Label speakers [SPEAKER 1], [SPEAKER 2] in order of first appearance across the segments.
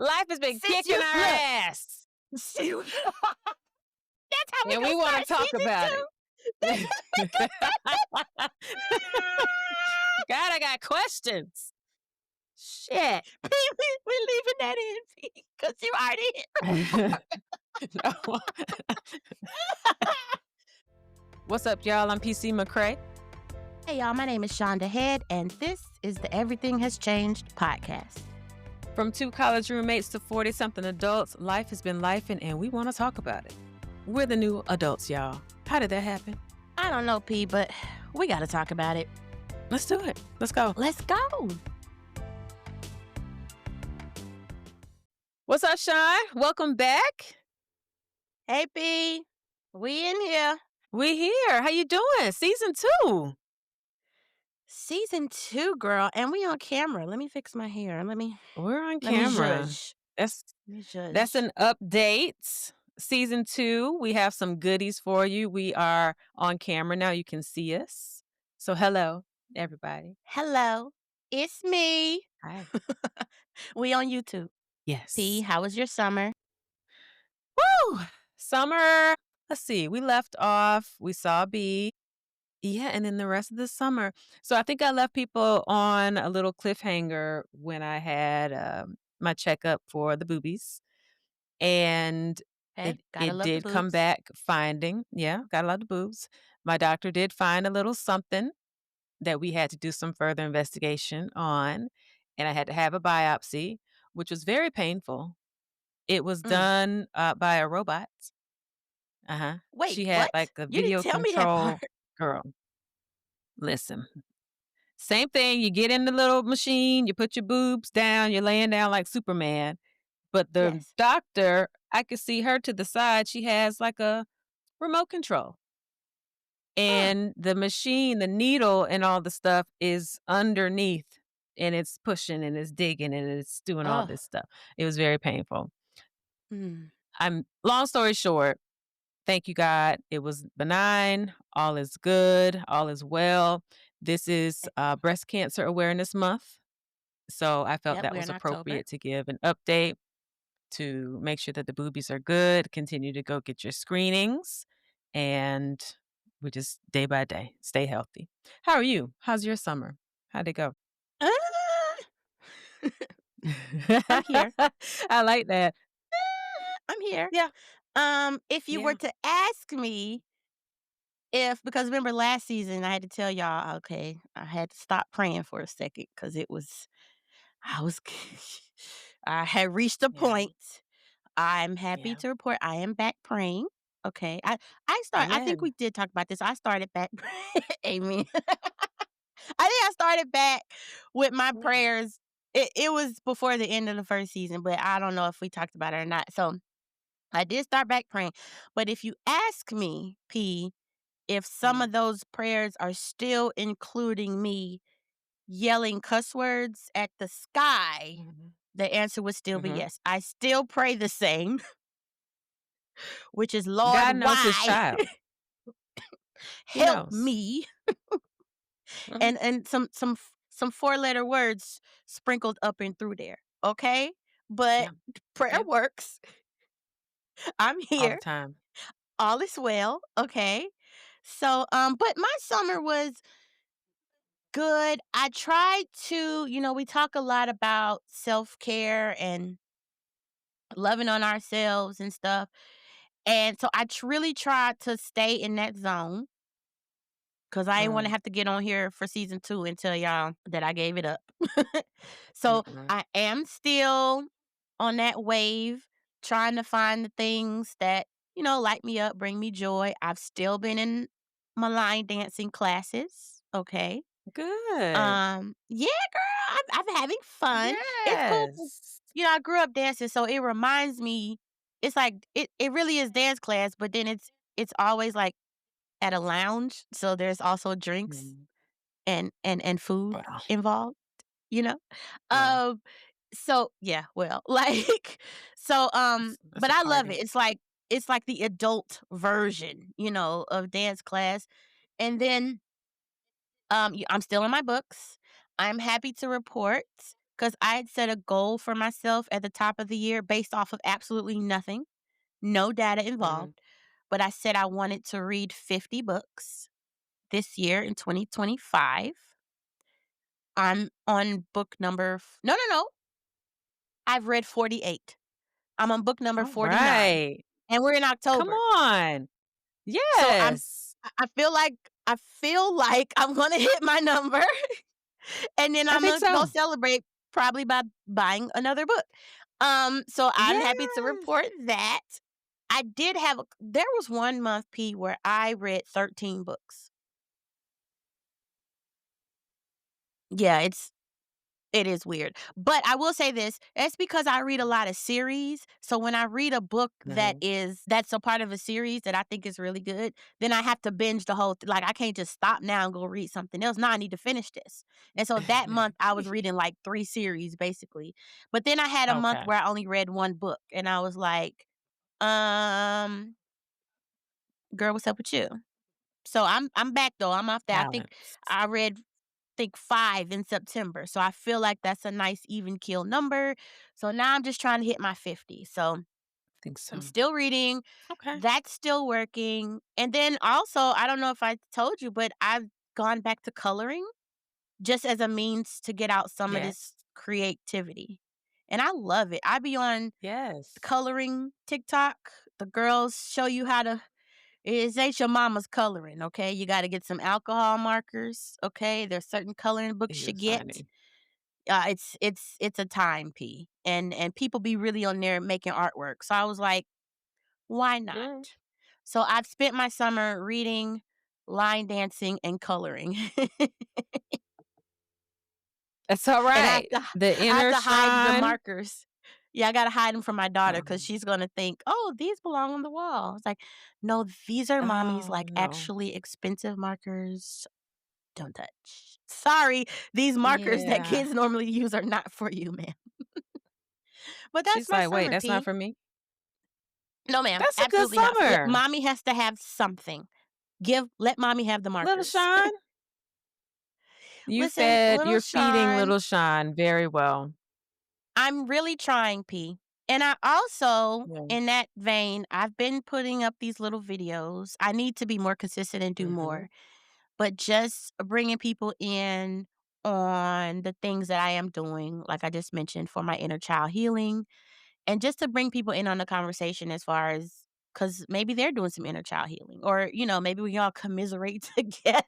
[SPEAKER 1] Life has been
[SPEAKER 2] Since
[SPEAKER 1] kicking
[SPEAKER 2] you
[SPEAKER 1] our
[SPEAKER 2] look,
[SPEAKER 1] ass.
[SPEAKER 2] see, that's how we
[SPEAKER 1] And
[SPEAKER 2] gonna
[SPEAKER 1] we want to
[SPEAKER 2] start
[SPEAKER 1] talk
[SPEAKER 2] season
[SPEAKER 1] about
[SPEAKER 2] 2.
[SPEAKER 1] it. God, I got questions. Shit.
[SPEAKER 2] We're leaving that in, P, because you already hit.
[SPEAKER 1] No. What's up, y'all? I'm PC McCray.
[SPEAKER 2] Hey, y'all, my name is Shaun the Head, and this is the Everything Has Changed podcast.
[SPEAKER 1] From 2 college roommates to 40-something adults, life has been lifing, and we want to talk about it. We're the new adults, y'all. How did that happen?
[SPEAKER 2] I don't know, P, but we got to talk about it.
[SPEAKER 1] Let's do it. Let's go.
[SPEAKER 2] Let's go.
[SPEAKER 1] What's up, Shaun? Welcome back.
[SPEAKER 2] Hey, P, we in here.
[SPEAKER 1] We here. How you doing? Season 2.
[SPEAKER 2] Season 2, girl, and we on camera. Let me fix my hair.
[SPEAKER 1] We're on
[SPEAKER 2] Let me
[SPEAKER 1] camera.
[SPEAKER 2] judge.
[SPEAKER 1] That's
[SPEAKER 2] Let me judge.
[SPEAKER 1] That's an update. Season 2, we have some goodies for you. We are on camera now. You can see us. So hello, everybody.
[SPEAKER 2] Hello, it's me.
[SPEAKER 1] Hi.
[SPEAKER 2] We on YouTube.
[SPEAKER 1] Yes.
[SPEAKER 2] P, how was your summer?
[SPEAKER 1] Woo! Summer. Let's see. We left off. We saw B. Yeah, and then the rest of the summer. So I think I left people on a little cliffhanger when I had my checkup for the boobies. And
[SPEAKER 2] Hey,
[SPEAKER 1] it
[SPEAKER 2] gotta love the
[SPEAKER 1] did come
[SPEAKER 2] boobs.
[SPEAKER 1] back finding, got a lot of boobs. My doctor did find a little something that we had to do some further investigation on, and I had to have a biopsy, which was very painful. It was done by a robot.
[SPEAKER 2] Wait,
[SPEAKER 1] She had
[SPEAKER 2] what?
[SPEAKER 1] like a
[SPEAKER 2] You didn't
[SPEAKER 1] video
[SPEAKER 2] tell me that part.
[SPEAKER 1] control. Girl, listen. Same thing. You get in the little machine, you put your boobs down, you're laying down like Superman. But the
[SPEAKER 2] Yes.
[SPEAKER 1] doctor, I could see her to the side. She has like a remote control. And the machine, the needle and all the stuff is underneath, and it's pushing and it's digging and it's doing all this stuff. It was very painful. Long story short, thank you, God. It was benign. All is good. All is well. This is Breast Cancer Awareness Month. So I felt
[SPEAKER 2] Yep,
[SPEAKER 1] that
[SPEAKER 2] we're
[SPEAKER 1] was
[SPEAKER 2] in October.
[SPEAKER 1] appropriate to give an update to make sure that the boobies are good. Continue to go get your screenings. And we just day by day, stay healthy. How are you? How's your summer? How'd it go?
[SPEAKER 2] I'm here.
[SPEAKER 1] I like that.
[SPEAKER 2] I'm here.
[SPEAKER 1] Yeah.
[SPEAKER 2] If you
[SPEAKER 1] Yeah.
[SPEAKER 2] were to ask me because remember last season I had to tell y'all, okay, I had to stop praying for a second because I had reached a
[SPEAKER 1] Yeah.
[SPEAKER 2] point. I'm happy
[SPEAKER 1] Yeah.
[SPEAKER 2] to report I am back praying. Okay. I think
[SPEAKER 1] Amen.
[SPEAKER 2] we did talk about this. I started back Amen. I think I started back with my
[SPEAKER 1] Yeah.
[SPEAKER 2] prayers. It was before the end of the first season, but I don't know if we talked about it or not. So I did start back praying. But if you ask me, P, if some of those prayers are still including me yelling cuss words at the sky, the answer would still be yes. I still pray the same, which is, Lord,
[SPEAKER 1] God knows his
[SPEAKER 2] why?
[SPEAKER 1] child. He
[SPEAKER 2] Help
[SPEAKER 1] knows.
[SPEAKER 2] me. And some 4-letter words sprinkled up and through there. Okay? But prayer works. I'm
[SPEAKER 1] All
[SPEAKER 2] here.
[SPEAKER 1] the time.
[SPEAKER 2] All is well. Okay. So, but my summer was good. I tried to, we talk a lot about self-care and loving on ourselves and stuff. And so I really tried to stay in that zone because I didn't want to have to get on here for season 2 and tell y'all that I gave it up. So I am still on that wave, trying to find the things that, light me up, bring me joy. I've still been in my line dancing classes. Okay.
[SPEAKER 1] Good.
[SPEAKER 2] Yeah, girl, I'm having fun. It's cool.
[SPEAKER 1] Yes.
[SPEAKER 2] I grew up dancing, so it reminds me. It's like it really is dance class, but then it's always like at a lounge, so there's also drinks and food
[SPEAKER 1] Wow.
[SPEAKER 2] involved.
[SPEAKER 1] Yeah.
[SPEAKER 2] So yeah, well, like
[SPEAKER 1] That's
[SPEAKER 2] but
[SPEAKER 1] a
[SPEAKER 2] I love
[SPEAKER 1] party.
[SPEAKER 2] it. It's like the adult version, of dance class. And then I'm still in my books. I'm happy to report because I had set a goal for myself at the top of the year based off of absolutely nothing, no data
[SPEAKER 1] Mhm.
[SPEAKER 2] involved, but I said I wanted to read 50 books this year in 2025. I'm on book number no, no, no, I've read 48. I'm on book number
[SPEAKER 1] All
[SPEAKER 2] 49,
[SPEAKER 1] right.
[SPEAKER 2] and we're in
[SPEAKER 1] Come
[SPEAKER 2] October.
[SPEAKER 1] on.
[SPEAKER 2] So
[SPEAKER 1] Yes.
[SPEAKER 2] I feel like I'm gonna hit my number, and then
[SPEAKER 1] I
[SPEAKER 2] I'm
[SPEAKER 1] think
[SPEAKER 2] gonna go
[SPEAKER 1] so.
[SPEAKER 2] celebrate probably by buying another book. So I'm happy to
[SPEAKER 1] Yes.
[SPEAKER 2] report that I did have there was 1 month, P, where I read 13 books. Yeah, it is weird. But I will say this, it's because I read a lot of series. So when I read a book
[SPEAKER 1] Mhm.
[SPEAKER 2] that's a part of a series that I think is really good, then I have to binge the whole like I can't just stop now and go read something else. No, I need to finish this. And so that month I was reading like 3 series basically. But then I had a month
[SPEAKER 1] Okay.
[SPEAKER 2] where I only read 1 book and I was like, um, girl, what's up with you? So I'm back though. I'm off that. I think
[SPEAKER 1] Balance.
[SPEAKER 2] I read think 5 in September. So I feel like that's a nice even keel number. So now I'm just trying to hit my 50. So
[SPEAKER 1] Think
[SPEAKER 2] I'm
[SPEAKER 1] so.
[SPEAKER 2] still reading.
[SPEAKER 1] Okay.
[SPEAKER 2] That's still working. And then also, I don't know if I told you, but I've gone back to coloring just as a means to get out some of this
[SPEAKER 1] Yes.
[SPEAKER 2] creativity. And I love it. I be on
[SPEAKER 1] Yes.
[SPEAKER 2] coloring TikTok. The girls show you how to it ain't your mama's coloring, okay? You gotta get some alcohol markers, okay? There's certain coloring books you
[SPEAKER 1] You're
[SPEAKER 2] get.
[SPEAKER 1] funny.
[SPEAKER 2] It's a time P, and people be really on there making artwork. So I was like, why not?
[SPEAKER 1] Mm.
[SPEAKER 2] So I've spent my summer reading, line dancing, and coloring,
[SPEAKER 1] It's all
[SPEAKER 2] and
[SPEAKER 1] right. The
[SPEAKER 2] I have
[SPEAKER 1] inner
[SPEAKER 2] to hide the
[SPEAKER 1] Shaun.
[SPEAKER 2] markers. Yeah, I gotta hide them from my daughter because
[SPEAKER 1] Um,
[SPEAKER 2] she's gonna think, "Oh, these belong on the wall." It's like, no, these are mommy's
[SPEAKER 1] oh,
[SPEAKER 2] like
[SPEAKER 1] no.
[SPEAKER 2] actually expensive markers. Don't touch. Sorry, these markers that
[SPEAKER 1] Yeah.
[SPEAKER 2] kids normally use are not for you, ma'am. But that's
[SPEAKER 1] She's
[SPEAKER 2] my
[SPEAKER 1] like, "Wait,
[SPEAKER 2] summer,
[SPEAKER 1] that's not
[SPEAKER 2] P.
[SPEAKER 1] for me?"
[SPEAKER 2] No, ma'am,
[SPEAKER 1] That's a good
[SPEAKER 2] absolutely not.
[SPEAKER 1] summer.
[SPEAKER 2] Mommy has to have something. Let mommy have the
[SPEAKER 1] Little
[SPEAKER 2] markers.
[SPEAKER 1] Shaun. You
[SPEAKER 2] Listen,
[SPEAKER 1] fed
[SPEAKER 2] little
[SPEAKER 1] you're feeding
[SPEAKER 2] Shaun,
[SPEAKER 1] little Shaun very well.
[SPEAKER 2] I'm really trying, P. And I also,
[SPEAKER 1] Yeah.
[SPEAKER 2] in that vein, I've been putting up these little videos. I need to be more consistent and do
[SPEAKER 1] Mhm.
[SPEAKER 2] more, but just bringing people in on the things that I am doing, like I just mentioned, for my inner child healing. And just to bring people in on the conversation as far as because maybe they're doing some inner child healing or, maybe we all commiserate together.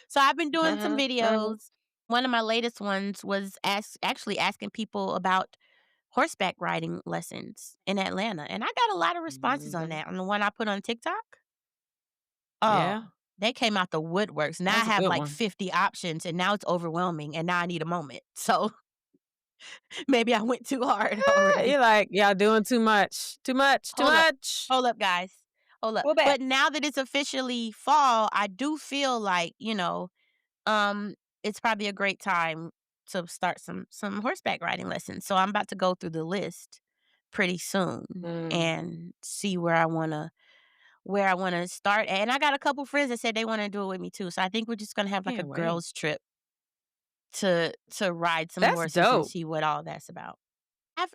[SPEAKER 2] So I've been doing some
[SPEAKER 1] Mhm, mhm.
[SPEAKER 2] videos. One of my latest ones was actually asking people about horseback riding lessons in Atlanta. And I got a lot of responses on
[SPEAKER 1] Mhm.
[SPEAKER 2] that. On the one I put on TikTok, oh,
[SPEAKER 1] Yeah,
[SPEAKER 2] they came out the woodworks. Now I
[SPEAKER 1] that's a
[SPEAKER 2] have
[SPEAKER 1] good
[SPEAKER 2] like
[SPEAKER 1] one.
[SPEAKER 2] 50 options and now it's overwhelming and now I need a moment. So maybe I went too hard already.
[SPEAKER 1] You're like, "Y'all doing too much. Too much, too
[SPEAKER 2] Hold up.
[SPEAKER 1] much.
[SPEAKER 2] Hold up, guys. Hold up.
[SPEAKER 1] Pull back."
[SPEAKER 2] But now that it's officially fall, I do feel like, it's probably a great time to start some horseback riding lessons. So I'm about to go through the list pretty soon
[SPEAKER 1] Mm,
[SPEAKER 2] and see where I wanna start. And I got a couple friends that said they wanna do it with me too. So I think we're just gonna have like a
[SPEAKER 1] can't wait.
[SPEAKER 2] girls trip to ride some
[SPEAKER 1] That's
[SPEAKER 2] horses and
[SPEAKER 1] dope.
[SPEAKER 2] see what all that's about.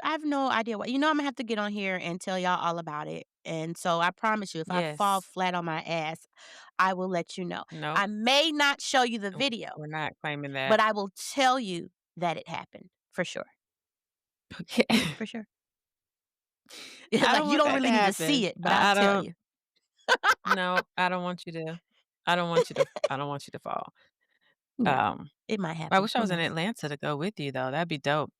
[SPEAKER 2] I've no idea what Imma have to get on here and tell y'all all about it, and so I promise you, if I fall
[SPEAKER 1] Yes.
[SPEAKER 2] flat on my ass, I will let you know.
[SPEAKER 1] Nope.
[SPEAKER 2] I may not show you the
[SPEAKER 1] Nope.
[SPEAKER 2] video,
[SPEAKER 1] We're not claiming
[SPEAKER 2] but
[SPEAKER 1] that.
[SPEAKER 2] I will tell you that it happened, for sure,
[SPEAKER 1] Okay.
[SPEAKER 2] for sure.
[SPEAKER 1] I
[SPEAKER 2] Like,
[SPEAKER 1] don't
[SPEAKER 2] you
[SPEAKER 1] want
[SPEAKER 2] don't
[SPEAKER 1] that to
[SPEAKER 2] really need to
[SPEAKER 1] happen.
[SPEAKER 2] see it, but I'll
[SPEAKER 1] I
[SPEAKER 2] tell
[SPEAKER 1] don't
[SPEAKER 2] you.
[SPEAKER 1] no, I don't want you to fall.
[SPEAKER 2] No,
[SPEAKER 1] Um,
[SPEAKER 2] it might
[SPEAKER 1] I
[SPEAKER 2] happen,
[SPEAKER 1] wish I
[SPEAKER 2] who
[SPEAKER 1] was in
[SPEAKER 2] knows?
[SPEAKER 1] Atlanta to go with you though, that'd be dope,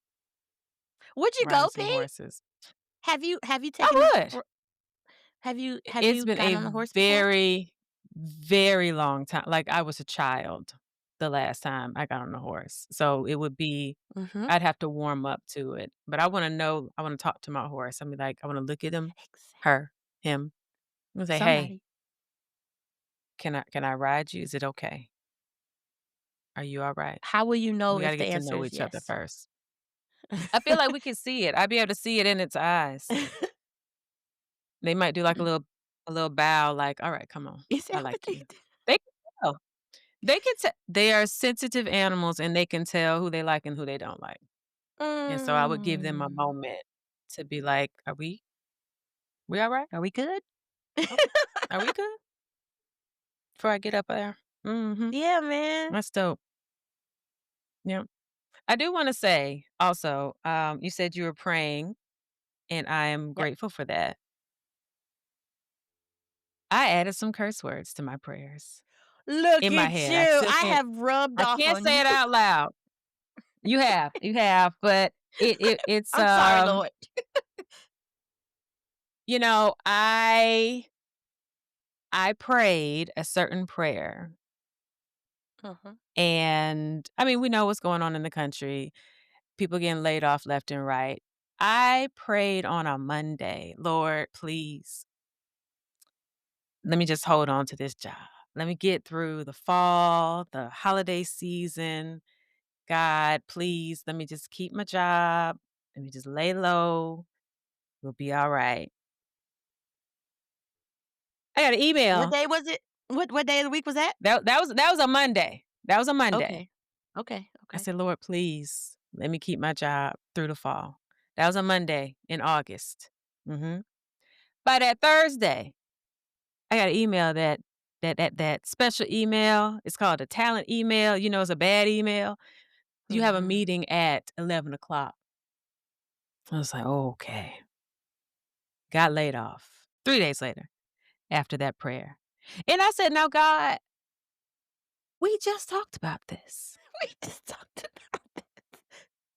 [SPEAKER 2] Would you
[SPEAKER 1] riding
[SPEAKER 2] go,
[SPEAKER 1] some
[SPEAKER 2] P?
[SPEAKER 1] horses.
[SPEAKER 2] Have you
[SPEAKER 1] I
[SPEAKER 2] taken
[SPEAKER 1] would.
[SPEAKER 2] or have
[SPEAKER 1] It's
[SPEAKER 2] you
[SPEAKER 1] been
[SPEAKER 2] gotten
[SPEAKER 1] a
[SPEAKER 2] on a horse before?
[SPEAKER 1] very, very long time, like, I was a child the last time I got on a horse, so it would be
[SPEAKER 2] Mhm.
[SPEAKER 1] I'd have to warm up to it, but I wanna talk to my horse, I be like, I wanna look at him,
[SPEAKER 2] Exactly.
[SPEAKER 1] her, him, and say, "Hey,
[SPEAKER 2] Somebody.
[SPEAKER 1] can I ride you? Is it okay? Are you alright?
[SPEAKER 2] How will you know
[SPEAKER 1] We gotta
[SPEAKER 2] if the
[SPEAKER 1] get to
[SPEAKER 2] answer
[SPEAKER 1] know
[SPEAKER 2] is
[SPEAKER 1] each other
[SPEAKER 2] yes?
[SPEAKER 1] first." I feel like we can see it, I'd be able to see it in its eyes. They might do like a little bow, like, "Alright, come on,
[SPEAKER 2] Is
[SPEAKER 1] I
[SPEAKER 2] that what
[SPEAKER 1] like
[SPEAKER 2] they
[SPEAKER 1] you."
[SPEAKER 2] do?
[SPEAKER 1] They can tell. They are sensitive animals, and they can tell who they like and who they don't like. And so I would give them a
[SPEAKER 2] Mm.
[SPEAKER 1] moment to be like, "Are we all right?
[SPEAKER 2] Are we good?
[SPEAKER 1] Okay. Are we good?" Before I get up there. Mhm.
[SPEAKER 2] Yeah, man.
[SPEAKER 1] That's dope. Yeah. I do wanna say also, you said you were praying, and I am
[SPEAKER 2] Yep.
[SPEAKER 1] grateful for that. I added some curse words to my prayers
[SPEAKER 2] Look
[SPEAKER 1] in my
[SPEAKER 2] at
[SPEAKER 1] head.
[SPEAKER 2] you. I have rubbed
[SPEAKER 1] I
[SPEAKER 2] off
[SPEAKER 1] can't
[SPEAKER 2] on
[SPEAKER 1] say
[SPEAKER 2] you.
[SPEAKER 1] it out loud. You have, but it's,
[SPEAKER 2] I'm sorry, Lord.
[SPEAKER 1] you know, I prayed a certain prayer,
[SPEAKER 2] Uh-huh.
[SPEAKER 1] and, I mean, we know what's going on in the country, people getting laid off left and right. I prayed on a Monday, "Lord, please, let me just hold on to this job. Let me get through the fall, the holiday season. God, please, let me just keep my job. Let me just lay low. We'll be alright." I got an
[SPEAKER 2] What
[SPEAKER 1] email.
[SPEAKER 2] day was it? What day of the week was that?
[SPEAKER 1] That was a Monday. That was a Monday.
[SPEAKER 2] Okay. Okay.
[SPEAKER 1] I
[SPEAKER 2] Okay.
[SPEAKER 1] said, "Lord, please let me keep my job through the fall." That was a Monday in August. Mhm. By that Thursday, I got an email that special email, it's called a talent email, it's a bad email. "You have a
[SPEAKER 2] Mhm.
[SPEAKER 1] meeting at 11 o'clock." I was like, "Oh, okay." Got laid off 3 days later after that prayer. And I said, "Now, God, we just talked about this.
[SPEAKER 2] We just talked about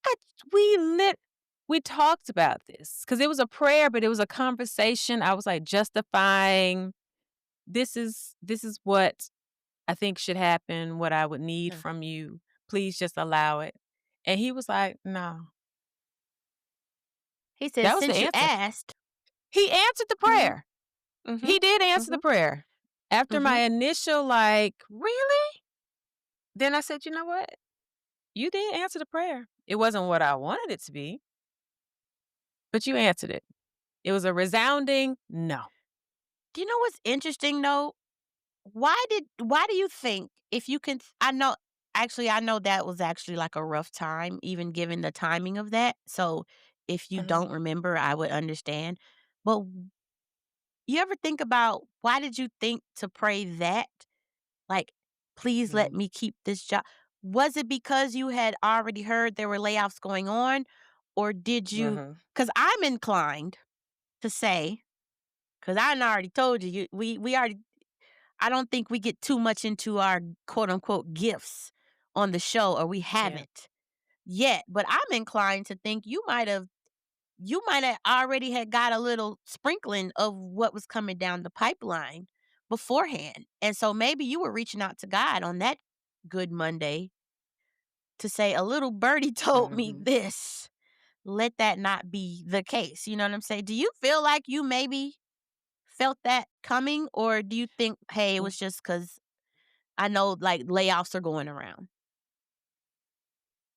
[SPEAKER 1] I we lit we talked about this because it was a prayer, but it was a conversation. I was, like, justifying, "This is what I think should happen, what I would need
[SPEAKER 2] it.
[SPEAKER 1] from you. Please just allow it." And he was like, "No."
[SPEAKER 2] He said,
[SPEAKER 1] That was the
[SPEAKER 2] "Since you
[SPEAKER 1] answer.
[SPEAKER 2] asked."
[SPEAKER 1] He answered the
[SPEAKER 2] Mhm.
[SPEAKER 1] prayer.
[SPEAKER 2] Mhm.
[SPEAKER 1] He did answer the
[SPEAKER 2] Mhm.
[SPEAKER 1] prayer. After my
[SPEAKER 2] Mhm.
[SPEAKER 1] initial, like, "Really?" Then I said, "You know what? You did answer the prayer. It wasn't what I wanted it to be, but you answered it." It was a resounding no.
[SPEAKER 2] Do you know what's interesting though? Why do you think if you can I know actually I know that was actually like a rough time even given the timing of that. So if you
[SPEAKER 1] Mhm.
[SPEAKER 2] don't remember, I would understand. But you ever think about why did you think to pray that? Like, please let
[SPEAKER 1] Mhm.
[SPEAKER 2] me keep this job. Was it because you had already heard there were layoffs going on? Or did you?
[SPEAKER 1] Mhm.
[SPEAKER 2] Because I'm inclined to say, because I done already told you, we already I don't think we get too much into our quote unquote gifts on the show, or we
[SPEAKER 1] Yeah.
[SPEAKER 2] haven't yet. But I'm inclined to think you might have already had got a little sprinkling of what was coming down the pipeline beforehand. And so maybe you were reaching out to God on that good Monday to say, a little birdie told me
[SPEAKER 1] Mhm.
[SPEAKER 2] this. Let that not be the case. You know what I'm saying? Do you feel like you maybe felt that coming? Or do you think, hey, it
[SPEAKER 1] Mm.
[SPEAKER 2] was just because I know like layoffs are going around?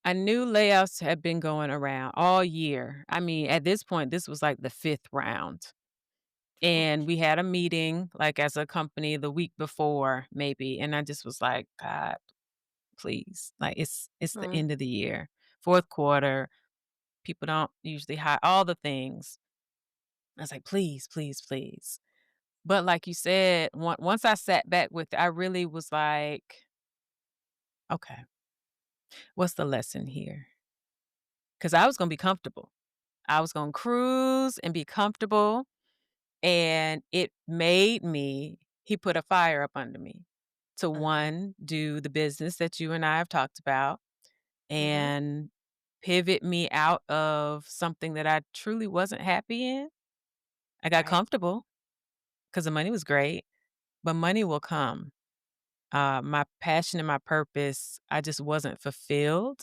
[SPEAKER 1] I knew layoffs had been going around all year. I mean, at this point, this was like the 5th round.
[SPEAKER 2] Oh,
[SPEAKER 1] And we had a meeting, like, as a company the week before, maybe, and I just was like, "God, please." Like, it's the
[SPEAKER 2] mm,
[SPEAKER 1] end of the year, 4th quarter, people don't usually hire all the things. I was like, "Please, please, please." But like you said, once I sat back with it, I really was like, "Okay, what's the lesson here?" Because I was gonna be comfortable. I was gonna cruise and be comfortable, and it made me he put a fire up under me to,
[SPEAKER 2] uh-huh.
[SPEAKER 1] 1, do the business that you and I have talked about,
[SPEAKER 2] Mhm.
[SPEAKER 1] and pivot me out of something that I truly wasn't happy in. I got
[SPEAKER 2] Right.
[SPEAKER 1] comfortable because the money was great, but money will come. My passion and my purpose, I just wasn't fulfilled,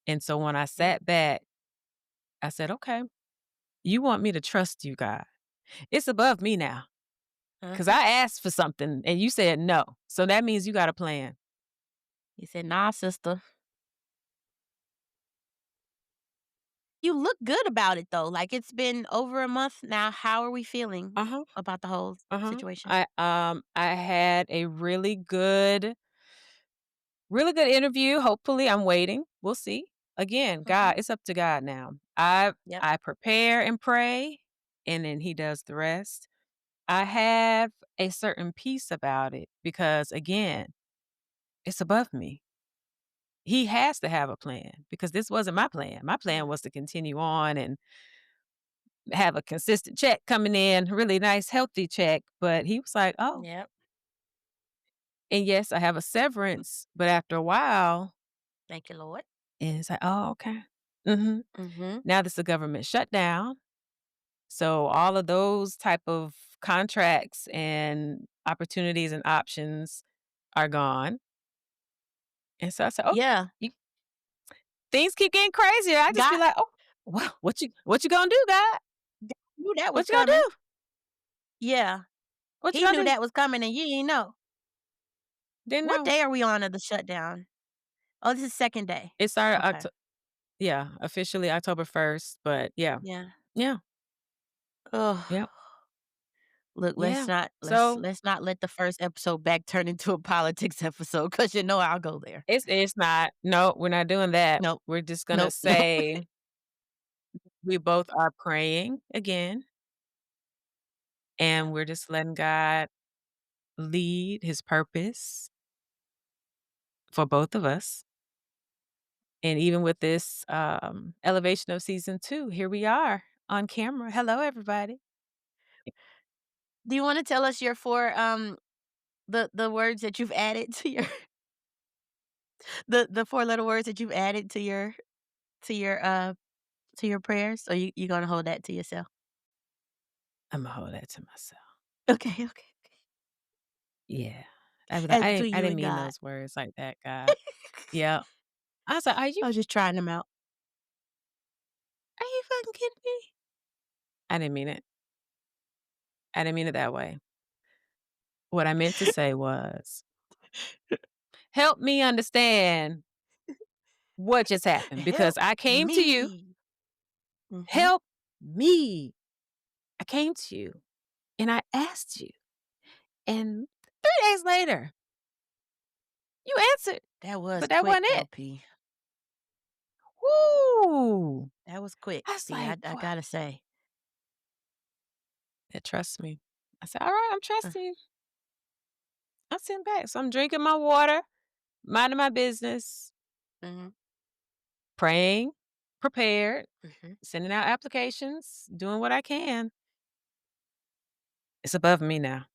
[SPEAKER 1] and so when I
[SPEAKER 2] Yeah.
[SPEAKER 1] sat back, I said, "Okay, you want me to trust you, God. It's above me now, because
[SPEAKER 2] Uh-huh.
[SPEAKER 1] I asked for something and you said no, so that means you got a plan."
[SPEAKER 2] He said, "Nah, sister." You look good about it though. Like it's been over a month now. How are we feeling
[SPEAKER 1] Uh-huh,
[SPEAKER 2] about the whole
[SPEAKER 1] uh-huh.
[SPEAKER 2] situation?
[SPEAKER 1] I had a really good interview, hopefully, I'm waiting, we'll see. again,
[SPEAKER 2] Mhm.
[SPEAKER 1] God, it's up to God now. I
[SPEAKER 2] Yep.
[SPEAKER 1] I prepare and pray, and then he does the rest. I have a certain peace about it because, again, it's above me. He has to have a plan because this wasn't my plan. My plan
[SPEAKER 2] Mm.
[SPEAKER 1] was to continue on and have a consistent check coming in, really nice, healthy check. But he was like, oh,
[SPEAKER 2] Yep.
[SPEAKER 1] and yes, I have a severance, but after a while,
[SPEAKER 2] Thank you, Lord.
[SPEAKER 1] and it's like, oh, okay. hmm
[SPEAKER 2] Mhm.
[SPEAKER 1] Now this is a government shutdown. So all of those type of contracts and opportunities and options are gone. And so I said, "Okay,
[SPEAKER 2] Yeah.
[SPEAKER 1] you things keep getting crazier." I just be
[SPEAKER 2] God
[SPEAKER 1] like, "Oh, well, what you gonna do, God?
[SPEAKER 2] God knew that was
[SPEAKER 1] What you gonna
[SPEAKER 2] coming.
[SPEAKER 1] do?
[SPEAKER 2] Yeah.
[SPEAKER 1] What you
[SPEAKER 2] He
[SPEAKER 1] gonna
[SPEAKER 2] knew
[SPEAKER 1] do?"
[SPEAKER 2] that was coming and you didn't know.
[SPEAKER 1] Didn't
[SPEAKER 2] What
[SPEAKER 1] know.
[SPEAKER 2] day are we on of the shutdown? Oh, this is 2nd day.
[SPEAKER 1] It started
[SPEAKER 2] Okay.
[SPEAKER 1] yeah, officially October 1st, but yeah.
[SPEAKER 2] Yeah.
[SPEAKER 1] Yeah.
[SPEAKER 2] Ugh.
[SPEAKER 1] Yep.
[SPEAKER 2] Look, let's
[SPEAKER 1] Yeah.
[SPEAKER 2] not let's
[SPEAKER 1] So,
[SPEAKER 2] let's not let the first episode back turn into a politics episode because you know I'll go there.
[SPEAKER 1] it's not no, we're not doing that.
[SPEAKER 2] Nope.
[SPEAKER 1] We're just gonna
[SPEAKER 2] Nope. Nope.
[SPEAKER 1] say we both are praying again,
[SPEAKER 2] Yeah.
[SPEAKER 1] and we're just letting God lead his purpose for both of us. And even with this, elevation of season 2, here we are on camera. Hello, everybody.
[SPEAKER 2] Do you wanna tell us your 4, the words that you've added to your the 4-letter words that you've added to your, uh to your prayers, or you gonna hold that to yourself?
[SPEAKER 1] Imma hold that to myself.
[SPEAKER 2] Okay, okay, okay.
[SPEAKER 1] Yeah. I was like,
[SPEAKER 2] That's between
[SPEAKER 1] I
[SPEAKER 2] you
[SPEAKER 1] didn't
[SPEAKER 2] and
[SPEAKER 1] mean
[SPEAKER 2] God.
[SPEAKER 1] those words like that, God. Yeah. I was like,
[SPEAKER 2] I was just trying them out.
[SPEAKER 1] are you fucking kidding me?" I didn't mean it. I didn't mean it that way. What I meant to say was, "Help me understand what just happened because
[SPEAKER 2] Help
[SPEAKER 1] I came to you.
[SPEAKER 2] me. Mhm.
[SPEAKER 1] Help me. I came to you, and I asked you, and 3 days later, you answered,
[SPEAKER 2] That was
[SPEAKER 1] but that
[SPEAKER 2] quick,
[SPEAKER 1] wasn't it."
[SPEAKER 2] LP.
[SPEAKER 1] Woo!
[SPEAKER 2] That was quick,
[SPEAKER 1] I was
[SPEAKER 2] P,
[SPEAKER 1] like,
[SPEAKER 2] I
[SPEAKER 1] "Boy,"
[SPEAKER 2] gotta say.
[SPEAKER 1] trust me. I said, "Alright, I'm
[SPEAKER 2] Uh,
[SPEAKER 1] trusting you." I'm sitting back, so I'm drinking my water, minding my business,
[SPEAKER 2] mhm,
[SPEAKER 1] praying, prepared,
[SPEAKER 2] mhm.
[SPEAKER 1] sending out applications, doing what I can. It's above me now.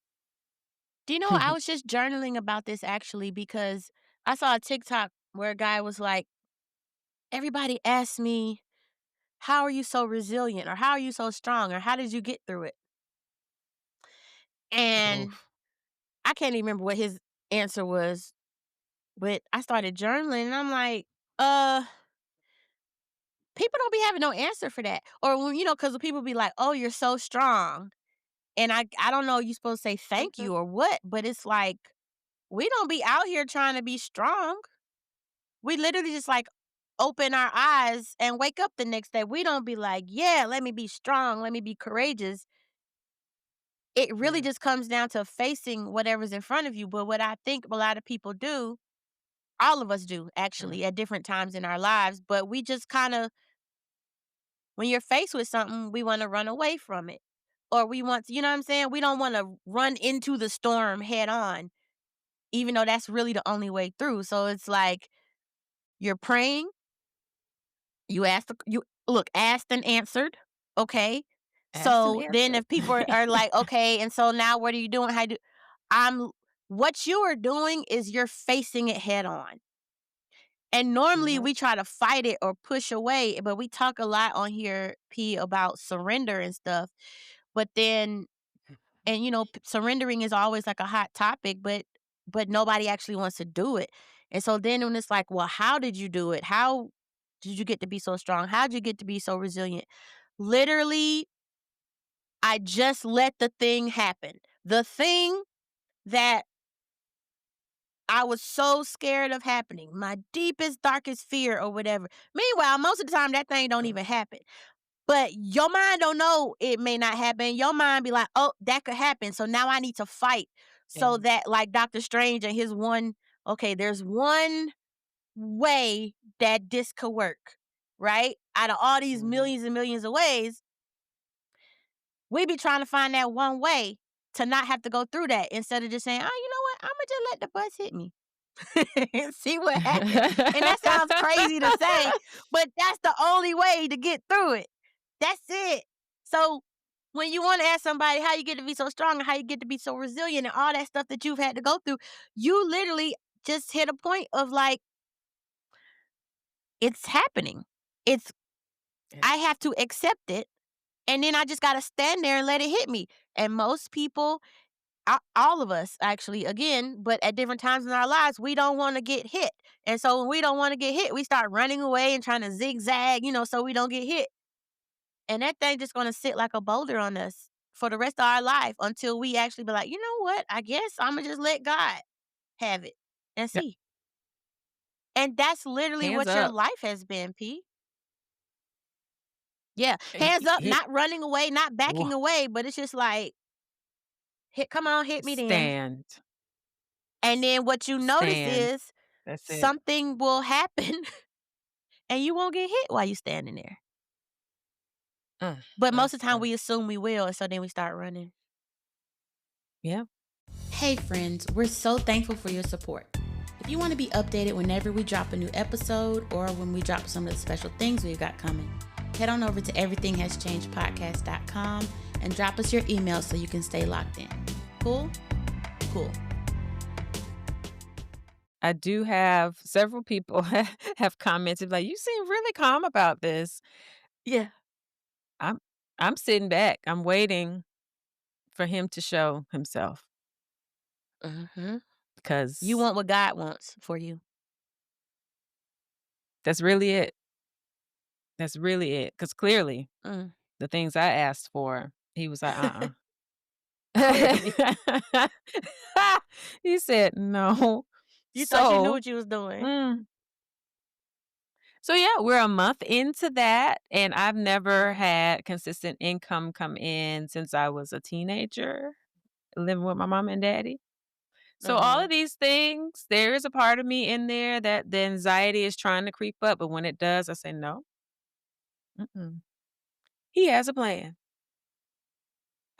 [SPEAKER 2] Do you know, I was just journaling about this actually because I saw a TikTok where a guy was like, "Everybody asks me, 'How are you so resilient?' or 'How are you so strong?' or 'How did you get through it?'" And
[SPEAKER 1] Oof.
[SPEAKER 2] I can't even remember what his answer was, but I started journaling and I'm like, uh, people don't be having no answer for that. Or when, because people be like, "Oh, you're so strong." And I don't know, you supposed to say thank
[SPEAKER 1] Mhm.
[SPEAKER 2] you or what, but it's like, we don't be out here trying to be strong. We literally just, like, open our eyes and wake up the next day. We don't be like, "Yeah, let me be strong, let me be courageous." It really
[SPEAKER 1] Yeah,
[SPEAKER 2] just comes down to facing whatever's in front of you, but what I think a lot of people do, all of us do
[SPEAKER 1] yeah,
[SPEAKER 2] actually at different times in our lives, but we just kinda, when you're faced with something, we wanna run away from it. Or we want to, you know what I'm saying? We don't wanna run into the storm head on, even though that's really the only way through. So it's like, you're praying, you look, asked and answered, okay?
[SPEAKER 1] asked and
[SPEAKER 2] So then
[SPEAKER 1] answered.
[SPEAKER 2] if people are like, "Okay, and so now what are you doing? How do" I'm what you are doing is you're facing it head on. And normally
[SPEAKER 1] Mhm,
[SPEAKER 2] we try to fight it or push away, but we talk a lot on here, P, about surrender and stuff. But then, and surrendering is always like a hot topic, but nobody actually wants to do it. And so then when it's like, well, how did you do it? How did you get to be so strong? How did you get to be so resilient? Literally, I just let the thing happen. The thing that I was so scared of happening, my deepest, darkest fear or whatever. Meanwhile, most of the time that thing don't
[SPEAKER 1] mhm,
[SPEAKER 2] even happen. But your mind don't know it may not happen. Your mind be like, "Oh, that could happen. So now I need to fight."
[SPEAKER 1] yeah,
[SPEAKER 2] So that, like Doctor Strange and his one, okay, there's one way that this could work. right? Out of all these
[SPEAKER 1] Mhm.
[SPEAKER 2] millions and millions of ways, we be trying to find that one way to not have to go through that instead of just saying, "Oh, you know what? Imma just let the bus hit me and see what happens." And that sounds crazy to say, but that's the only way to get through it. That's it. So, when you wanna ask somebody how you get to be so strong and how you get to be so resilient and all that stuff that you've had to go through, you literally just hit a point of, like, it's happening. It's
[SPEAKER 1] Yeah.
[SPEAKER 2] I have to accept it, and then I just gotta stand there and let it hit me. And most people, all of us actually, again, but at different times in our lives, we don't wanna get hit. And so when we don't wanna get hit, we start running away and trying to zigzag, so we don't get hit. And that thing just gonna sit like a boulder on us for the rest of our life until we actually be like, "You know what? I guess Imma just let God have it and
[SPEAKER 1] Yep.
[SPEAKER 2] see." And that's literally
[SPEAKER 1] Hands
[SPEAKER 2] what your
[SPEAKER 1] up.
[SPEAKER 2] life has been, P. Yeah, hands
[SPEAKER 1] He
[SPEAKER 2] up,
[SPEAKER 1] he
[SPEAKER 2] not running away, not
[SPEAKER 1] Wha
[SPEAKER 2] backing away, but it's just like, "Hit come on, hit me then."
[SPEAKER 1] stand.
[SPEAKER 2] And then what you notice
[SPEAKER 1] Stand.
[SPEAKER 2] is
[SPEAKER 1] That's it.
[SPEAKER 2] something will happen and you won't get hit while you standing there.
[SPEAKER 1] Mm,
[SPEAKER 2] But most of the time
[SPEAKER 1] awesome.
[SPEAKER 2] we assume we will, and so then we start running.
[SPEAKER 1] Yeah.
[SPEAKER 2] Hey, friends, we're so thankful for your support. If you want to be updated whenever we drop a new episode or when we drop some of the special things we've got coming, head on over to everythinghaschangedpodcast.com and drop us your email so you can stay locked in. Cool? Cool.
[SPEAKER 1] I do have several people have commented like, "You seem really calm about this."
[SPEAKER 2] Yeah.
[SPEAKER 1] I'm I'm sitting back. I'm waiting for him to show himself
[SPEAKER 2] Mm-hmm. You
[SPEAKER 1] because
[SPEAKER 2] want what God wants for you.
[SPEAKER 1] that's really it. That's really it. Because clearly
[SPEAKER 2] Mm.
[SPEAKER 1] the things I asked for, he was like, "Uh-uh."
[SPEAKER 2] Clearly.
[SPEAKER 1] He said, "No."
[SPEAKER 2] You thought you knew
[SPEAKER 1] So,
[SPEAKER 2] what you was doing.
[SPEAKER 1] mm, so yeah, we're a month into that, and I've never had consistent income come in since I was a teenager living with my mom and daddy. So all
[SPEAKER 2] Uh-huh.
[SPEAKER 1] of these things, there is a part of me in there that the anxiety is trying to creep up, but when it does, I say, "No, mm-mm. He has a plan.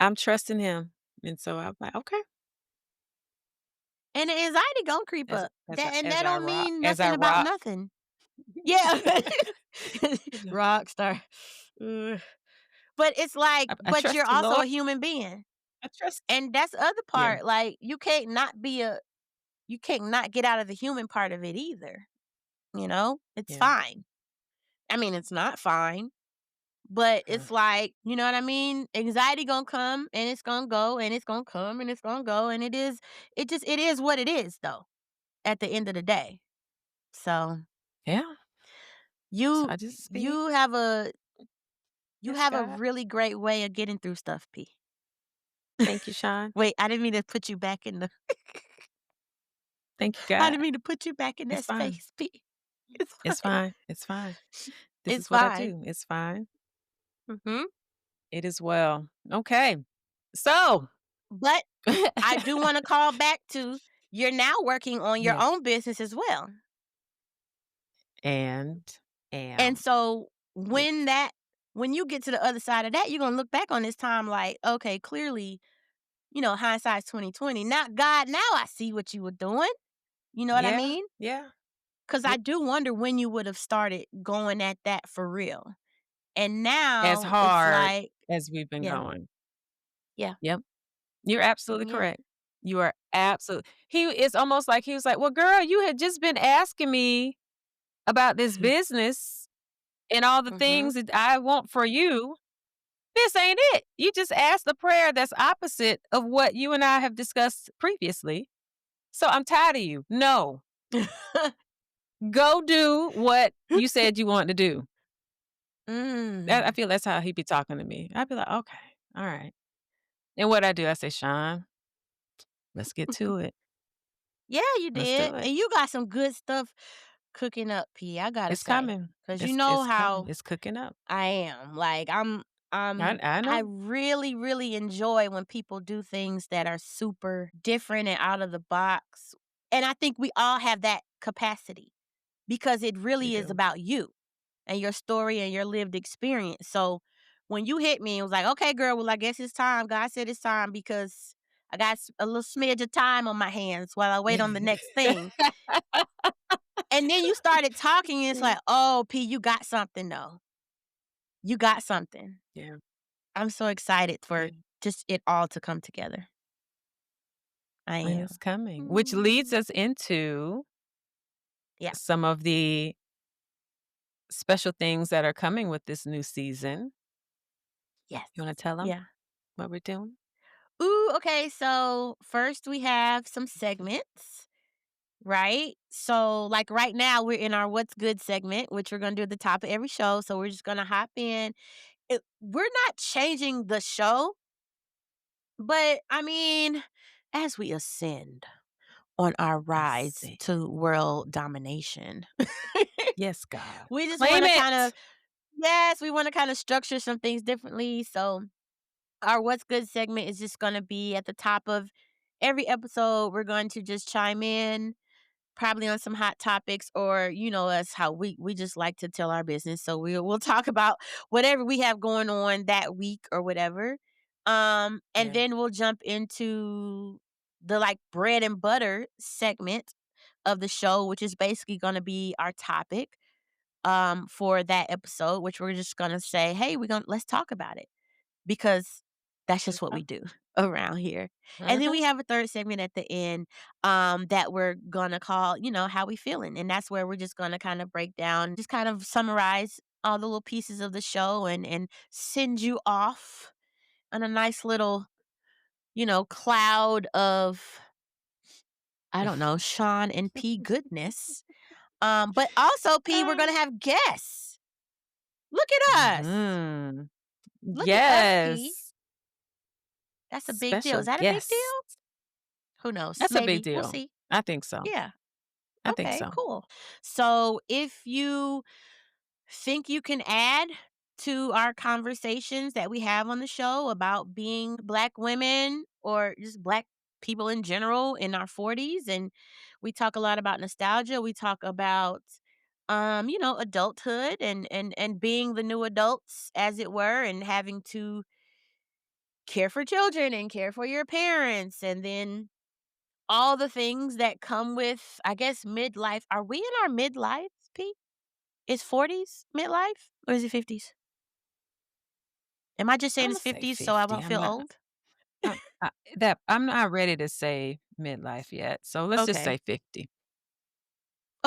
[SPEAKER 1] I'm trusting him." And so I'm like, "Okay."
[SPEAKER 2] And the anxiety gonna creep
[SPEAKER 1] As
[SPEAKER 2] up.
[SPEAKER 1] as I
[SPEAKER 2] That
[SPEAKER 1] as I
[SPEAKER 2] don't
[SPEAKER 1] rock
[SPEAKER 2] mean
[SPEAKER 1] as I
[SPEAKER 2] nothing about
[SPEAKER 1] rock.
[SPEAKER 2] nothing. Yeah.
[SPEAKER 1] Yeah.
[SPEAKER 2] Rock star. Ugh. But it's like,
[SPEAKER 1] I
[SPEAKER 2] but you're
[SPEAKER 1] trust the
[SPEAKER 2] also
[SPEAKER 1] Lord.
[SPEAKER 2] a human being.
[SPEAKER 1] I trust.
[SPEAKER 2] And that's the other
[SPEAKER 1] Yeah,
[SPEAKER 2] part. Like you can't not get out of the human part of it either. It's
[SPEAKER 1] yeah.
[SPEAKER 2] fine. I mean, it's not fine, but
[SPEAKER 1] Uh,
[SPEAKER 2] it's like, you know what I mean? Anxiety gonna come and it's gonna go and it's gonna come and it's gonna go. And it is what it is though, at the end of the day. So
[SPEAKER 1] yeah. So
[SPEAKER 2] you
[SPEAKER 1] I just be,
[SPEAKER 2] you have a you
[SPEAKER 1] "Yes,
[SPEAKER 2] have a
[SPEAKER 1] God.
[SPEAKER 2] really great way of getting through stuff, P.
[SPEAKER 1] Thank you, Shaun.
[SPEAKER 2] Wait, I didn't mean to put you back in the
[SPEAKER 1] Thank you,
[SPEAKER 2] I
[SPEAKER 1] God.
[SPEAKER 2] didn't mean to put you back in
[SPEAKER 1] It's
[SPEAKER 2] that
[SPEAKER 1] fine.
[SPEAKER 2] space, P. It's
[SPEAKER 1] It's
[SPEAKER 2] fine.
[SPEAKER 1] fine. It's fine. This
[SPEAKER 2] It's
[SPEAKER 1] is what I
[SPEAKER 2] fine.
[SPEAKER 1] do. It's fine.
[SPEAKER 2] Mhm.
[SPEAKER 1] It is well." Okay. So
[SPEAKER 2] But I do wanna call back to you're now working on your
[SPEAKER 1] Yes.
[SPEAKER 2] own business as well.
[SPEAKER 1] And
[SPEAKER 2] And
[SPEAKER 1] am.
[SPEAKER 2] so
[SPEAKER 1] Yes.
[SPEAKER 2] when you get to the other side of that, you're gonna look back on this time like, okay, clearly, hindsight's 2020. Now, God, now I see what you were doing. You know what I
[SPEAKER 1] Yeah.
[SPEAKER 2] mean?
[SPEAKER 1] Yeah.
[SPEAKER 2] Because
[SPEAKER 1] Yeah.
[SPEAKER 2] I do wonder when you would have started going at that for real. And
[SPEAKER 1] As
[SPEAKER 2] now it's
[SPEAKER 1] hard
[SPEAKER 2] like,
[SPEAKER 1] as we've been
[SPEAKER 2] yeah,
[SPEAKER 1] going.
[SPEAKER 2] yeah,
[SPEAKER 1] Yep. You're absolutely
[SPEAKER 2] yeah.
[SPEAKER 1] correct. You are absolutely he it's almost like he was like, "Well, girl, you had just been asking me about this business and all the
[SPEAKER 2] Mhm.
[SPEAKER 1] things that I want for you. This ain't it. You just asked a prayer that's opposite of what you and I have discussed previously. So I'm tired of you. No. Go do what you said you wanted to do." I
[SPEAKER 2] Mm.
[SPEAKER 1] feel that's how he be talking to me. I'd be like, "Okay. All right." And what I do, I say, "Shaun, let's get to it.
[SPEAKER 2] Yeah, you
[SPEAKER 1] Let's do
[SPEAKER 2] did.
[SPEAKER 1] it.
[SPEAKER 2] And you got some good stuff cooking up, P, I gotta
[SPEAKER 1] It's
[SPEAKER 2] say.
[SPEAKER 1] coming.
[SPEAKER 2] Cause you know
[SPEAKER 1] It's coming.
[SPEAKER 2] how
[SPEAKER 1] It's cooking up."
[SPEAKER 2] I am. Like
[SPEAKER 1] I
[SPEAKER 2] I
[SPEAKER 1] know.
[SPEAKER 2] really, really enjoy when people do things that are super different and out of the box. And I think we all have that capacity because it
[SPEAKER 1] We
[SPEAKER 2] really is
[SPEAKER 1] do.
[SPEAKER 2] about you. and your story and your lived experience. So when you hit me, it was like, okay, girl, well, I guess it's time. God said it's time because I got a little smidge of time on my hands while I wait on the next thing. And then you started talking, and it's
[SPEAKER 1] Mm.
[SPEAKER 2] like, oh, P, you got something though. You got something.
[SPEAKER 1] Yeah,
[SPEAKER 2] I'm so excited
[SPEAKER 1] yeah,
[SPEAKER 2] for just it all to come together. I
[SPEAKER 1] and it's
[SPEAKER 2] am.
[SPEAKER 1] coming, which leads
[SPEAKER 2] Mm.
[SPEAKER 1] us into
[SPEAKER 2] Yeah.
[SPEAKER 1] some of the special things that are coming with this new season.
[SPEAKER 2] Yes.
[SPEAKER 1] You wanna tell them
[SPEAKER 2] Yeah.
[SPEAKER 1] what we're doing?
[SPEAKER 2] Ooh, okay. So first we have some segments, right? So like right now we're in our What's Good segment, which we're gonna do at the top of every show. So we're just gonna hop in. We're not changing the show, but I mean, as we ascend on our
[SPEAKER 1] I
[SPEAKER 2] rise
[SPEAKER 1] see.
[SPEAKER 2] to world domination,
[SPEAKER 1] Yes, God.
[SPEAKER 2] we just
[SPEAKER 1] Claim
[SPEAKER 2] want to kind of,
[SPEAKER 1] it!
[SPEAKER 2] yes, we want to kind of structure some things differently. So our What's Good segment is just going to be at the top of every episode. We're going to just chime in, probably on some hot topics, or you know us, how we just like to tell our business. So we'll talk about whatever we have going on that week or whatever. And
[SPEAKER 1] Yeah,
[SPEAKER 2] then we'll jump into the like bread and butter segment of the show, which is basically going to be our topic for that episode, which we're just going to say, hey, let's talk about it because that's just what we do around here. And then
[SPEAKER 1] mhm.
[SPEAKER 2] we have a third segment at the end that we're gonna call, how we feeling. And that's where we're just gonna kind of break down, just kind of summarize all the little pieces of the show and send you off on a nice little, cloud of, I don't know, Shaun and P goodness. But also, P, we're
[SPEAKER 1] Ah.
[SPEAKER 2] gonna have guests. Look at us.
[SPEAKER 1] Mhm.
[SPEAKER 2] Look at us, P.
[SPEAKER 1] Yes.
[SPEAKER 2] That's a big deal.
[SPEAKER 1] Special
[SPEAKER 2] Is that a big deal?
[SPEAKER 1] guest.
[SPEAKER 2] Who knows?
[SPEAKER 1] That's a big
[SPEAKER 2] Maybe. We'll
[SPEAKER 1] deal.
[SPEAKER 2] see.
[SPEAKER 1] I think so.
[SPEAKER 2] Yeah.
[SPEAKER 1] I think
[SPEAKER 2] Okay,
[SPEAKER 1] so.
[SPEAKER 2] cool. So if you think you can add to our conversations that we have on the show about being Black women or just Black people in general in our 40s, and we talk a lot about nostalgia, we talk about adulthood and being the new adults as it were, and having to care for children and care for your parents, and then all the things that come with, I guess, midlife. Are we in our midlife, Pete? Is 40s midlife or is it 50s? Am I just saying
[SPEAKER 1] Imma
[SPEAKER 2] it's
[SPEAKER 1] say
[SPEAKER 2] 50s so I
[SPEAKER 1] 50.
[SPEAKER 2] won't feel old?
[SPEAKER 1] I'm not ready to say midlife yet, so let's just
[SPEAKER 2] Okay.
[SPEAKER 1] say 50.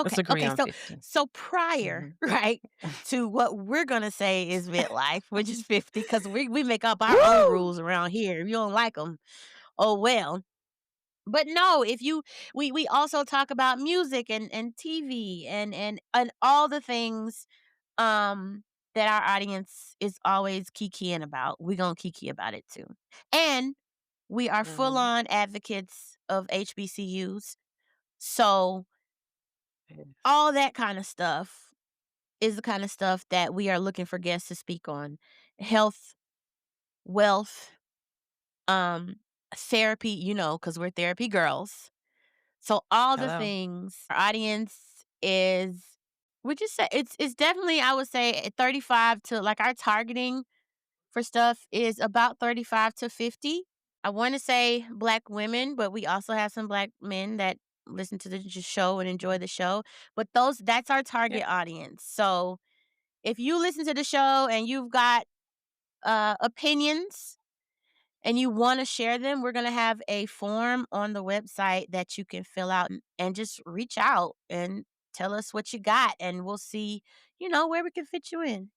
[SPEAKER 1] Let's
[SPEAKER 2] Okay.
[SPEAKER 1] agree
[SPEAKER 2] Okay.
[SPEAKER 1] on
[SPEAKER 2] So
[SPEAKER 1] 50.
[SPEAKER 2] prior,
[SPEAKER 1] Mhm.
[SPEAKER 2] right, to what we're gonna say is midlife, which is 50, because we make up our own
[SPEAKER 1] Woo!
[SPEAKER 2] rules around here. If you don't like them, oh well. But no, if you we also talk about music and TV and all the things um that our audience is always kikiing about. We're gonna kiki about it too. And we are full
[SPEAKER 1] Mhm.
[SPEAKER 2] on advocates of HBCUs. So
[SPEAKER 1] Yes.
[SPEAKER 2] all that kind of stuff is the kind of stuff that we are looking for guests to speak on. Health, wealth, um, therapy, because we're therapy girls. So all the
[SPEAKER 1] Hello.
[SPEAKER 2] things our audience is, would you say it's definitely, I would say, 35 to, like, our targeting for stuff is about 35 to 50. I want to say Black women, but we also have some Black men that listen to the show and enjoy the show. But that's our
[SPEAKER 1] Yep.
[SPEAKER 2] target audience. So if you listen to the show and you've got opinions and you want to share them, we're going to have a form on the website that you can fill out and just reach out and tell us what you got, and we'll see, where we can fit you in.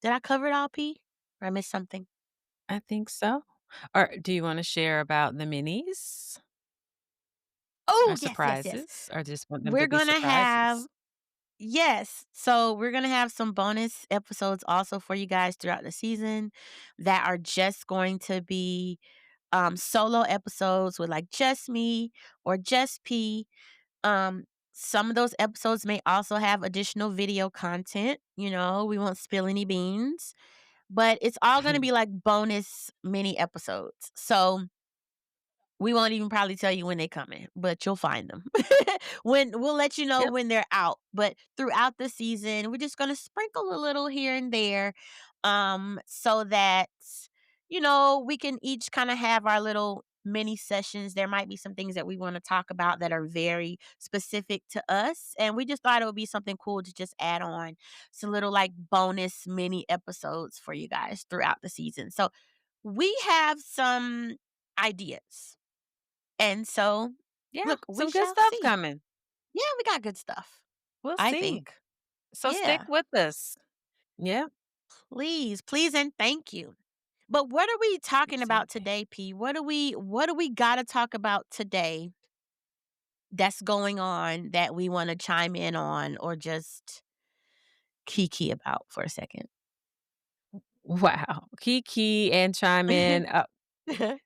[SPEAKER 2] Did I cover it all, P? Or I missed something?
[SPEAKER 1] I think so. Or do you wanna share about the minis? Or
[SPEAKER 2] Oh, yes, yes, yes.
[SPEAKER 1] surprises? Or just want them to
[SPEAKER 2] We're
[SPEAKER 1] be
[SPEAKER 2] gonna have,
[SPEAKER 1] surprises?
[SPEAKER 2] yes. So we're gonna have some bonus episodes also for you guys throughout the season that are just going to be solo episodes with like just me or just P. Um some of those episodes may also have additional video content. We won't spill any beans, but it's all gonna be like bonus mini episodes. So We won't even probably tell you when they're coming, but you'll find them. When we'll let you know
[SPEAKER 1] Yep.
[SPEAKER 2] when they're out, but throughout the season, we're just gonna sprinkle a little here and there, so that, we can each kinda have our little mini sessions. There might be some things that we wanna talk about that are very specific to us, and we just thought it would be something cool to just add on some little, like, bonus mini episodes for you guys throughout the season. So, we have some ideas. And so,
[SPEAKER 1] Yeah,
[SPEAKER 2] look, we
[SPEAKER 1] some good
[SPEAKER 2] shall
[SPEAKER 1] stuff
[SPEAKER 2] see.
[SPEAKER 1] coming.
[SPEAKER 2] Yeah, we got good stuff,
[SPEAKER 1] We'll
[SPEAKER 2] I
[SPEAKER 1] see.
[SPEAKER 2] think.
[SPEAKER 1] So stick
[SPEAKER 2] Yeah.
[SPEAKER 1] with us. Yeah.
[SPEAKER 2] Please, please, and thank you. But what are we talking
[SPEAKER 1] Appreciate
[SPEAKER 2] about
[SPEAKER 1] you.
[SPEAKER 2] today, P? What do we gotta talk about today that's going on that we wanna chime in on or just kiki about for a second?
[SPEAKER 1] Wow. Kiki and chime in.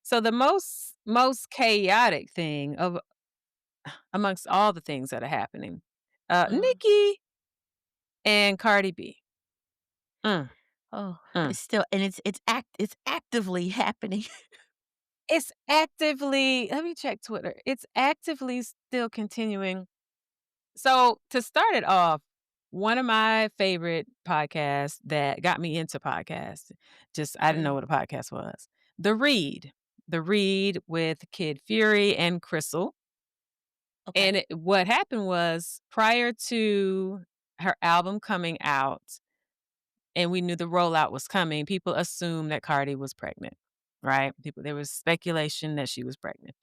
[SPEAKER 1] So the most chaotic thing of amongst all the things that are happening,
[SPEAKER 2] Mm.
[SPEAKER 1] Nicki and Cardi B. Mm,
[SPEAKER 2] Oh,
[SPEAKER 1] mm.
[SPEAKER 2] it's still and it's actively happening.
[SPEAKER 1] It's actively let me check Twitter. It's actively still continuing. So, to start it off, one of my favorite podcasts that got me into podcasts, just I didn't know
[SPEAKER 2] Mm,
[SPEAKER 1] what a podcast was. The Read. The Read with Kid Fury and Crystal.
[SPEAKER 2] okay.
[SPEAKER 1] And what happened was prior to her album coming out and we knew the rollout was coming, people assumed that Cardi was pregnant, right? People there was speculation that she was pregnant.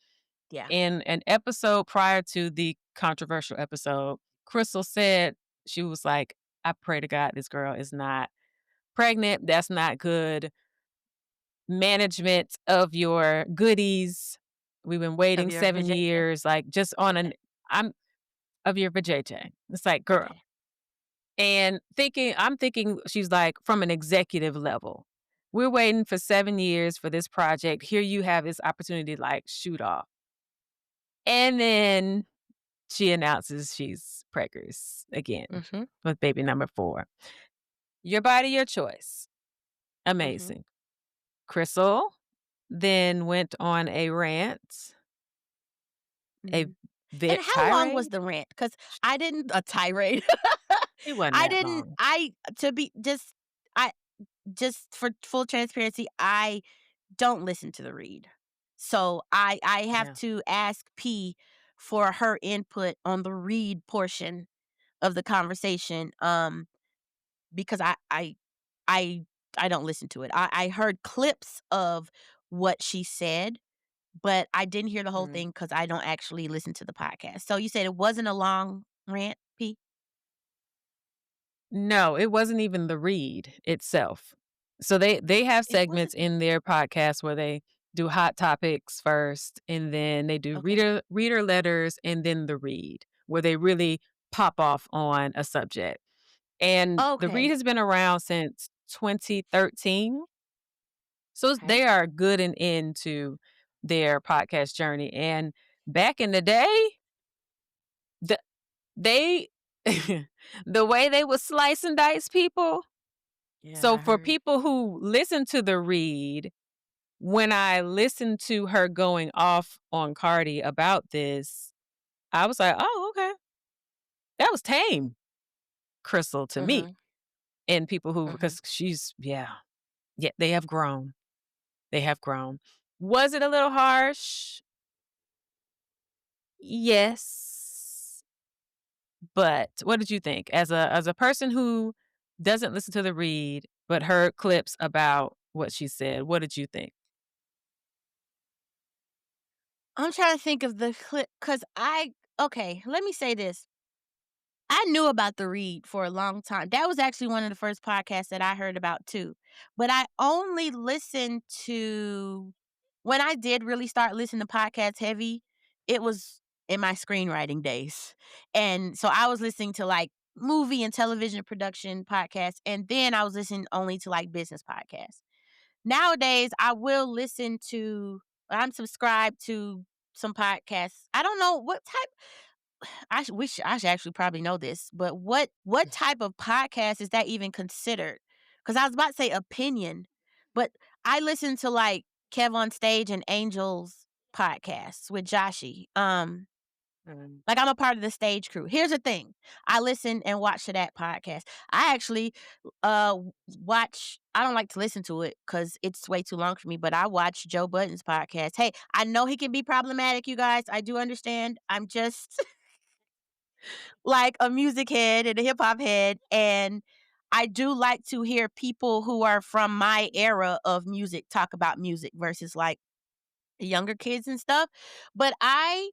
[SPEAKER 2] Yeah.
[SPEAKER 1] In an episode prior to the controversial episode, Crystal said she was like, "I pray to God this girl is not pregnant. That's not good management of your goodies. We've been
[SPEAKER 2] Of
[SPEAKER 1] waiting
[SPEAKER 2] your
[SPEAKER 1] 7
[SPEAKER 2] vajayjay.
[SPEAKER 1] years, like, just on
[SPEAKER 2] Okay.
[SPEAKER 1] an I'm of your vajayjay." It's like, "Girl."
[SPEAKER 2] Okay.
[SPEAKER 1] And I'm thinking she's like, from an executive level. We're waiting for 7 years for this project. Here you have this opportunity to, like, shoot off. And then she announces she's preggers again
[SPEAKER 2] Mhm.
[SPEAKER 1] with baby number 4. Your body, your choice.
[SPEAKER 2] Mhm.
[SPEAKER 1] Amazing. Crystal then went on a
[SPEAKER 2] Mhm. And
[SPEAKER 1] bit
[SPEAKER 2] how long was
[SPEAKER 1] tirade.
[SPEAKER 2] the rant? Because I didn't a tirade.
[SPEAKER 1] It wasn't
[SPEAKER 2] I
[SPEAKER 1] that
[SPEAKER 2] didn't
[SPEAKER 1] long.
[SPEAKER 2] I to be I just for full transparency, I don't listen to the read. So, I have
[SPEAKER 1] Yeah.
[SPEAKER 2] to ask P for her input on the read portion of the conversation, because I I don't listen to it. I heard clips of what she said, but I didn't hear the whole
[SPEAKER 1] Mm.
[SPEAKER 2] thing because I don't actually listen to the podcast. So you said it wasn't a long rant, P?
[SPEAKER 1] No, it wasn't even the read itself. So they have
[SPEAKER 2] It wasn't
[SPEAKER 1] segments in their podcast where they do hot topics first, and then they do
[SPEAKER 2] okay.
[SPEAKER 1] reader letters, and then the read, where they really pop off on a subject. And the read
[SPEAKER 2] Okay.
[SPEAKER 1] has been around since 2013. So
[SPEAKER 2] Okay.
[SPEAKER 1] they are good and into their podcast journey. And back in the day, the, they the way they would slice and dice people.
[SPEAKER 2] Yeah,
[SPEAKER 1] So
[SPEAKER 2] I
[SPEAKER 1] for
[SPEAKER 2] heard.
[SPEAKER 1] people who listen to the read, when I listened to her going off on Cardi about this, I was like, "Oh, okay. That was tame, Crystal, to me."
[SPEAKER 2] Mhm.
[SPEAKER 1] And people who
[SPEAKER 2] Mhm.
[SPEAKER 1] because yeah, they have grown. They have grown. Was it a little harsh? Yes. But what did you think? As a person who doesn't listen to the read, but heard clips about what she said, what did you think?
[SPEAKER 2] I'm trying to think of the clip because okay, let me say this. I knew about the read for a long time. That was actually one of the first podcasts that I heard about too. But I only listened to when I did really start listening to podcasts heavy, it was in my screenwriting days. And so I was listening to like movie and television production podcasts, and then I was listening only to like business podcasts. Nowadays, I will listen to I'm subscribed to some podcasts. I don't know what type I should actually probably know this, but what type of podcast is that even considered? Because I was about to say opinion, but I listen to like Kev on Stage and Angels. podcasts with Joshy.
[SPEAKER 1] Mm.
[SPEAKER 2] Like, I'm a part of the stage crew. Here's the thing, I listen and watch to that podcast. I actually, watch I don't like to listen to it because it's way too long for me, but I watch Joe Budden's podcast. Hey, I know he can be problematic, you guys, I do understand. I'm just, like, a music head and a hip hop head, and I do like to hear people who are from my era of music talk about music versus, like, the younger kids and stuff, but I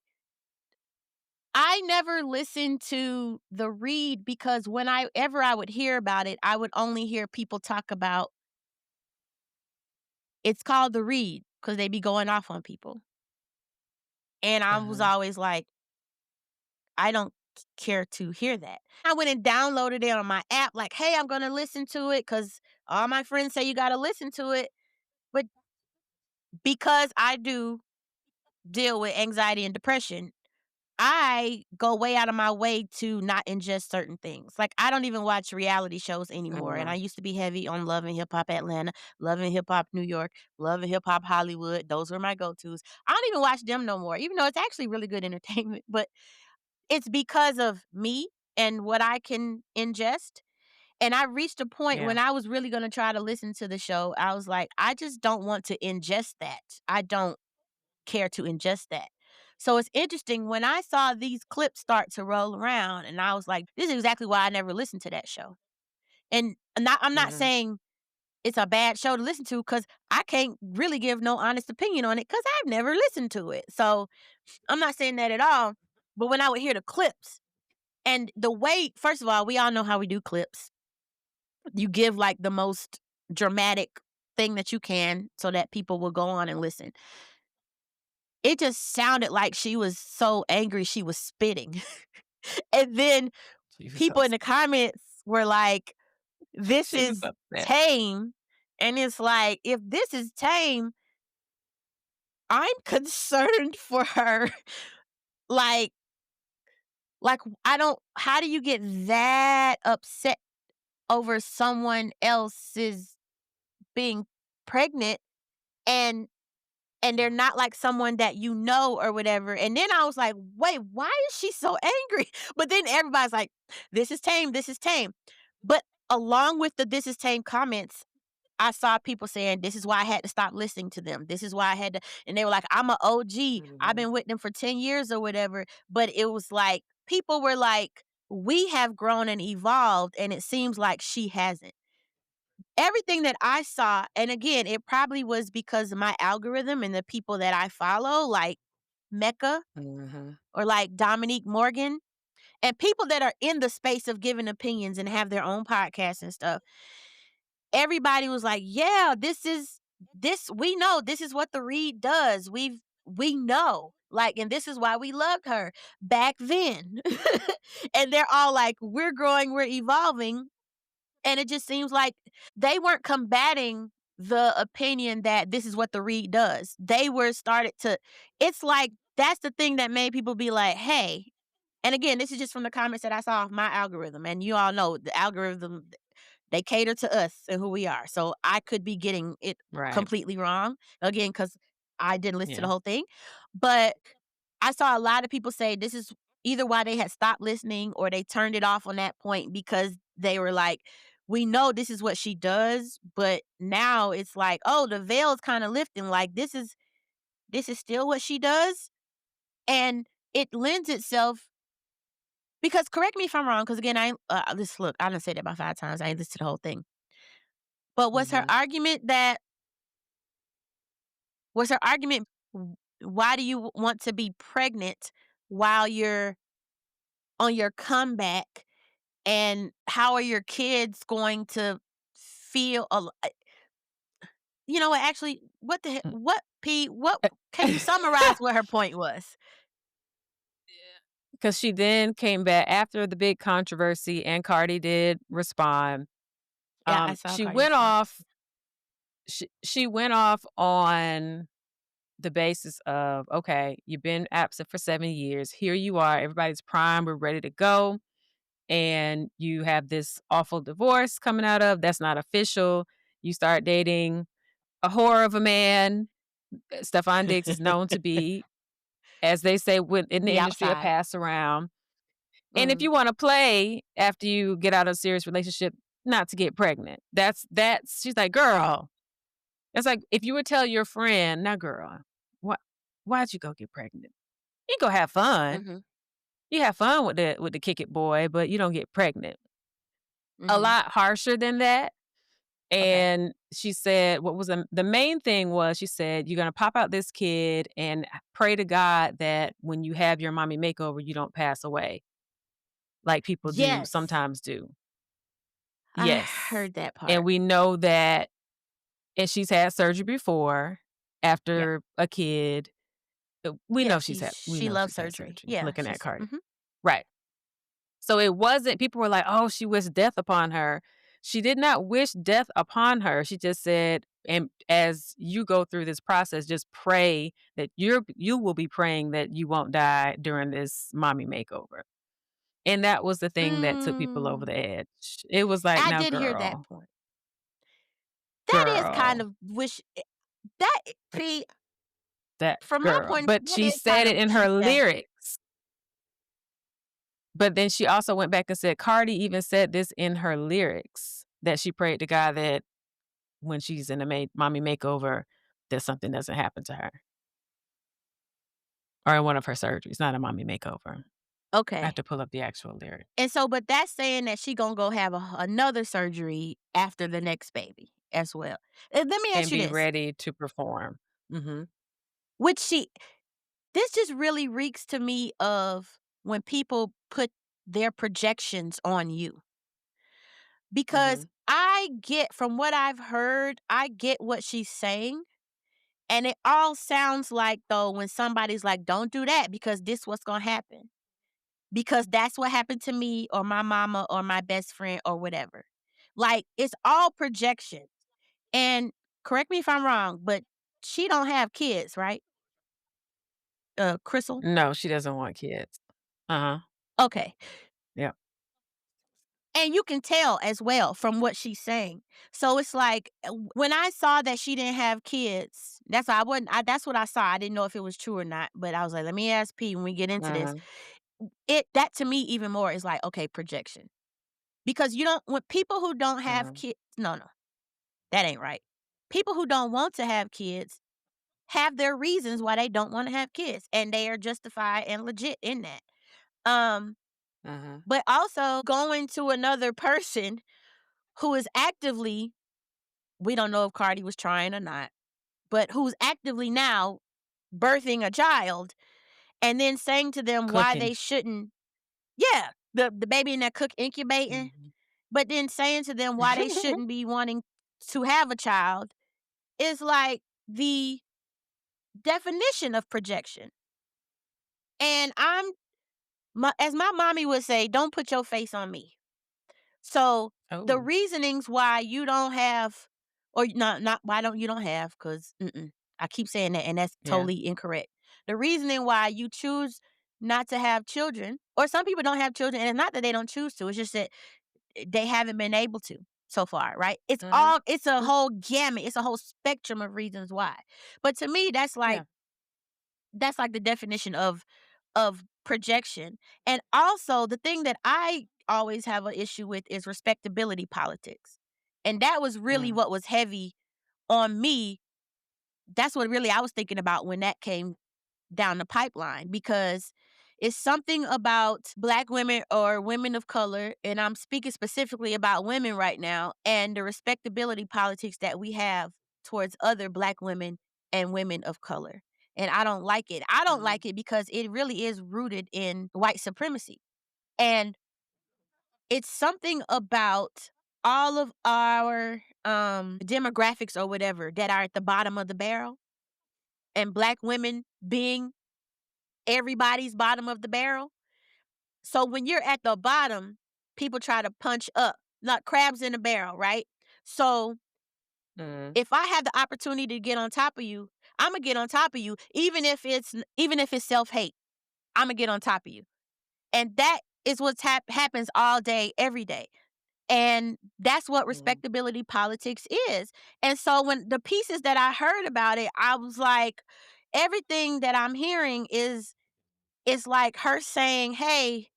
[SPEAKER 2] never listened to the read because when I would hear about it, I would only hear people talk about it's called the read because they be going off on people. And I was
[SPEAKER 1] Uh-huh.
[SPEAKER 2] always like, I don't care to hear that. I went and downloaded it on my app, like, hey, I'm gonna listen to it because all my friends say you gotta listen to it. But because I do deal with anxiety and depression, I go way out of my way to not ingest certain things. Like, I don't even watch reality shows anymore, and I
[SPEAKER 1] Mm.
[SPEAKER 2] used to be heavy on Love and Hip Hop Atlanta, Love and Hip Hop New York, Love and Hip Hop Hollywood. Those were my go-tos. I don't even watch them no more, even though it's actually really good entertainment, but it's because of me and what I can ingest, and I reached a point
[SPEAKER 1] Yeah.
[SPEAKER 2] when I was really gonna try to listen to the show, I was like, "I just don't want to ingest that. I don't care to ingest that." So it's interesting when I saw these clips start to roll around and I was like, this is exactly why I never listened to that show. And I'm not
[SPEAKER 1] Mhm.
[SPEAKER 2] saying it's a bad show to listen to because I can't really give no honest opinion on it because I've never listened to it. So I'm not saying that at all. But when I would hear the clips and the way, first of all, we all know how we do clips. You give like the most dramatic thing that you can so that people will go on and listen. It just sounded like she was so angry she was spitting. And then
[SPEAKER 1] She was
[SPEAKER 2] people in
[SPEAKER 1] ups
[SPEAKER 2] the comments were like, "This
[SPEAKER 1] she was
[SPEAKER 2] is
[SPEAKER 1] upset.
[SPEAKER 2] tame." And it's like, if this is tame, I'm concerned for her. Like like, I don't how do you get that upset over someone else's being pregnant and they're not like someone that you know or whatever. And then I was like, wait, why is she so angry? But then everybody's like, this is tame, this is tame. But along with the this is tame comments, I saw people saying, this is why I had to stop listening to them. This is why I had to, and they were like, I'm a OG. I've
[SPEAKER 1] Mhm.
[SPEAKER 2] been with them for 10 years or whatever. But it was like, people were like, we have grown and evolved, and it seems like she hasn't. Everything that I saw, and again, it probably was because of my algorithm and the people that I follow, like Mecca
[SPEAKER 1] Mhm.
[SPEAKER 2] or like Dominique Morgan, and people that are in the space of giving opinions and have their own podcasts and stuff. Everybody was like, "Yeah, this we know this is what the read does. We know." Like, and this is why we loved her back then. And they're all like, "We're growing, we're evolving." And it just seems like they weren't combating the opinion that this is what the read does. They were started to it's like that's the thing that made people be like, "Hey," and again, this is just from the comments that I saw off my algorithm, and you all know the algorithm, they cater to us and who we are. So I could be getting it
[SPEAKER 1] Right.
[SPEAKER 2] completely wrong, again, because I didn't listen to the
[SPEAKER 1] Yeah.
[SPEAKER 2] whole thing. But I saw a lot of people say this is either why they had stopped listening or they turned it off on that point because they were like, we know this is what she does, but now it's like, oh, the veil is kind of lifting. Like this is still what she does. And it lends itself because correct me if I'm wrong, because again, I ain't- this look, I done said that about 5 times. I ain't listened to the whole thing. But
[SPEAKER 1] Mhm.
[SPEAKER 2] was her argument why do you want to be pregnant while you're on your comeback, and how are your kids going to feel you know what, actually, what the
[SPEAKER 1] Mm.
[SPEAKER 2] what P what can you summarize what her point was?
[SPEAKER 1] 'Cause she then came back after the big controversy and Cardi did respond.
[SPEAKER 2] Yeah, I saw
[SPEAKER 1] She
[SPEAKER 2] Cardi
[SPEAKER 1] went
[SPEAKER 2] response.
[SPEAKER 1] off she went off on the basis of, "Okay, you've been absent for 7 years. Here you are, everybody's prime, we're ready to go, and you have this awful divorce coming out of that's not official. You start dating a whore of a man Stefon Diggs is known to be, as they say with in the
[SPEAKER 2] The
[SPEAKER 1] industry, a
[SPEAKER 2] outside.
[SPEAKER 1] pass around. And if
[SPEAKER 2] Mm,
[SPEAKER 1] you wanna play after you get out of a serious relationship, not to get pregnant. That's she's like, "Girl." It's like, if you would tell your friend, "Now, girl, why why'd you go get pregnant? You go have fun.
[SPEAKER 2] mhm,
[SPEAKER 1] You have fun with the kick it boy, but you don't get pregnant." A
[SPEAKER 2] mhm.
[SPEAKER 1] lot harsher than that.
[SPEAKER 2] Okay.
[SPEAKER 1] And she said what was the main thing was she said, "You're gonna pop out this kid and pray to God that when you have your mommy makeover, you don't pass away like people do
[SPEAKER 2] Yes,
[SPEAKER 1] sometimes do."
[SPEAKER 2] I
[SPEAKER 1] Yes.
[SPEAKER 2] heard that
[SPEAKER 1] And
[SPEAKER 2] part.
[SPEAKER 1] we know that and she's had surgery before
[SPEAKER 2] Yeah.
[SPEAKER 1] after a kid.
[SPEAKER 2] Yeah,
[SPEAKER 1] We
[SPEAKER 2] she
[SPEAKER 1] know
[SPEAKER 2] loves
[SPEAKER 1] she's had
[SPEAKER 2] surgery.
[SPEAKER 1] surgery
[SPEAKER 2] Yeah,
[SPEAKER 1] looking at Cardi.
[SPEAKER 2] mhm.
[SPEAKER 1] Right. So it wasn't people were like, "Oh, she wished death upon her." She did not wish death upon her. She just said, "And as you go through this process, just pray that you will be praying that you won't die during this mommy makeover." And that was the thing that took people over
[SPEAKER 2] Mm,
[SPEAKER 1] the edge. It was like,
[SPEAKER 2] I
[SPEAKER 1] "Now,
[SPEAKER 2] did hear that
[SPEAKER 1] girl,
[SPEAKER 2] point. That is kind
[SPEAKER 1] girl,
[SPEAKER 2] of that see,
[SPEAKER 1] that
[SPEAKER 2] from my
[SPEAKER 1] girl."
[SPEAKER 2] point,
[SPEAKER 1] But
[SPEAKER 2] that
[SPEAKER 1] she
[SPEAKER 2] is
[SPEAKER 1] said
[SPEAKER 2] kind
[SPEAKER 1] it
[SPEAKER 2] of
[SPEAKER 1] in her
[SPEAKER 2] that
[SPEAKER 1] lyrics. But then she also went back and said Cardi even said this in her lyrics that she prayed to God that when she's in a mommy makeover, that something doesn't happen to her or in one of her surgeries, not a mommy makeover. I have
[SPEAKER 2] okay.
[SPEAKER 1] to pull up the actual lyric
[SPEAKER 2] And so but that's saying that she gonna go have another surgery after the next baby as well. Let me ask
[SPEAKER 1] and
[SPEAKER 2] you
[SPEAKER 1] be
[SPEAKER 2] this,
[SPEAKER 1] ready to perform. Mhm,
[SPEAKER 2] would she this just really reeks to me of when people put their projections on you. Because
[SPEAKER 1] mhm,
[SPEAKER 2] I get from what I've heard, I get what she's saying. And it all sounds like though when somebody's like, don't do that because this what's gonna happen. Because that's what happened to me or my mama or my best friend or whatever. Like it's all projection. And correct me if I'm wrong, but she don't have kids, right? Crystal?
[SPEAKER 1] no, she doesn't want kids. Uh-huh,
[SPEAKER 2] Okay.
[SPEAKER 1] yeah,
[SPEAKER 2] And you can tell as well from what she's saying. So it's like when I saw that she didn't have kids, that's why I wasn't. That's what I saw. I didn't know if it was true or not, but I was like, let me ask P when we get into this.
[SPEAKER 1] uh-huh,
[SPEAKER 2] It that to me even more is like okay projection because you don't when people who don't have
[SPEAKER 1] uh-huh,
[SPEAKER 2] kids. No, no, that ain't right. People who don't want to have kids have their reasons why they don't want to have kids, and they are justified and legit in that. Um,
[SPEAKER 1] uh-huh,
[SPEAKER 2] but also going to another person who is actively we don't know if Cardi was trying or not, but who's actively now birthing a child and then saying to them why
[SPEAKER 1] cooking.
[SPEAKER 2] they shouldn't yeah, the baby in that cook incubating,
[SPEAKER 1] Mhm.
[SPEAKER 2] but then saying to them why they shouldn't be wanting to have a child is like the definition of projection. And as my mommy would say, don't put your face on me. So, the
[SPEAKER 1] Oh,
[SPEAKER 2] reasonings why you don't have or not why don't you don't have 'cause I keep saying that and that's
[SPEAKER 1] yeah,
[SPEAKER 2] totally incorrect. The reasoning why you choose not to have children or some people don't have children and it's not that they don't choose to, it's just that they haven't been able to so far, right?
[SPEAKER 1] uh-huh,
[SPEAKER 2] It's a whole gamut, it's a whole spectrum of reasons why. But to me,
[SPEAKER 1] yeah,
[SPEAKER 2] that's like the definition of projection. And also the thing that I always have an issue with is respectability politics. And that was really
[SPEAKER 1] mm,
[SPEAKER 2] what was heavy on me. That's what really I was thinking about when that came down the pipeline because it's something about black women or women of color and I'm speaking specifically about women right now and the respectability politics that we have towards other black women and women of color. And I don't like it. I don't
[SPEAKER 1] mhm,
[SPEAKER 2] like it because it really is rooted in white supremacy. And it's something about all of our demographics or whatever that are at the bottom of the barrel and black women being everybody's bottom of the barrel. So when you're at the bottom, people try to punch up, like crabs in a barrel, right? So
[SPEAKER 1] mhm,
[SPEAKER 2] if I have the opportunity to get on top of you, I'm gonna get on top of you, even if it's self hate. I'm gonna get on top of you, and that is what happens all day, every day. And that's what
[SPEAKER 1] Mhm.
[SPEAKER 2] respectability politics is. And so when the pieces that I heard about it, I was like, everything that I'm hearing is like her saying, "Hey,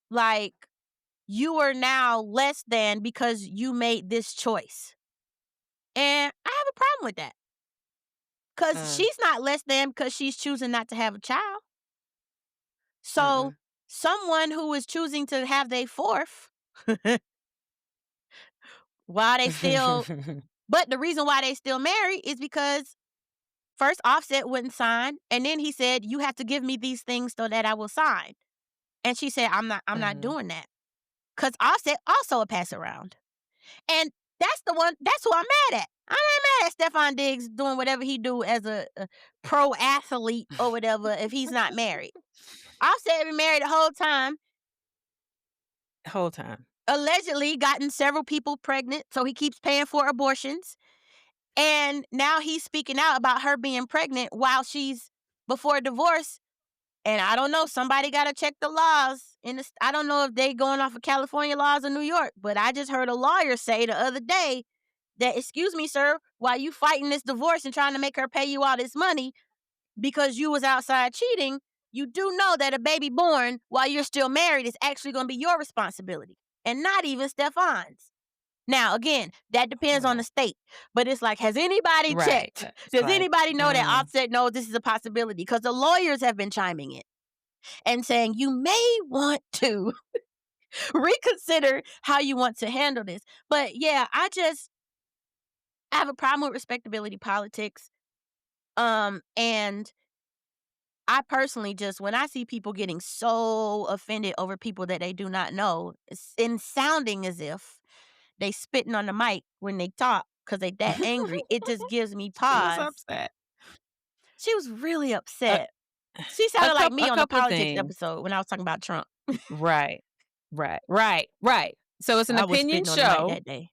[SPEAKER 2] like you are now less than because you made this choice." And I have a problem with that. Cuz
[SPEAKER 1] Uh,
[SPEAKER 2] she's not less than because she's choosing not to have a child. So
[SPEAKER 1] mm-mm.
[SPEAKER 2] someone who is choosing to have their fourth while they still but the reason why they still married is because first Offset wouldn't sign, and then he said, "You have to give me these things so that I will sign." And she said, I'm not
[SPEAKER 1] Mhm.
[SPEAKER 2] doing that." Cuz Offset also a pass around. And that's who I'm mad at. I'm not mad at Stefan Diggs doing whatever he do as a pro athlete or whatever if he's not married. Offset been married the whole time,
[SPEAKER 1] Whole time.
[SPEAKER 2] allegedly gotten several people pregnant, so he keeps paying for abortions. And now he's speaking out about her being pregnant while she's before divorce. And I don't know, somebody got to check the laws. I don't know if they going off of California laws or New York, but I just heard a lawyer say the other day that, "Excuse me, sir, while you fighting this divorce and trying to make her pay you all this money because you was outside cheating, you do know that a baby born while you're still married is actually going to be your responsibility and not even Stefan's." Now, again, that depends on the
[SPEAKER 1] Well,
[SPEAKER 2] state, but it's like, has anybody
[SPEAKER 1] right.
[SPEAKER 2] checked?
[SPEAKER 1] It's
[SPEAKER 2] Does
[SPEAKER 1] like,
[SPEAKER 2] anybody know that Offset knows this is a possibility? Because the lawyers have been chiming in and saying you may want to reconsider how you want to handle this. But yeah, I have a problem with respectability politics. And I personally just when I see people getting so offended over people that they do not know, in sounding as if they spitting on the mic when they talk because they that angry, it just gives me
[SPEAKER 1] she was
[SPEAKER 2] pause.
[SPEAKER 1] upset.
[SPEAKER 2] She was really
[SPEAKER 1] A
[SPEAKER 2] upset. She
[SPEAKER 1] a
[SPEAKER 2] sounded like
[SPEAKER 1] couple
[SPEAKER 2] me
[SPEAKER 1] a
[SPEAKER 2] on the
[SPEAKER 1] couple
[SPEAKER 2] politics
[SPEAKER 1] things.
[SPEAKER 2] episode when I was talking about Trump.
[SPEAKER 1] Right. Right. So it's an
[SPEAKER 2] I was
[SPEAKER 1] opinion
[SPEAKER 2] spitting on the mic
[SPEAKER 1] show,
[SPEAKER 2] that day.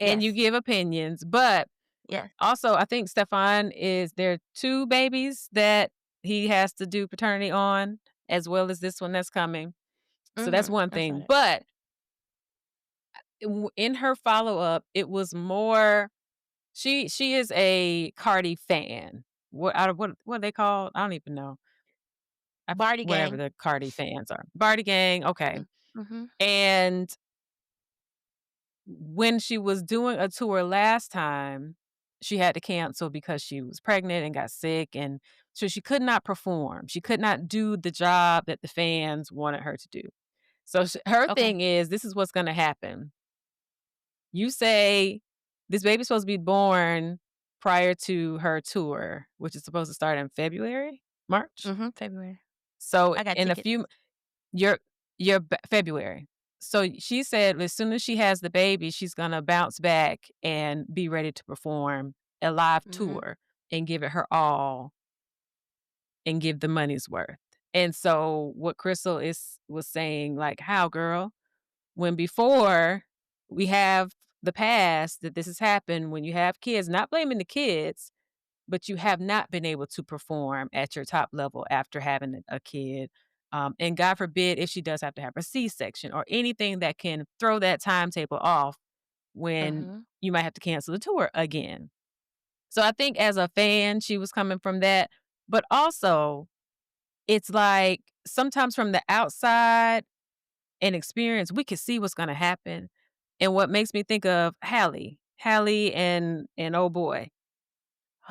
[SPEAKER 1] and you
[SPEAKER 2] Yes.
[SPEAKER 1] give opinions, but
[SPEAKER 2] Yes.
[SPEAKER 1] also I think Stefan is there are 2 babies that he has to do paternity on, as well as this one that's coming. So that's
[SPEAKER 2] Mhm.
[SPEAKER 1] one
[SPEAKER 2] I saw
[SPEAKER 1] thing,
[SPEAKER 2] that.
[SPEAKER 1] but in her follow-up, it was more she is a Cardi fan. What are they called? I don't even know.
[SPEAKER 2] Barty
[SPEAKER 1] Whatever
[SPEAKER 2] gang.
[SPEAKER 1] the Cardi fans are. Bardi gang, okay.
[SPEAKER 2] Mm. Mhm.
[SPEAKER 1] And when she was doing a tour last time, she had to cancel because she was pregnant and got sick, and so she could not perform. She could not do the job that the fans wanted her to do. So her
[SPEAKER 2] Okay.
[SPEAKER 1] thing is, this is what's gonna happen. You say this baby's supposed to be born prior to her tour, which is supposed to start in February, March.
[SPEAKER 2] Mhm. February.
[SPEAKER 1] So
[SPEAKER 2] I got
[SPEAKER 1] in a
[SPEAKER 2] tickets.
[SPEAKER 1] few your February. So she said as soon as she has the baby, she's gonna bounce back and be ready to perform a live
[SPEAKER 2] Mhm.
[SPEAKER 1] tour and give it her all and give the money's worth. And so what Crystal is was saying, like, how girl? When before we have the past that this has happened when you have kids, not blaming the kids, but you have not been able to perform at your top level after having a kid. And God forbid if she does have to have a C-section or anything that can throw that timetable off when
[SPEAKER 2] Mhm.
[SPEAKER 1] you might have to cancel the tour again. So I think as a fan, she was coming from that. But also, it's like sometimes from the outside and experience, we can see what's going to happen. And what makes me think of Hallie and oh boy,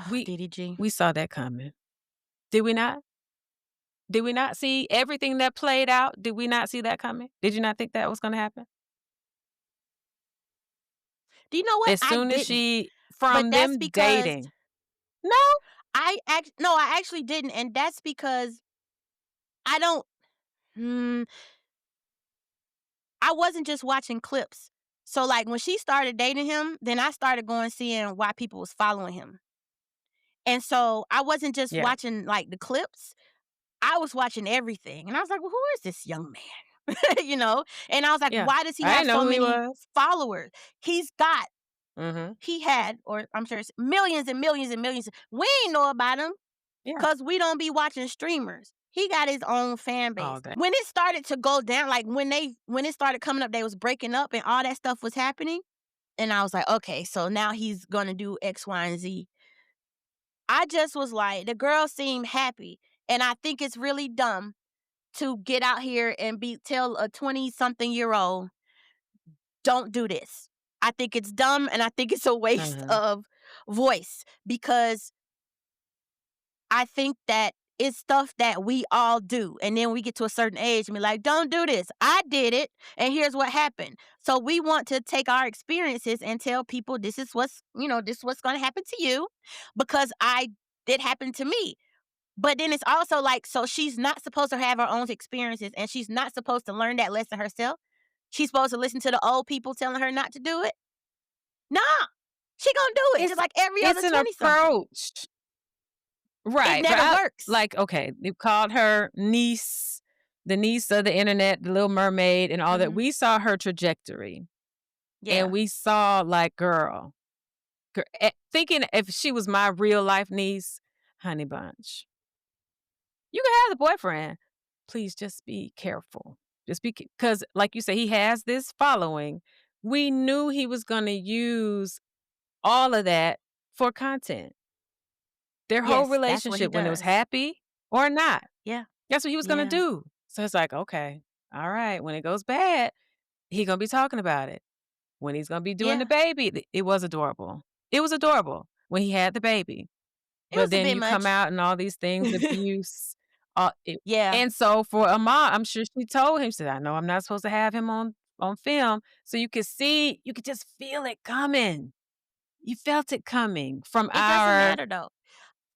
[SPEAKER 1] we
[SPEAKER 2] DDG.
[SPEAKER 1] we saw that coming. Did we not? Did we not see everything that played out? Did we not see that coming? Did you not think that was gonna happen?
[SPEAKER 2] Do you know what?
[SPEAKER 1] As
[SPEAKER 2] I
[SPEAKER 1] soon as
[SPEAKER 2] didn't.
[SPEAKER 1] she
[SPEAKER 2] But
[SPEAKER 1] from
[SPEAKER 2] that's
[SPEAKER 1] them
[SPEAKER 2] because
[SPEAKER 1] dating. No?
[SPEAKER 2] no, I actually didn't, and that's because I don't hmm, I wasn't just watching clips. So, like, when she started dating him, then I started going seeing why people was following him. And so, I wasn't just
[SPEAKER 1] Yeah.
[SPEAKER 2] watching, like, the clips, I was watching everything, and I was like, "Well, who is this young man?" You know? And I was like,
[SPEAKER 1] Yeah.
[SPEAKER 2] "Why does he
[SPEAKER 1] I
[SPEAKER 2] have
[SPEAKER 1] didn't know
[SPEAKER 2] so
[SPEAKER 1] who he
[SPEAKER 2] many
[SPEAKER 1] was.
[SPEAKER 2] followers?" He's got
[SPEAKER 1] Mhm.
[SPEAKER 2] he had, or I'm sure it's millions and millions and millions. We ain't know about him
[SPEAKER 1] Yeah.
[SPEAKER 2] because we don't be watching streamers. he got his own fan
[SPEAKER 1] Oh,
[SPEAKER 2] base.
[SPEAKER 1] that
[SPEAKER 2] When it started to go down, like when it started coming up, they was breaking up and all that stuff was happening. And I was like, okay, so now he's gonna do X, Y, and Z. I just was like, the girl seemed happy. And I think it's really dumb to get out here and be tell a 20 something year old, don't do this. I think it's dumb and I think it's a waste
[SPEAKER 1] mhm.
[SPEAKER 2] of voice because I think that it's stuff that we all do. And then we get to a certain age and be like, don't do this. I did it. And here's what happened. So we want to take our experiences and tell people this is this is what's going to happen to you because it happened to me. But then it's also like, so she's not supposed to have her own experiences and she's not supposed to learn that lesson herself. She's supposed to listen to the old people telling her not to do it. Nah, she gonna do it just
[SPEAKER 1] It's
[SPEAKER 2] like every other
[SPEAKER 1] it's an
[SPEAKER 2] 20 something.
[SPEAKER 1] approach.
[SPEAKER 2] It
[SPEAKER 1] Right, but
[SPEAKER 2] never
[SPEAKER 1] I
[SPEAKER 2] works.
[SPEAKER 1] like, okay, you called her niece, the niece of the internet, the Little Mermaid, and all that.
[SPEAKER 2] Hmm.
[SPEAKER 1] We saw her trajectory, and
[SPEAKER 2] Yeah.
[SPEAKER 1] we saw, like, thinking if she was my real life niece, honey bunch, you can have the boyfriend. Please just be careful. Just be because, like you say, he has this following. We knew he was gonna use all of that for content. Their whole
[SPEAKER 2] Yes, that's what he
[SPEAKER 1] relationship, when it was
[SPEAKER 2] does.
[SPEAKER 1] happy or not,
[SPEAKER 2] Yeah.
[SPEAKER 1] that's what he was gonna
[SPEAKER 2] Yeah.
[SPEAKER 1] do. So it's like, okay, all right. When it goes bad, he gonna be talking about it. When he's gonna be doing the
[SPEAKER 2] Yeah.
[SPEAKER 1] baby, it was adorable. It was adorable when he had the baby.
[SPEAKER 2] It
[SPEAKER 1] But
[SPEAKER 2] was a
[SPEAKER 1] then
[SPEAKER 2] bit
[SPEAKER 1] you come
[SPEAKER 2] much.
[SPEAKER 1] out and all these things, abuse,
[SPEAKER 2] Yeah.
[SPEAKER 1] and so for a mom, I'm sure she told him, she said, "I know I'm not supposed to have him on film." So you could just feel it coming. You felt it coming from
[SPEAKER 2] It doesn't
[SPEAKER 1] our
[SPEAKER 2] matter though.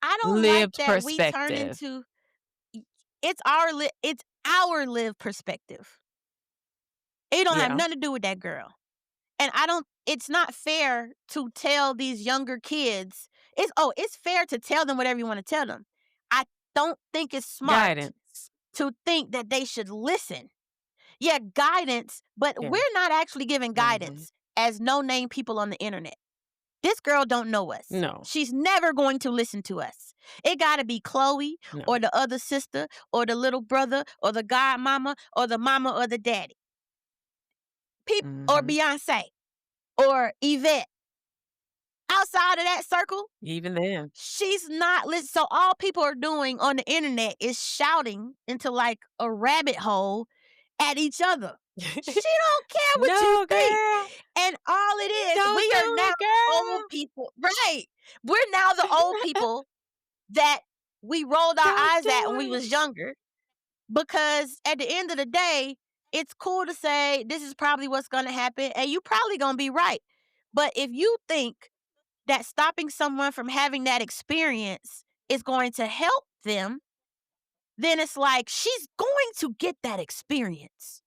[SPEAKER 2] I don't like
[SPEAKER 1] lived
[SPEAKER 2] that we turn
[SPEAKER 1] perspective.
[SPEAKER 2] into y- it's our live perspective. It don't have
[SPEAKER 1] Yeah,
[SPEAKER 2] nothing to do with that girl. And I don't it's not fair to tell these younger kids. It's fair to tell them whatever you want to tell them. I don't think it's smart
[SPEAKER 1] guidance.
[SPEAKER 2] to think that they should listen. Yeah, guidance, but
[SPEAKER 1] Yeah.
[SPEAKER 2] we're not actually giving
[SPEAKER 1] Mhm.
[SPEAKER 2] guidance as no name people on the internet. This girl don't know us.
[SPEAKER 1] No,
[SPEAKER 2] She's never going to listen to us. It got to be Chloe or
[SPEAKER 1] no.
[SPEAKER 2] the other sister or the little brother or the godmama or the mama or the daddy. Or
[SPEAKER 1] Mhm.
[SPEAKER 2] Beyonce or Yvette. Outside of that circle,
[SPEAKER 1] Even then.
[SPEAKER 2] she's not listening. So all people are doing on the internet is shouting into like a rabbit hole at each other. She don't care what you
[SPEAKER 1] "No,
[SPEAKER 2] think.
[SPEAKER 1] girl.
[SPEAKER 2] And all it is,
[SPEAKER 1] Don't
[SPEAKER 2] we
[SPEAKER 1] do
[SPEAKER 2] are now
[SPEAKER 1] it,
[SPEAKER 2] old
[SPEAKER 1] girl.
[SPEAKER 2] people. Right. We're now the old people that we rolled our
[SPEAKER 1] Don't
[SPEAKER 2] eyes
[SPEAKER 1] do
[SPEAKER 2] at when we
[SPEAKER 1] it."
[SPEAKER 2] was younger because at the end of the day, it's cool to say this is probably what's going to happen and you probably going to be right. But if you think that stopping someone from having that experience is going to help them, then it's like she's going to get that experience.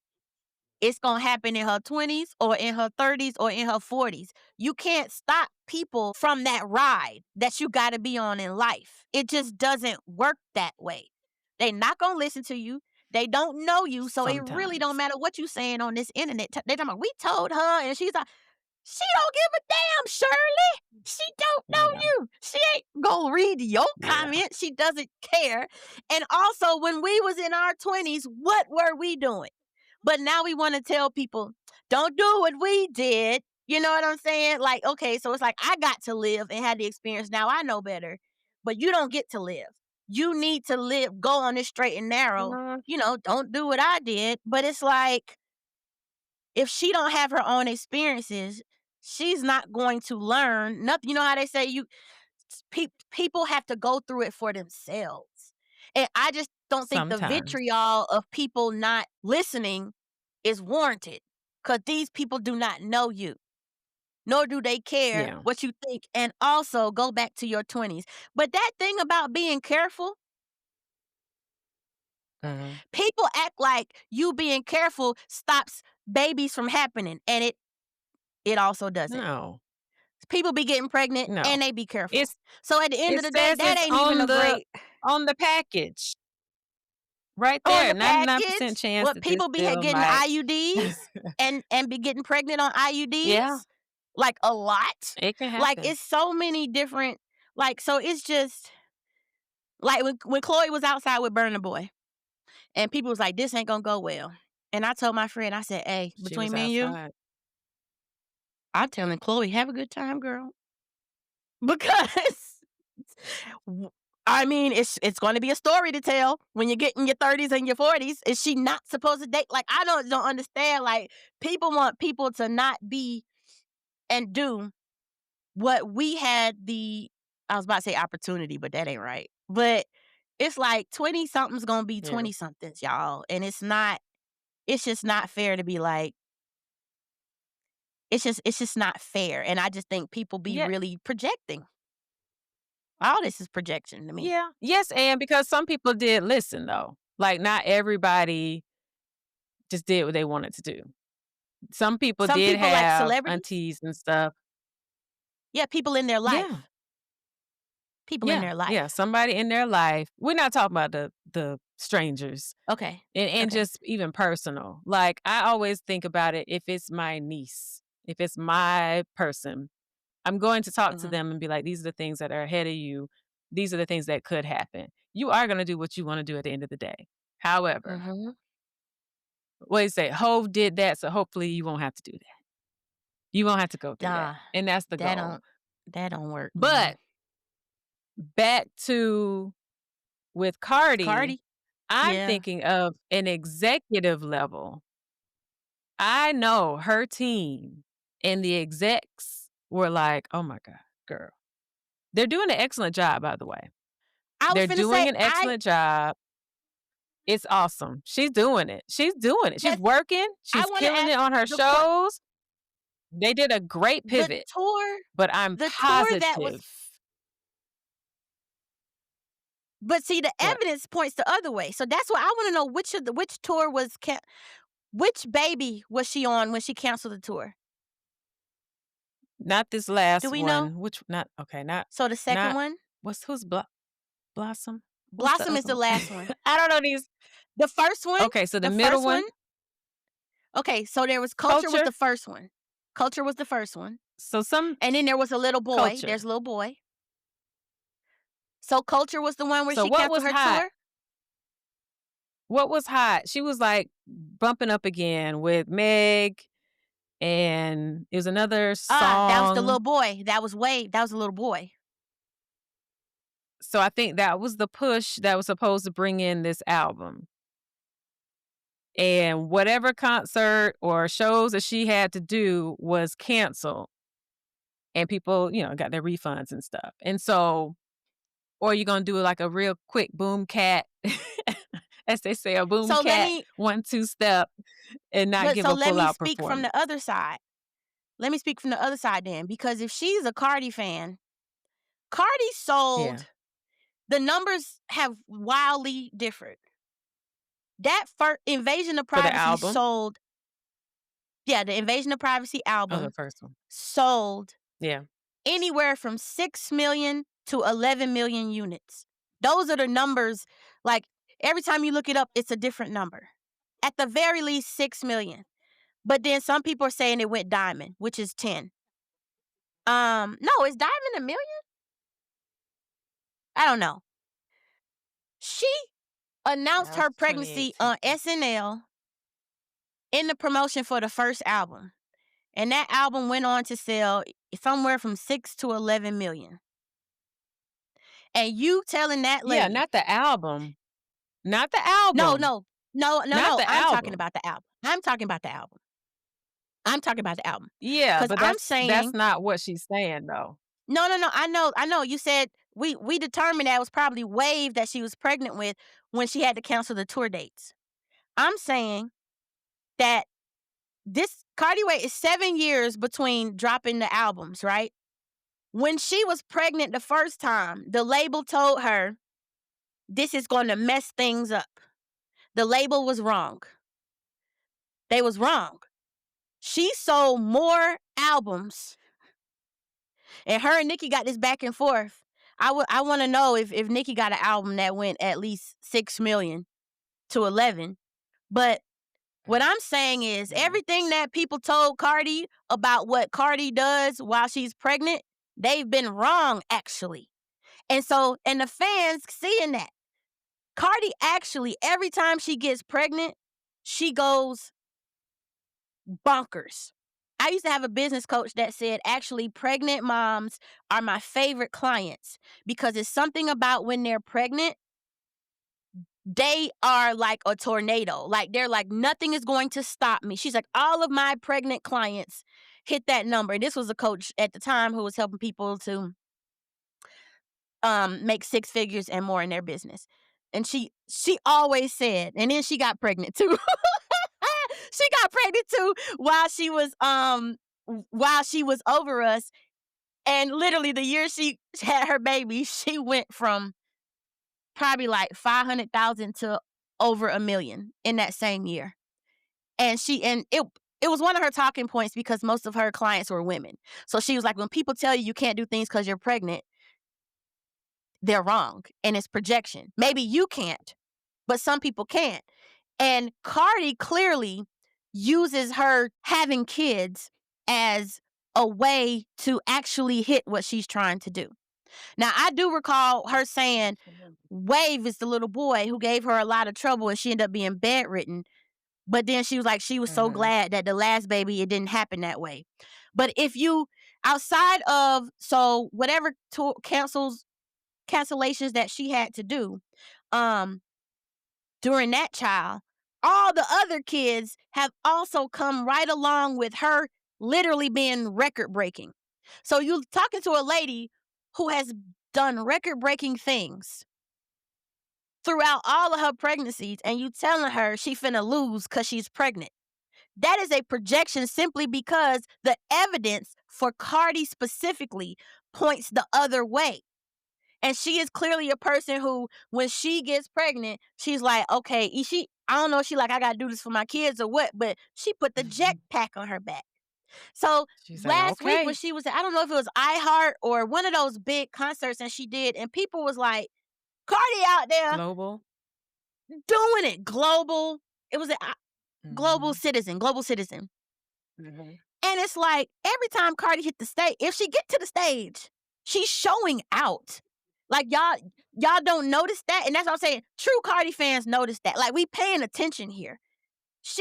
[SPEAKER 2] It's going to happen in her 20s or in her 30s or in her 40s. You can't stop people from that ride that you got to be on in life. It just doesn't work that way. They not going to listen to you. They don't know you, so it really don't
[SPEAKER 1] Sometimes.
[SPEAKER 2] matter what you saying on this internet. They talking about we told her, and she's like, she don't give a damn, Shirley. She don't know
[SPEAKER 1] Yeah,
[SPEAKER 2] you. She ain't gonna read your
[SPEAKER 1] yeah.
[SPEAKER 2] comment. She doesn't care. And also, when we was in our 20s, what were we doing? But now we want to tell people, don't do what we did. You know what I'm saying? Like, okay, so it's like I got to live and had the experience. Now I know better, but you don't get to live. You need to live, go on this straight and narrow.
[SPEAKER 1] Mm,
[SPEAKER 2] Don't do what I did. But it's like, if she don't have her own experiences, she's not going to learn nothing. You know how they say people have to go through it for themselves. And I just don't think the
[SPEAKER 1] sometimes.
[SPEAKER 2] vitriol of people not listening is warranted because these people do not know you, nor do they care
[SPEAKER 1] Yeah.
[SPEAKER 2] what you think. And also go back to your 20s. But that thing about being careful,
[SPEAKER 1] Mhm.
[SPEAKER 2] people act like you being careful stops babies from happening. And it also doesn't.
[SPEAKER 1] No,
[SPEAKER 2] People be getting pregnant
[SPEAKER 1] no.
[SPEAKER 2] and they be careful.
[SPEAKER 1] It's
[SPEAKER 2] So at the end
[SPEAKER 1] it
[SPEAKER 2] of the day,
[SPEAKER 1] says
[SPEAKER 2] that
[SPEAKER 1] it's
[SPEAKER 2] ain't even a great
[SPEAKER 1] on the package. Right
[SPEAKER 2] on
[SPEAKER 1] there,
[SPEAKER 2] the
[SPEAKER 1] 99%
[SPEAKER 2] package.
[SPEAKER 1] chance
[SPEAKER 2] What
[SPEAKER 1] that this
[SPEAKER 2] people be
[SPEAKER 1] still
[SPEAKER 2] getting
[SPEAKER 1] might
[SPEAKER 2] IUDs and be getting pregnant on
[SPEAKER 1] Yeah,
[SPEAKER 2] IUDs like a lot.
[SPEAKER 1] it can
[SPEAKER 2] Like
[SPEAKER 1] happen.
[SPEAKER 2] it's so many different so it's just like when Chloe was outside with Burna Boy. And people was like, "This ain't gonna go well." And I told my friend, I said, "Hey,
[SPEAKER 1] She
[SPEAKER 2] between
[SPEAKER 1] was
[SPEAKER 2] me and you,
[SPEAKER 1] outside.
[SPEAKER 2] I'm telling Chloe, have a good time, girl." Because w I mean, it's gonna be a story to tell when you get in your 30s and your 40s. Is she not supposed to date? Like, I don't understand, like, people want people to not be and do what we had the I was about to say opportunity, but that ain't right. But it's like 20 something's gonna be
[SPEAKER 1] Yeah.
[SPEAKER 2] 20 somethings, y'all, and it's just not fair to be like it's just not fair, and I just think people be
[SPEAKER 1] Yeah.
[SPEAKER 2] really projecting. All this is projection to me.
[SPEAKER 1] Yeah. Yes, and because some people did listen though. Like not everybody just did what they wanted to do. Some people
[SPEAKER 2] Some
[SPEAKER 1] did
[SPEAKER 2] people like
[SPEAKER 1] have
[SPEAKER 2] celebrities.
[SPEAKER 1] aunties and stuff.
[SPEAKER 2] Yeah, people in their
[SPEAKER 1] Yeah.
[SPEAKER 2] life. People in
[SPEAKER 1] Yeah.
[SPEAKER 2] their
[SPEAKER 1] Yeah.
[SPEAKER 2] life.
[SPEAKER 1] Somebody in their life. We're not talking about the strangers
[SPEAKER 2] Okay.
[SPEAKER 1] and
[SPEAKER 2] Okay.
[SPEAKER 1] just even personal. Like I always think about it if it's my niece, if it's my person, I'm going to talk to
[SPEAKER 2] Mhm.
[SPEAKER 1] them and be like, these are the things that are ahead of you. These are the things that could happen. You are going to do what you want to do at the end of the day. However,
[SPEAKER 2] Mhm.
[SPEAKER 1] what you say, Hove did that, so hopefully you won't have to do that. You won't have to go through that.
[SPEAKER 2] Nah,
[SPEAKER 1] And that's the
[SPEAKER 2] that
[SPEAKER 1] goal.
[SPEAKER 2] don't that don't work, man.
[SPEAKER 1] But back to with Cardi,
[SPEAKER 2] Cardi?
[SPEAKER 1] I'm
[SPEAKER 2] Yeah.
[SPEAKER 1] thinking of an executive level. I know her team and the execs were like, oh my God, girl. They're doing an excellent job, by the way.
[SPEAKER 2] I was
[SPEAKER 1] They're
[SPEAKER 2] finna say,
[SPEAKER 1] doing an
[SPEAKER 2] I
[SPEAKER 1] excellent job. It's awesome. She's doing it. She's doing it. She's
[SPEAKER 2] yes,
[SPEAKER 1] working.
[SPEAKER 2] I
[SPEAKER 1] She's
[SPEAKER 2] wanna
[SPEAKER 1] killing
[SPEAKER 2] ask
[SPEAKER 1] it on her
[SPEAKER 2] the que
[SPEAKER 1] shows. They did a great
[SPEAKER 2] the
[SPEAKER 1] pivot,
[SPEAKER 2] tour
[SPEAKER 1] but I'm
[SPEAKER 2] the tour that was
[SPEAKER 1] positive.
[SPEAKER 2] but see, the
[SPEAKER 1] What?
[SPEAKER 2] evidence points the other way. So that's why I wanna know which tour was which baby was she on when she canceled the tour?
[SPEAKER 1] Not this
[SPEAKER 2] Do
[SPEAKER 1] last
[SPEAKER 2] we know?
[SPEAKER 1] one. Which not okay,
[SPEAKER 2] So the second
[SPEAKER 1] not
[SPEAKER 2] one?
[SPEAKER 1] what's who's Blossom? Who's the
[SPEAKER 2] Blossom is
[SPEAKER 1] other
[SPEAKER 2] the
[SPEAKER 1] one?
[SPEAKER 2] last one.
[SPEAKER 1] I don't know these.
[SPEAKER 2] The first one?
[SPEAKER 1] Okay, so the
[SPEAKER 2] The
[SPEAKER 1] middle
[SPEAKER 2] first one?
[SPEAKER 1] one,
[SPEAKER 2] Okay, so there was Culture was
[SPEAKER 1] culture.
[SPEAKER 2] the first one. Culture was the first one.
[SPEAKER 1] So some
[SPEAKER 2] And then there was a little boy.
[SPEAKER 1] culture.
[SPEAKER 2] There's a little boy. So Culture was the one where
[SPEAKER 1] So
[SPEAKER 2] she
[SPEAKER 1] what
[SPEAKER 2] canceled
[SPEAKER 1] was
[SPEAKER 2] her
[SPEAKER 1] hot?
[SPEAKER 2] tour?
[SPEAKER 1] What was hot? She was like bumping up again with Meg, and it was another
[SPEAKER 2] That was the little
[SPEAKER 1] song.
[SPEAKER 2] boy. That was a little boy.
[SPEAKER 1] So I think that was the push that was supposed to bring in this album. And whatever concert or shows that she had to do was canceled. And people, got their refunds and stuff. And so, or you're gonna do like a real quick boom cat, as they say, a boom
[SPEAKER 2] So
[SPEAKER 1] cat 1-2 step and not give a
[SPEAKER 2] let
[SPEAKER 1] full
[SPEAKER 2] me
[SPEAKER 1] out
[SPEAKER 2] speak from the
[SPEAKER 1] performance.
[SPEAKER 2] other side. Let me speak from the other side then, because if she's a Cardi fan, Cardi
[SPEAKER 1] Yeah.
[SPEAKER 2] sold the numbers have wildly differed. That first Invasion of
[SPEAKER 1] For the
[SPEAKER 2] Privacy
[SPEAKER 1] album.
[SPEAKER 2] sold, yeah, the Invasion of Privacy
[SPEAKER 1] Oh, the
[SPEAKER 2] album
[SPEAKER 1] first one.
[SPEAKER 2] sold
[SPEAKER 1] Yeah.
[SPEAKER 2] anywhere from 6 million to 11 million units. Those are the numbers. Like every time you look it up, it's a different number. At the very least, 6 million. But then some people are saying it went diamond, which is 10. No, is diamond a million? I don't know. She announced
[SPEAKER 1] That was
[SPEAKER 2] her pregnancy
[SPEAKER 1] 2018.
[SPEAKER 2] on SNL in the promotion for the first album. And that album went on to sell somewhere from 6 to 11 million. And you telling that
[SPEAKER 1] Yeah,
[SPEAKER 2] lady,
[SPEAKER 1] not the album. Not the
[SPEAKER 2] no,
[SPEAKER 1] album.
[SPEAKER 2] no, no, no,
[SPEAKER 1] Not
[SPEAKER 2] no,
[SPEAKER 1] the
[SPEAKER 2] I'm talking
[SPEAKER 1] album.
[SPEAKER 2] about the album. I'm talking about the album. I'm talking about the album.
[SPEAKER 1] Yeah,
[SPEAKER 2] Because
[SPEAKER 1] but
[SPEAKER 2] I'm
[SPEAKER 1] that's
[SPEAKER 2] saying,
[SPEAKER 1] not what she's saying though.
[SPEAKER 2] no, no, no, I know. You said we determined that it was probably Wave that she was pregnant with when she had to cancel the tour dates. I'm saying that this Cardi Way is 7 years between dropping the albums, right? When she was pregnant the first time, the label told her this is going to mess things up. The label was wrong. They was wrong. She sold more albums, and her and Nicki got this back and forth. I want to know if Nicki got an album that went at least 6 million to 11. But what I'm saying is
[SPEAKER 1] Mm.
[SPEAKER 2] everything that people told Cardi about what Cardi does while she's pregnant, they've been wrong actually. And so, and the fans seeing that. Cardi actually, every time she gets pregnant, she goes bonkers. I used to have a business coach that said, actually, pregnant moms are my favorite clients because it's something about when they're pregnant, they are like a tornado. Like, they're like, nothing is going to stop me. She's like, all of my pregnant clients hit that number. This was a coach at the time who was helping people to make six figures and more in their business. And she always said, and then she got pregnant too. She got pregnant too while she was over us. And literally the year she had her baby, she went from probably like 500,000 to over 1 million in that same year. And it was one of her talking points because most of her clients were women. So she was like, when people tell you can't do things because you're pregnant, they're wrong. And it's projection. Maybe you can't, but some people can't. And Cardi clearly uses her having kids as a way to actually hit what she's trying to do. Now, I do recall her saying Wave is the little boy who gave her a lot of trouble and she ended up being bedridden. But then she was like, she was so
[SPEAKER 1] Mhm.
[SPEAKER 2] glad that the last baby, it didn't happen that way. But if you, outside of, so whatever cancellations that she had to do, um, during that child, all the other kids have also come right along with her literally being record breaking. So you talking to a lady who has done record breaking things throughout all of her pregnancies and you telling her she finna lose because she's pregnant. That is a projection simply because the evidence for Cardi specifically points the other way. And she is clearly a person who, when she gets pregnant, she's like, okay, I don't know if she like, I gotta do this for my kids or what, but she put the jetpack on her back. So
[SPEAKER 1] She's like,
[SPEAKER 2] last week when
[SPEAKER 1] "Okay,
[SPEAKER 2] she was, I don't know if it was iHeart or one of those big concerts and she did, and people was like, Cardi out there
[SPEAKER 1] global."
[SPEAKER 2] doing it global. It was a
[SPEAKER 1] Mhm,
[SPEAKER 2] global citizen.
[SPEAKER 1] mhm.
[SPEAKER 2] And it's like every time Cardi hit the stage, if she get to the stage, she's showing out. Like y'all don't notice that, and that's what I'm saying. True Cardi fans notice that. Like we paying attention here.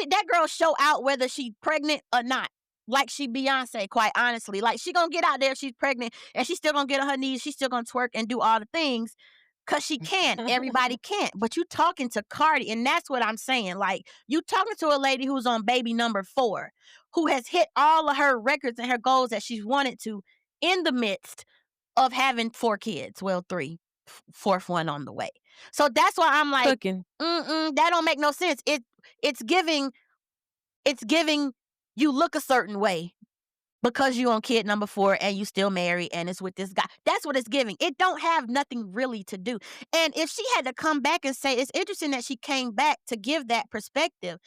[SPEAKER 2] That girl show out whether she pregnant or not. Like she Beyonce, quite honestly. Like she gonna get out there if she's pregnant, and she's still gonna get on her knees. She's still gonna twerk and do all the things. Cause she can. Everybody can't. But you talking to Cardi, and that's what I'm saying. Like you talking to a lady who's on baby number 4, who has hit all of her records and her goals that she's wanted to in the midst of having 4 kids. Well, 3, fourth one on the way. So that's why I'm like,
[SPEAKER 1] Cooking.
[SPEAKER 2] that don't make no sense. It's giving it's giving you look a certain way because you on kid number 4 and you still married and it's with this guy. That's what it's giving. It don't have nothing really to do. And if she had to come back and say, it's interesting that she came back to give that perspective.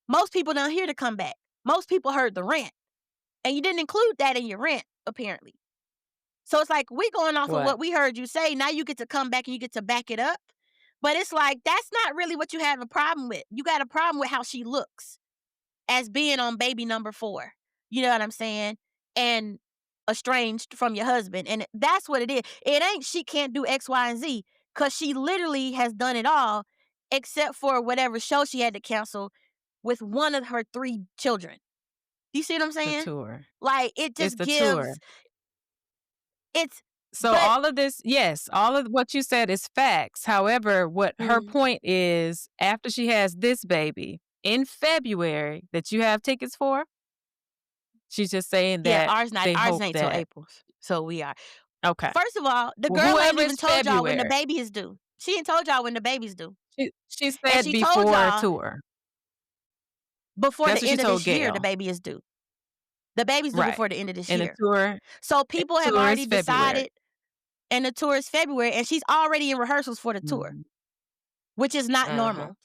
[SPEAKER 2] Most people don't hear to come back. Most people heard the rant. And you didn't include that in your rant, apparently. So it's like we going off of
[SPEAKER 1] What?
[SPEAKER 2] what we heard you say. Now you get to come back and you get to back it up. But it's like that's not really what you have a problem with. You got a problem with how she looks as being on baby number 4. You know what I'm saying? And estranged from your husband. And that's what it is. It ain't she can't do X, Y, and Z because she literally has done it all except for whatever show she had to cancel with one of her 3 children. You see what I'm
[SPEAKER 1] The
[SPEAKER 2] saying?
[SPEAKER 1] tour.
[SPEAKER 2] Like it
[SPEAKER 1] It's
[SPEAKER 2] just
[SPEAKER 1] the tour.
[SPEAKER 2] gives it's
[SPEAKER 1] So
[SPEAKER 2] but
[SPEAKER 1] all of this, yes, all of what you said is facts. However, what her
[SPEAKER 2] mm,
[SPEAKER 1] point is, after she has this baby in February that you have tickets for, she's just saying
[SPEAKER 2] yeah,
[SPEAKER 1] that they
[SPEAKER 2] ours
[SPEAKER 1] hope
[SPEAKER 2] ain't till
[SPEAKER 1] that
[SPEAKER 2] April. So we are.
[SPEAKER 1] okay.
[SPEAKER 2] First of all, the
[SPEAKER 1] Well,
[SPEAKER 2] girl ain't
[SPEAKER 1] whoever
[SPEAKER 2] even
[SPEAKER 1] is
[SPEAKER 2] told y'all when the
[SPEAKER 1] February.
[SPEAKER 2] baby is due. She ain't told y'all when the baby's due.
[SPEAKER 1] She
[SPEAKER 2] And
[SPEAKER 1] said
[SPEAKER 2] she told
[SPEAKER 1] before
[SPEAKER 2] y'all
[SPEAKER 1] tour.
[SPEAKER 2] before
[SPEAKER 1] That's
[SPEAKER 2] the
[SPEAKER 1] what she
[SPEAKER 2] end of
[SPEAKER 1] told
[SPEAKER 2] this year, the
[SPEAKER 1] Gail.
[SPEAKER 2] baby is due. The baby's due
[SPEAKER 1] Right.
[SPEAKER 2] before the end of this
[SPEAKER 1] And the
[SPEAKER 2] year.
[SPEAKER 1] tour
[SPEAKER 2] So people have
[SPEAKER 1] is
[SPEAKER 2] already
[SPEAKER 1] February.
[SPEAKER 2] decided, and the tour is February, and she's already in rehearsals for the tour,
[SPEAKER 1] Mhm.
[SPEAKER 2] which is not
[SPEAKER 1] Uh-huh.
[SPEAKER 2] normal.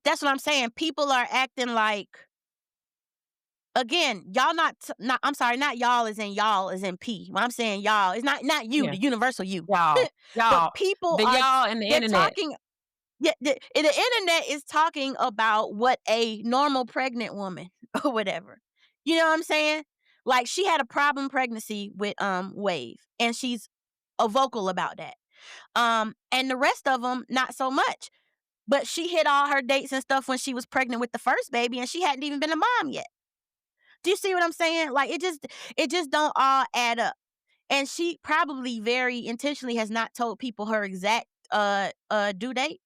[SPEAKER 2] That's what I'm saying. People are acting like, again, y'all not. I'm sorry, not y'all as in P. When I'm saying y'all, it's not you,
[SPEAKER 1] Yeah.
[SPEAKER 2] the universal you,
[SPEAKER 1] Y'all.
[SPEAKER 2] but
[SPEAKER 1] Y'all.
[SPEAKER 2] people
[SPEAKER 1] The
[SPEAKER 2] are
[SPEAKER 1] y'all and the
[SPEAKER 2] they're
[SPEAKER 1] internet.
[SPEAKER 2] talking. Yeah, the internet is talking about what a normal pregnant woman or whatever. You know what I'm saying? Like she had a problem pregnancy with Wave, and she's a vocal about that. And the rest of them, not so much. But she hit all her dates and stuff when she was pregnant with the first baby, and she hadn't even been a mom yet. Do you see what I'm saying? Like it just don't all add up. And she probably very intentionally has not told people her exact due date.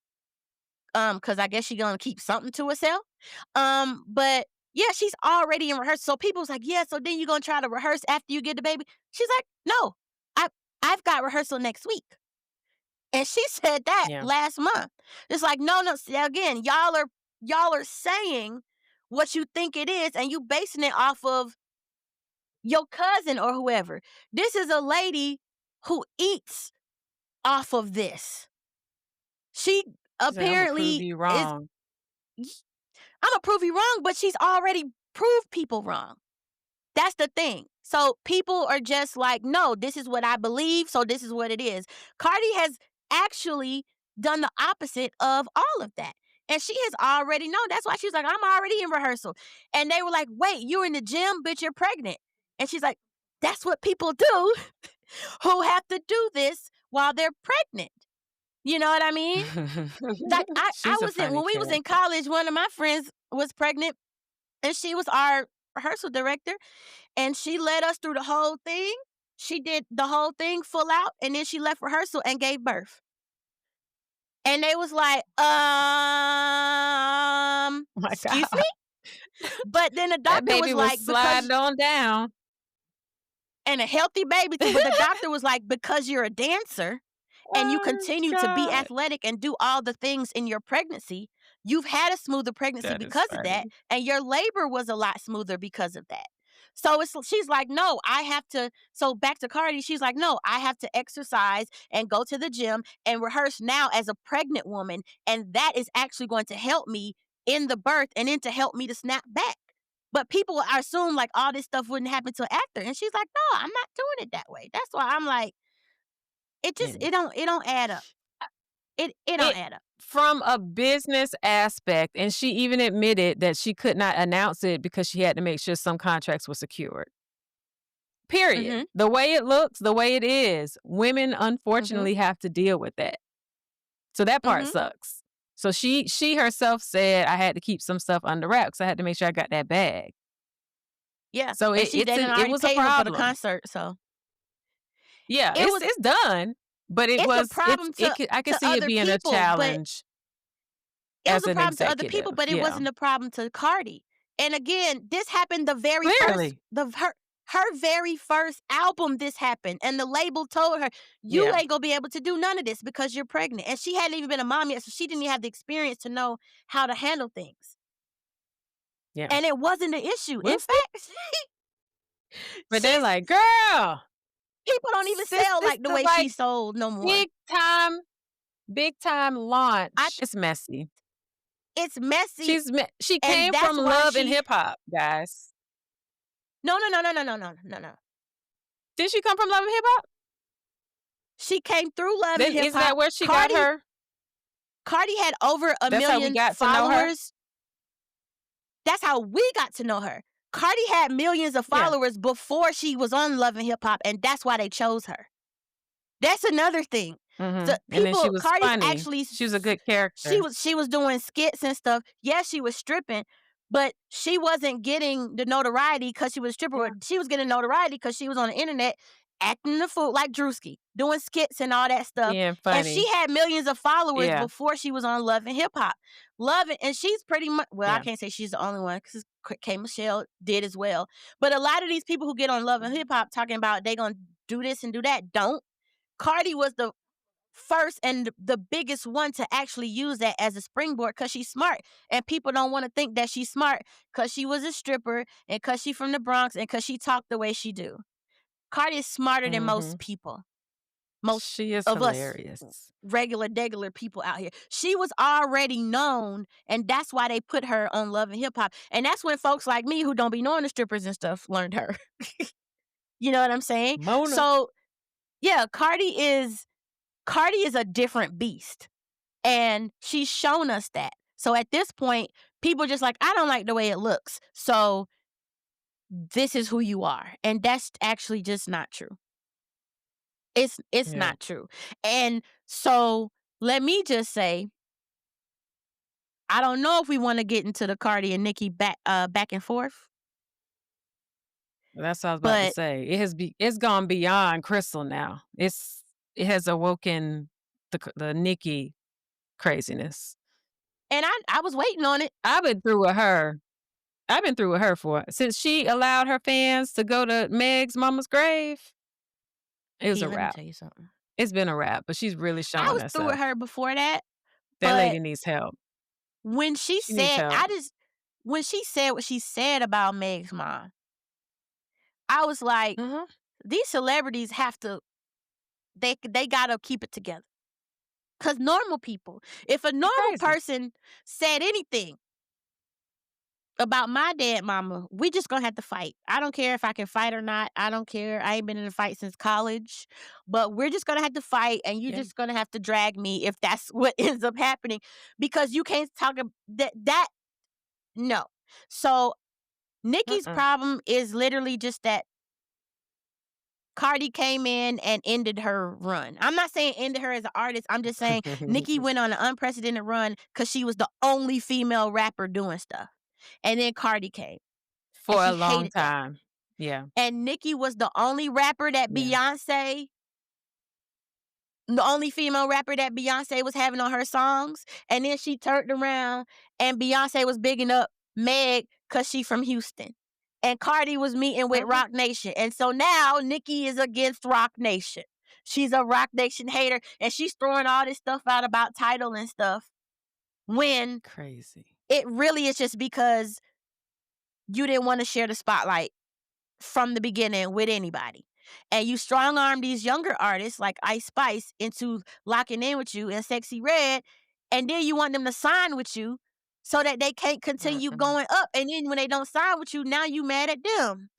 [SPEAKER 2] Because I guess she gonna keep something to herself. But yeah, she's already in rehearsal. So people's like, yeah, so then you're gonna try to rehearse after you get the baby. She's like, no, I I've got rehearsal next week. And she said that
[SPEAKER 1] Yeah.
[SPEAKER 2] last month. It's like, no, no. See, again, y'all are saying what you think it is, and you basing it off of your cousin or whoever. This is a lady who eats off of this. She
[SPEAKER 1] She's like, "Imma prove
[SPEAKER 2] apparently
[SPEAKER 1] you
[SPEAKER 2] is.
[SPEAKER 1] wrong."
[SPEAKER 2] I'm gonna prove you wrong, but she's already proved people wrong. That's the thing. So people are just like, no, this is what I believe, so this is what it is. Cardi has actually done the opposite of all of that. And she has already known. That's why she's like, I'm already in rehearsal. And they were like, wait, you're in the gym, bitch, you're pregnant. And she's like, that's what people do who have to do this while they're pregnant. You know what I mean? Like I
[SPEAKER 1] She's a
[SPEAKER 2] was in
[SPEAKER 1] funny
[SPEAKER 2] when we was in
[SPEAKER 1] character.
[SPEAKER 2] college, one of my friends was pregnant and she was our rehearsal director and she led us through the whole thing. She did the whole thing full out and then she left rehearsal and gave birth. And they was like,
[SPEAKER 1] Oh my
[SPEAKER 2] excuse me?
[SPEAKER 1] god.
[SPEAKER 2] But then the
[SPEAKER 1] That
[SPEAKER 2] doctor was
[SPEAKER 1] baby was
[SPEAKER 2] like, because
[SPEAKER 1] sliding on down.
[SPEAKER 2] and a healthy baby too, but the doctor was like, because you're a dancer and you
[SPEAKER 1] Oh
[SPEAKER 2] continue to be
[SPEAKER 1] god.
[SPEAKER 2] athletic and do all the things in your pregnancy, you've had a smoother pregnancy
[SPEAKER 1] That is
[SPEAKER 2] because of that,
[SPEAKER 1] funny.
[SPEAKER 2] and your labor was a lot smoother because of that. So she's like, no, I have to. So back to Cardi, she's like, no, I have to exercise and go to the gym and rehearse now as a pregnant woman, and that is actually going to help me in the birth and then to help me to snap back. But people assume like all this stuff wouldn't happen till after, and she's like, no, I'm not doing it that way. That's why I'm like, it just
[SPEAKER 1] Yeah.
[SPEAKER 2] it don't add up. It don't
[SPEAKER 1] It
[SPEAKER 2] add up.
[SPEAKER 1] from a business aspect, and she even admitted that she could not announce it because she had to make sure some contracts were secured. Period.
[SPEAKER 2] Mhm,
[SPEAKER 1] The way it looks, the way it is, women
[SPEAKER 2] mhm,
[SPEAKER 1] unfortunately have to deal with that. So that part
[SPEAKER 2] mhm.
[SPEAKER 1] sucks. So she herself said, "I had to keep some stuff under wraps. I had to make sure I got that bag."
[SPEAKER 2] Yeah,
[SPEAKER 1] So
[SPEAKER 2] and she they done
[SPEAKER 1] it
[SPEAKER 2] already
[SPEAKER 1] was a
[SPEAKER 2] paid her for the
[SPEAKER 1] problem.
[SPEAKER 2] concert, so
[SPEAKER 1] Yeah,
[SPEAKER 2] it was
[SPEAKER 1] it's done, but
[SPEAKER 2] it's a problem
[SPEAKER 1] I could
[SPEAKER 2] to
[SPEAKER 1] see it
[SPEAKER 2] other
[SPEAKER 1] being a
[SPEAKER 2] people, but
[SPEAKER 1] challenge
[SPEAKER 2] it was
[SPEAKER 1] as
[SPEAKER 2] a
[SPEAKER 1] an
[SPEAKER 2] problem to other people,
[SPEAKER 1] executive.
[SPEAKER 2] but it
[SPEAKER 1] Yeah.
[SPEAKER 2] wasn't a problem to Cardi. And again, this happened the very first
[SPEAKER 1] Clearly.
[SPEAKER 2] the her very first album this happened, and the label told her, "You
[SPEAKER 1] Yeah.
[SPEAKER 2] ain't gonna be able to do none of this because you're pregnant." And she hadn't even been a mom yet, so she didn't even have the experience to know how to handle things.
[SPEAKER 1] Yeah.
[SPEAKER 2] And it wasn't an issue.
[SPEAKER 1] We'll
[SPEAKER 2] In
[SPEAKER 1] see.
[SPEAKER 2] fact,
[SPEAKER 1] But they're
[SPEAKER 2] she's
[SPEAKER 1] like, "Girl,
[SPEAKER 2] people don't even
[SPEAKER 1] sis,
[SPEAKER 2] sell
[SPEAKER 1] this
[SPEAKER 2] like the
[SPEAKER 1] is
[SPEAKER 2] way
[SPEAKER 1] like
[SPEAKER 2] she sold no more.
[SPEAKER 1] big time big time
[SPEAKER 2] I
[SPEAKER 1] launch." It's messy.
[SPEAKER 2] It's messy,
[SPEAKER 1] She
[SPEAKER 2] and
[SPEAKER 1] came from
[SPEAKER 2] that's why
[SPEAKER 1] Love and
[SPEAKER 2] she
[SPEAKER 1] Hip Hop, guys.
[SPEAKER 2] no, no, no, no, no, no, no, no, no.
[SPEAKER 1] Did she come from Love and Hip Hop?
[SPEAKER 2] She came through Love and
[SPEAKER 1] Then
[SPEAKER 2] Hip
[SPEAKER 1] isn't
[SPEAKER 2] Hop.
[SPEAKER 1] that where she got
[SPEAKER 2] Cardi
[SPEAKER 1] her?
[SPEAKER 2] Cardi had over a
[SPEAKER 1] That's how we
[SPEAKER 2] million
[SPEAKER 1] got to know her?
[SPEAKER 2] followers. That's how we got to know her. Cardi had millions of
[SPEAKER 1] Yeah.
[SPEAKER 2] followers before she was on Love and Hip Hop, and that's why they chose her. That's another thing. So
[SPEAKER 1] Mhm. And then she
[SPEAKER 2] people,
[SPEAKER 1] was
[SPEAKER 2] Cardi's
[SPEAKER 1] funny.
[SPEAKER 2] actually
[SPEAKER 1] She was a good
[SPEAKER 2] she
[SPEAKER 1] character.
[SPEAKER 2] was she was doing skits and stuff. Yes, she was stripping, but she wasn't getting the notoriety because she was a stripper.
[SPEAKER 1] Yeah.
[SPEAKER 2] She was getting notoriety because she was on the internet acting the fool like Drewski, doing skits and all that stuff.
[SPEAKER 1] Being
[SPEAKER 2] And she
[SPEAKER 1] funny.
[SPEAKER 2] had millions of followers
[SPEAKER 1] Yeah.
[SPEAKER 2] before she was on Love and Hip Hop. Love it, and she's pretty much well. I
[SPEAKER 1] Yeah.
[SPEAKER 2] can't say she's the only one because K Michelle did as well. But a lot of these people who get on Love and Hip Hop talking about they gonna do this and do that don't. Cardi was the first and the biggest one to actually use that as a springboard because she's smart. And people don't want to think that she's smart because she was a stripper and because she from the Bronx and because she talked the way she do. Cardi is smarter than most
[SPEAKER 1] Mhm.
[SPEAKER 2] people. Most
[SPEAKER 1] She is
[SPEAKER 2] of us
[SPEAKER 1] hilarious.
[SPEAKER 2] regular people out here. She was already known, and that's why they put her on Love and Hip Hop. And that's when folks like me who don't be knowing the strippers and stuff learned her. You know what I'm saying?
[SPEAKER 1] Mona.
[SPEAKER 2] So yeah, Cardi is a different beast. And she's shown us that. So at this point, people just like, I don't like the way it looks. So this is who you are. And that's actually just not true. It's
[SPEAKER 1] Yeah,
[SPEAKER 2] not true. And so let me just say, I don't know if we want to get into the Cardi and Nicki back and forth,
[SPEAKER 1] that's what I was about to
[SPEAKER 2] but
[SPEAKER 1] say. It's gone beyond Crystal now. It has awoken the Nicki craziness.
[SPEAKER 2] and I was waiting on it.
[SPEAKER 1] I've been through with her. I've been through with her for since she allowed her fans to go to Meg's mama's grave. It was
[SPEAKER 2] P,
[SPEAKER 1] a
[SPEAKER 2] let me
[SPEAKER 1] wrap.
[SPEAKER 2] tell you something.
[SPEAKER 1] It's been a wrap, but she's really
[SPEAKER 2] I
[SPEAKER 1] showing
[SPEAKER 2] was through with
[SPEAKER 1] herself.
[SPEAKER 2] her before that,
[SPEAKER 1] That
[SPEAKER 2] but
[SPEAKER 1] lady needs help.
[SPEAKER 2] when she
[SPEAKER 1] She needs
[SPEAKER 2] said,
[SPEAKER 1] help.
[SPEAKER 2] when she said what she said about Meg's mom, I was like,
[SPEAKER 1] Uh-huh.
[SPEAKER 2] these celebrities have to, they gotta keep it together. Cause normal people, if a
[SPEAKER 1] They
[SPEAKER 2] normal
[SPEAKER 1] crazy.
[SPEAKER 2] person said anything about my dead mama, we just gonna have to fight. I don't care if I can fight or not. I don't care. I ain't been in a fight since college, but we're just gonna have to fight, and you're
[SPEAKER 1] Yeah.
[SPEAKER 2] just gonna have to drag me if that's what ends up happening, because you can't talk that. No. So Nikki's
[SPEAKER 1] Uh-uh.
[SPEAKER 2] problem is literally just that Cardi came in and ended her run. I'm not saying ended her as an artist. I'm just saying Nicki went on an unprecedented run because she was the only female rapper doing stuff. And then Cardi came, and
[SPEAKER 1] For a
[SPEAKER 2] she
[SPEAKER 1] long
[SPEAKER 2] hated that.
[SPEAKER 1] time. Yeah.
[SPEAKER 2] And Nicki was
[SPEAKER 1] Yeah.
[SPEAKER 2] the only female rapper that Beyonce was having on her songs. And then she turned around and Beyonce was bigging up Meg because she from Houston. And Cardi was meeting with
[SPEAKER 1] Uh-huh.
[SPEAKER 2] Rock Nation. And so now Nicki is against Rock Nation. She's a Rock Nation hater, and she's throwing all this stuff out about title and stuff when
[SPEAKER 1] Crazy.
[SPEAKER 2] it really is just because you didn't want to share the spotlight from the beginning with anybody. And you strong arm these younger artists like Ice Spice into locking in with you and Sexy Red, and then you want them to sign with you so that they can't continue
[SPEAKER 1] Mm-mm.
[SPEAKER 2] going up. And then when they don't sign with you, now you mad at them.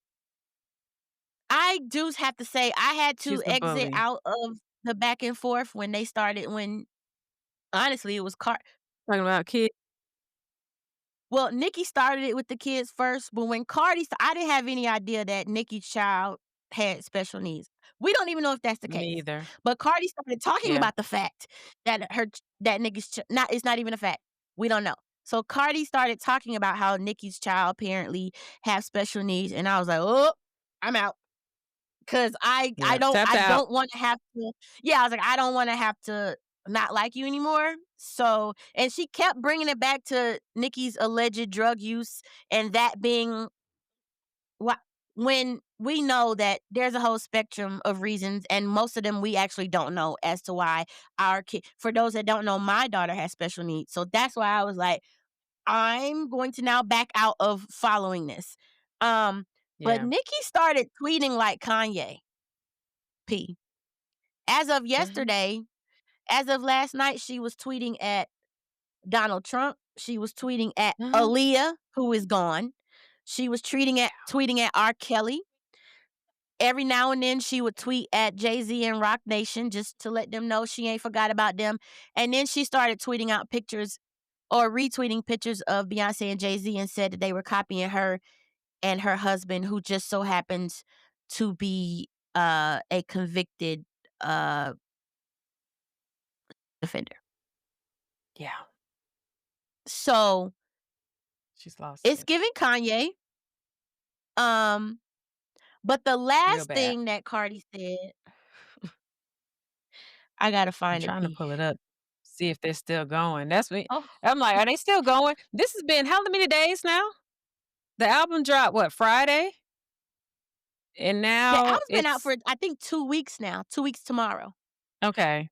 [SPEAKER 2] I do have to say I had to
[SPEAKER 1] She's the
[SPEAKER 2] exit
[SPEAKER 1] bully.
[SPEAKER 2] out of the back and forth when they started when honestly it was
[SPEAKER 1] Talking about kids.
[SPEAKER 2] well, Nicki started it with the kids first, but when I didn't have any idea that Nicki's child had special needs. We don't even know if that's the
[SPEAKER 1] Me
[SPEAKER 2] case.
[SPEAKER 1] either.
[SPEAKER 2] But Cardi started talking
[SPEAKER 1] Yeah.
[SPEAKER 2] about the fact that Nicki's not it's not even a fact. We don't know. So Cardi started talking about how Nicki's child apparently have special needs, and I was like, "Oh, I'm out." 'Cause
[SPEAKER 1] Yeah. Tapped
[SPEAKER 2] I
[SPEAKER 1] out.
[SPEAKER 2] don't wanna have to yeah, I was like, "I don't wanna have to not like you anymore." So and she kept bringing it back to Nicki's alleged drug use and that being wha when we know that there's a whole spectrum of reasons, and most of them we actually don't know as to why our kid for those that don't know, my daughter has special needs. So that's why I was like, "I'm going to now back out of following this." Um, but
[SPEAKER 1] Yeah.
[SPEAKER 2] Nicki started tweeting like Kanye. P. As of
[SPEAKER 1] Mhm.
[SPEAKER 2] yesterday, as of last night, she was tweeting at Donald Trump. She was tweeting at
[SPEAKER 1] Uh-huh.
[SPEAKER 2] Aaliyah, who is gone. She was tweeting at R. Kelly. Every now and then she would tweet at Jay-Z and Rock Nation just to let them know she ain't forgot about them. And then she started tweeting out pictures or retweeting pictures of Beyonce and Jay-Z and said that they were copying her and her husband, who just so happens to be a convicted uh offender.
[SPEAKER 1] Yeah.
[SPEAKER 2] So,
[SPEAKER 1] She's lost
[SPEAKER 2] it's
[SPEAKER 1] it.
[SPEAKER 2] giving Kanye, um, but the
[SPEAKER 1] Real
[SPEAKER 2] last
[SPEAKER 1] bad.
[SPEAKER 2] thing that Cardi said I gotta
[SPEAKER 1] I'm
[SPEAKER 2] find it,
[SPEAKER 1] trying to
[SPEAKER 2] P.
[SPEAKER 1] pull it up, see if they're still going. That's me.
[SPEAKER 2] Oh,
[SPEAKER 1] I'm like, are they still going? This has been how many days now? The album dropped what, Friday? And
[SPEAKER 2] the
[SPEAKER 1] now
[SPEAKER 2] album's been out
[SPEAKER 1] it's
[SPEAKER 2] for, I think, 2 weeks now, 2 weeks tomorrow.
[SPEAKER 1] okay.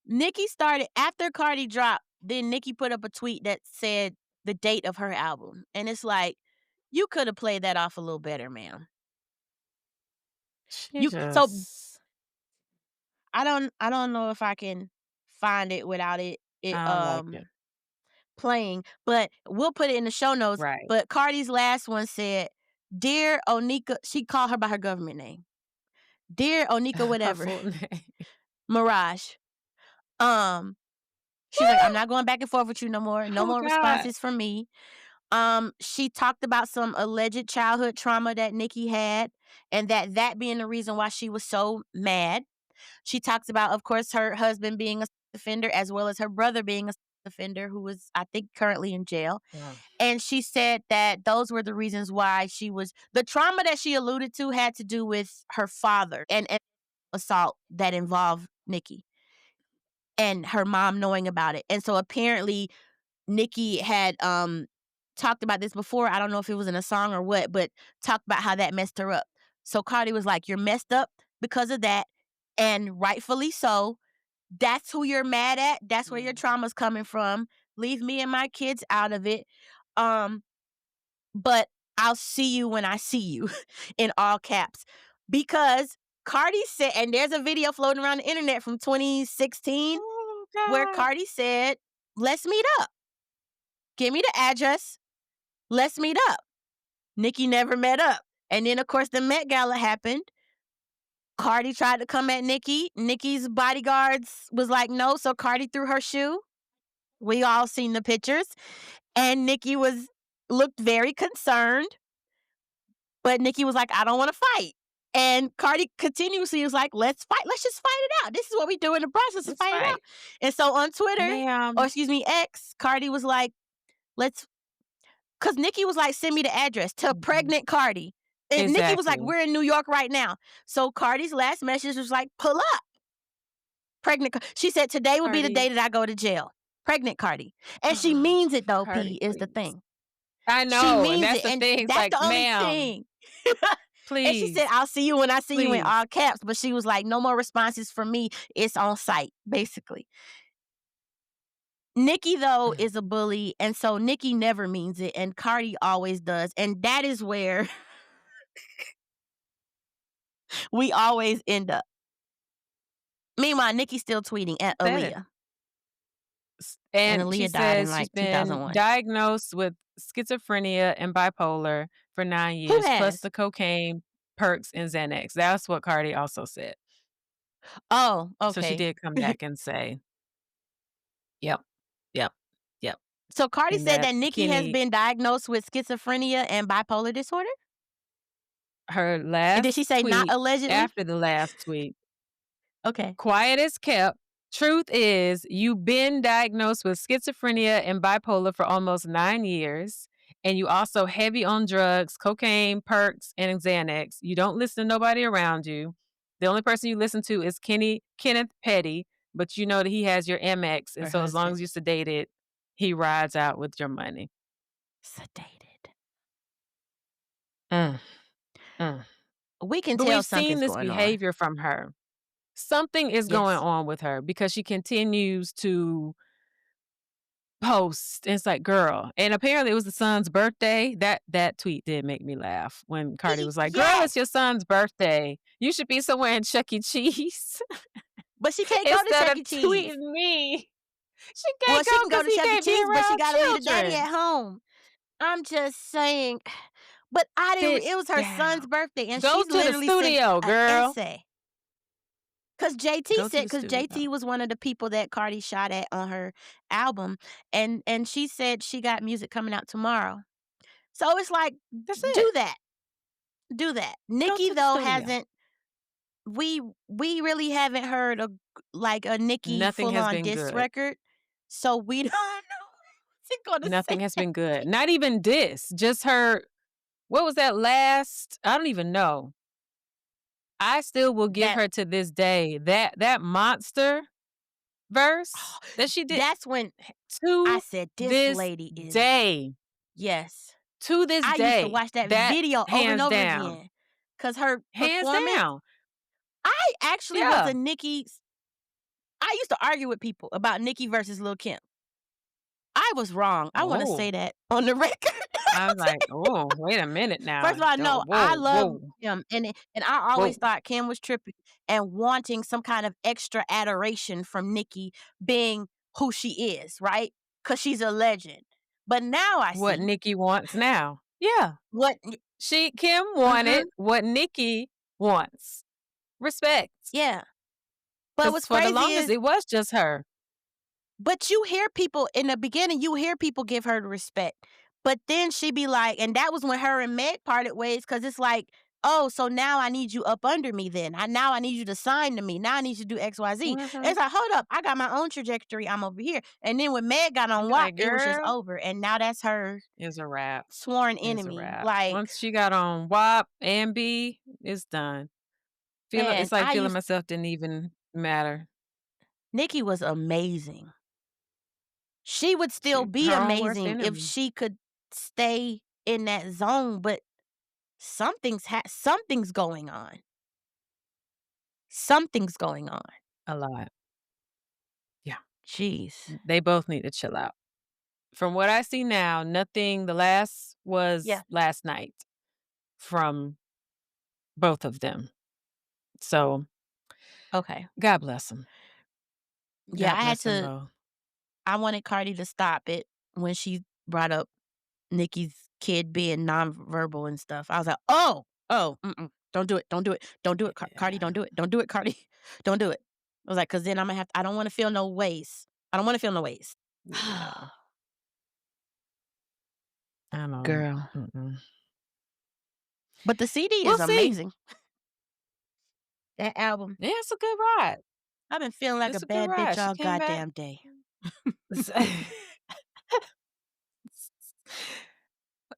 [SPEAKER 2] Nicki started after Cardi dropped, then Nicki put up a tweet that said the date of her album, and it's like, "You coulda played that off a little better, ma'am."
[SPEAKER 1] She
[SPEAKER 2] You so,
[SPEAKER 1] just
[SPEAKER 2] I don't know if I can find it without
[SPEAKER 1] I don't like it.
[SPEAKER 2] playing, but we'll put it in the show notes.
[SPEAKER 1] Right.
[SPEAKER 2] But Cardi's last one said, "Dear Onika," she called her by her government name. "Dear Onika
[SPEAKER 1] Her
[SPEAKER 2] whatever,
[SPEAKER 1] full name.
[SPEAKER 2] Mirage." Um, she's like, "I'm
[SPEAKER 1] Woo!
[SPEAKER 2] not going back and forth with you no more. No
[SPEAKER 1] Oh
[SPEAKER 2] more
[SPEAKER 1] god.
[SPEAKER 2] responses from me." She talked about some alleged childhood trauma that Nicki had, and that being the reason why she was so mad. She talks about, of course, her husband being a offender as well as her brother being a offender who was, I think, currently in jail.
[SPEAKER 1] Wow.
[SPEAKER 2] And she said that those were the reasons why she was the trauma that she alluded to had to do with her father and assault that involved Nicki and her mom knowing about it. And so apparently Nicki had talked about this before. I don't know if it was in a song or what, but talked about how that messed her up. So Cardi was like, "You're messed up because of that, and rightfully so. That's who you're mad at. That's where your
[SPEAKER 1] Mm.
[SPEAKER 2] trauma's coming from. Leave me and my kids out of it. Um, but I'll see you when I see you," in all caps. Because Cardi said, and there's a video floating around the internet from 2016
[SPEAKER 1] Oh,
[SPEAKER 2] where
[SPEAKER 1] God.
[SPEAKER 2] Cardi said, "Let's meet up. Give me the address. Let's meet up." Nicki never met up. And then, of course, the Met Gala happened. Cardi tried to come at Nicki. Nicki's bodyguards was like, no. So Cardi threw her shoe. We all seen the pictures. And Nicki looked very concerned. But Nicki was like, "I don't want to fight." And Cardi continuously was like, "Let's fight. Let's just fight it out. This is what we do in the brush. Let's just
[SPEAKER 1] Let's
[SPEAKER 2] fight it out."
[SPEAKER 1] fight.
[SPEAKER 2] And so on Twitter, or
[SPEAKER 1] Ma'am.
[SPEAKER 2] excuse me, X, Cardi was like, let's, because Nicki was like, "Send me the address" to
[SPEAKER 1] Mhm.
[SPEAKER 2] pregnant Cardi. And Nicki was like,
[SPEAKER 1] Exactly.
[SPEAKER 2] "We're in New York right now." So Cardi's last message was like, "Pull up." She said, "Today will be the
[SPEAKER 1] Cardi.
[SPEAKER 2] day that I go to jail." Pregnant Cardi. And she means it though, P
[SPEAKER 1] Cardi,
[SPEAKER 2] is the
[SPEAKER 1] please.
[SPEAKER 2] thing.
[SPEAKER 1] I
[SPEAKER 2] She
[SPEAKER 1] know, and
[SPEAKER 2] means
[SPEAKER 1] that's
[SPEAKER 2] it.
[SPEAKER 1] the
[SPEAKER 2] And
[SPEAKER 1] thing. It's
[SPEAKER 2] that's
[SPEAKER 1] like,
[SPEAKER 2] the only
[SPEAKER 1] "Ma'am,
[SPEAKER 2] thing. And she said,
[SPEAKER 1] please,
[SPEAKER 2] "I'll see you when I see you," in
[SPEAKER 1] please."
[SPEAKER 2] all caps. But she was like, "No more responses from me. It's on site," basically. Nicki, though,
[SPEAKER 1] Mm.
[SPEAKER 2] is a bully. And so Nicki never means it. And Cardi always does. And that is where we always end up. Meanwhile, Nicki's still tweeting at
[SPEAKER 1] Said it.
[SPEAKER 2] Aaliyah. And
[SPEAKER 1] And she
[SPEAKER 2] Aaliyah died in
[SPEAKER 1] says she's
[SPEAKER 2] like
[SPEAKER 1] been
[SPEAKER 2] 2001.
[SPEAKER 1] diagnosed with schizophrenia and bipolar for 9
[SPEAKER 2] Who
[SPEAKER 1] years, plus
[SPEAKER 2] has?
[SPEAKER 1] the cocaine, perks, and Xanax. That's what Cardi also said.
[SPEAKER 2] Oh,
[SPEAKER 1] So she
[SPEAKER 2] okay.
[SPEAKER 1] did come back and say, "Yep, yep, yep,"
[SPEAKER 2] So Cardi
[SPEAKER 1] and
[SPEAKER 2] said
[SPEAKER 1] that
[SPEAKER 2] that Nicki has
[SPEAKER 1] Kenny
[SPEAKER 2] been diagnosed with schizophrenia and bipolar disorder?
[SPEAKER 1] her
[SPEAKER 2] And did she
[SPEAKER 1] last
[SPEAKER 2] say not
[SPEAKER 1] tweet
[SPEAKER 2] allegedly?
[SPEAKER 1] after the last tweet,
[SPEAKER 2] Okay.
[SPEAKER 1] quiet as kept. Truth is, you've been diagnosed with schizophrenia and bipolar for almost 9 years, and you also heavy on drugs, cocaine, perks, and Xanax. You don't listen to nobody around you. The only person you listen to is Kenneth Petty, but you know that he has your MX, and
[SPEAKER 2] Her
[SPEAKER 1] so as long
[SPEAKER 2] husband.
[SPEAKER 1] as you sedated, he rides out with your money.
[SPEAKER 2] Sedated.
[SPEAKER 1] Mm, mm.
[SPEAKER 2] We can
[SPEAKER 1] But
[SPEAKER 2] tell
[SPEAKER 1] we've seen
[SPEAKER 2] something's
[SPEAKER 1] this
[SPEAKER 2] going on.
[SPEAKER 1] behavior from her. Something is going
[SPEAKER 2] Yes.
[SPEAKER 1] on with her because she continues to post. It's like, "Girl," and apparently it was the son's birthday. That tweet did make me laugh when Cardi was like, "Girl, it's
[SPEAKER 2] Yes.
[SPEAKER 1] your son's birthday. You should be somewhere in Chuck E. Cheese
[SPEAKER 2] But she can't go to
[SPEAKER 1] instead
[SPEAKER 2] Chuck
[SPEAKER 1] of
[SPEAKER 2] E. Cheese.
[SPEAKER 1] tweeting me." She
[SPEAKER 2] Well,
[SPEAKER 1] can't
[SPEAKER 2] she
[SPEAKER 1] go
[SPEAKER 2] can go
[SPEAKER 1] because
[SPEAKER 2] to
[SPEAKER 1] he
[SPEAKER 2] Chuck E.
[SPEAKER 1] can't be
[SPEAKER 2] Cheese, but she
[SPEAKER 1] around
[SPEAKER 2] gotta leave the daddy
[SPEAKER 1] children.
[SPEAKER 2] at home. I'm just saying. But I didn't
[SPEAKER 1] Sit
[SPEAKER 2] it was her son's
[SPEAKER 1] down.
[SPEAKER 2] birthday, and
[SPEAKER 1] Go
[SPEAKER 2] she's
[SPEAKER 1] to the
[SPEAKER 2] literally sent
[SPEAKER 1] studio,
[SPEAKER 2] an
[SPEAKER 1] girl.
[SPEAKER 2] essay. Cause JT
[SPEAKER 1] Go to
[SPEAKER 2] said,
[SPEAKER 1] the
[SPEAKER 2] cause
[SPEAKER 1] studio.
[SPEAKER 2] JT was one of the people that Cardi shot at on her album, and she said she got music coming out tomorrow. So it's like,
[SPEAKER 1] That's
[SPEAKER 2] do
[SPEAKER 1] it.
[SPEAKER 2] that, do that.
[SPEAKER 1] Go
[SPEAKER 2] Nicki
[SPEAKER 1] to the
[SPEAKER 2] though
[SPEAKER 1] studio.
[SPEAKER 2] hasn't. We really haven't heard a Nicki
[SPEAKER 1] Nothing
[SPEAKER 2] full
[SPEAKER 1] has
[SPEAKER 2] on
[SPEAKER 1] been
[SPEAKER 2] diss
[SPEAKER 1] good.
[SPEAKER 2] record, so we don't know what she's gonna
[SPEAKER 1] Nothing has
[SPEAKER 2] say.
[SPEAKER 1] been good. Not even this. Just her what was that last I don't even know. I still will give
[SPEAKER 2] That
[SPEAKER 1] her to this day that monster verse that she did
[SPEAKER 2] that's when I
[SPEAKER 1] to
[SPEAKER 2] said this
[SPEAKER 1] this
[SPEAKER 2] lady is
[SPEAKER 1] day,
[SPEAKER 2] yes.
[SPEAKER 1] to this
[SPEAKER 2] I used to
[SPEAKER 1] day,
[SPEAKER 2] watch that
[SPEAKER 1] that
[SPEAKER 2] video over and
[SPEAKER 1] hands
[SPEAKER 2] over
[SPEAKER 1] down,
[SPEAKER 2] again, cause her
[SPEAKER 1] hands
[SPEAKER 2] performance.
[SPEAKER 1] down.
[SPEAKER 2] I actually was
[SPEAKER 1] Yeah.
[SPEAKER 2] a Nicki. I used to argue with people about Nicki versus Lil Kim. I was wrong. I wanna say
[SPEAKER 1] Oh,
[SPEAKER 2] that on the record.
[SPEAKER 1] I was like, "Oh, wait a minute
[SPEAKER 2] First
[SPEAKER 1] now.
[SPEAKER 2] of all,
[SPEAKER 1] Oh,
[SPEAKER 2] no, I
[SPEAKER 1] whoa,
[SPEAKER 2] love
[SPEAKER 1] whoa,
[SPEAKER 2] Kim, and I always
[SPEAKER 1] whoa."
[SPEAKER 2] thought Kim was trippy and wanting some kind of extra adoration from Nicki being who she is, right? Because she's a legend. But now I
[SPEAKER 1] What
[SPEAKER 2] see
[SPEAKER 1] Nicki wants now. Yeah.
[SPEAKER 2] what
[SPEAKER 1] Kim wanted
[SPEAKER 2] mhm,
[SPEAKER 1] what Nicki wants. Respect.
[SPEAKER 2] yeah. But
[SPEAKER 1] Because
[SPEAKER 2] what's
[SPEAKER 1] for the
[SPEAKER 2] crazy
[SPEAKER 1] longest,
[SPEAKER 2] is
[SPEAKER 1] it was just her.
[SPEAKER 2] but you hear people in the beginning, you hear people give her the respect. But then she be like, and that was when her and Meg parted ways because it's like, "Oh, so now I need you up under me then. Now I need you to sign to me. Now I need you to do XYZ."
[SPEAKER 1] Mhm.
[SPEAKER 2] It's like, "Hold up, I got my own trajectory. I'm over here." And then when Meg got
[SPEAKER 1] I'd
[SPEAKER 2] on
[SPEAKER 1] be
[SPEAKER 2] WAP,
[SPEAKER 1] like,
[SPEAKER 2] it was just
[SPEAKER 1] "Girl,
[SPEAKER 2] over, and now that's her
[SPEAKER 1] it's a wrap.
[SPEAKER 2] sworn
[SPEAKER 1] It's a
[SPEAKER 2] enemy.
[SPEAKER 1] wrap."
[SPEAKER 2] Like,
[SPEAKER 1] Once she got on WAP and B, it's done.
[SPEAKER 2] man,
[SPEAKER 1] It's like
[SPEAKER 2] I
[SPEAKER 1] feeling
[SPEAKER 2] used
[SPEAKER 1] myself didn't even matter.
[SPEAKER 2] Nicki was amazing. She would still
[SPEAKER 1] She
[SPEAKER 2] be
[SPEAKER 1] her own worst
[SPEAKER 2] amazing if
[SPEAKER 1] enemy.
[SPEAKER 2] she could stay in that zone, but something's going on. Something's going on.
[SPEAKER 1] A lot. Yeah.
[SPEAKER 2] Jeez.
[SPEAKER 1] They both need to chill out. From what I see now, nothing the last
[SPEAKER 2] Yeah.
[SPEAKER 1] was last night from both of them. So,
[SPEAKER 2] Okay.
[SPEAKER 1] God bless them.
[SPEAKER 2] Yeah,
[SPEAKER 1] God bless them both.
[SPEAKER 2] I wanted Cardi to stop it when she brought up Nicki's kid being nonverbal and stuff. I was like, "Oh, oh, mm-mm. Don't do it. Don't do it. Don't do it, Cardi. Don't
[SPEAKER 1] Yeah.
[SPEAKER 2] do it. Don't do it, Cardi. Don't do it." I was like, "'Cause then Imma have I don't wanna feel no ways. I don't wanna feel no ways."
[SPEAKER 1] Yeah. I don't
[SPEAKER 2] Girl.
[SPEAKER 1] mm-mm.
[SPEAKER 2] But the CD
[SPEAKER 1] We'll
[SPEAKER 2] is
[SPEAKER 1] see.
[SPEAKER 2] amazing. That album.
[SPEAKER 1] Yeah, it's a good ride.
[SPEAKER 2] I've been feeling like a
[SPEAKER 1] It's a good
[SPEAKER 2] bad
[SPEAKER 1] ride.
[SPEAKER 2] bitch
[SPEAKER 1] She
[SPEAKER 2] all
[SPEAKER 1] came back.
[SPEAKER 2] goddamn day.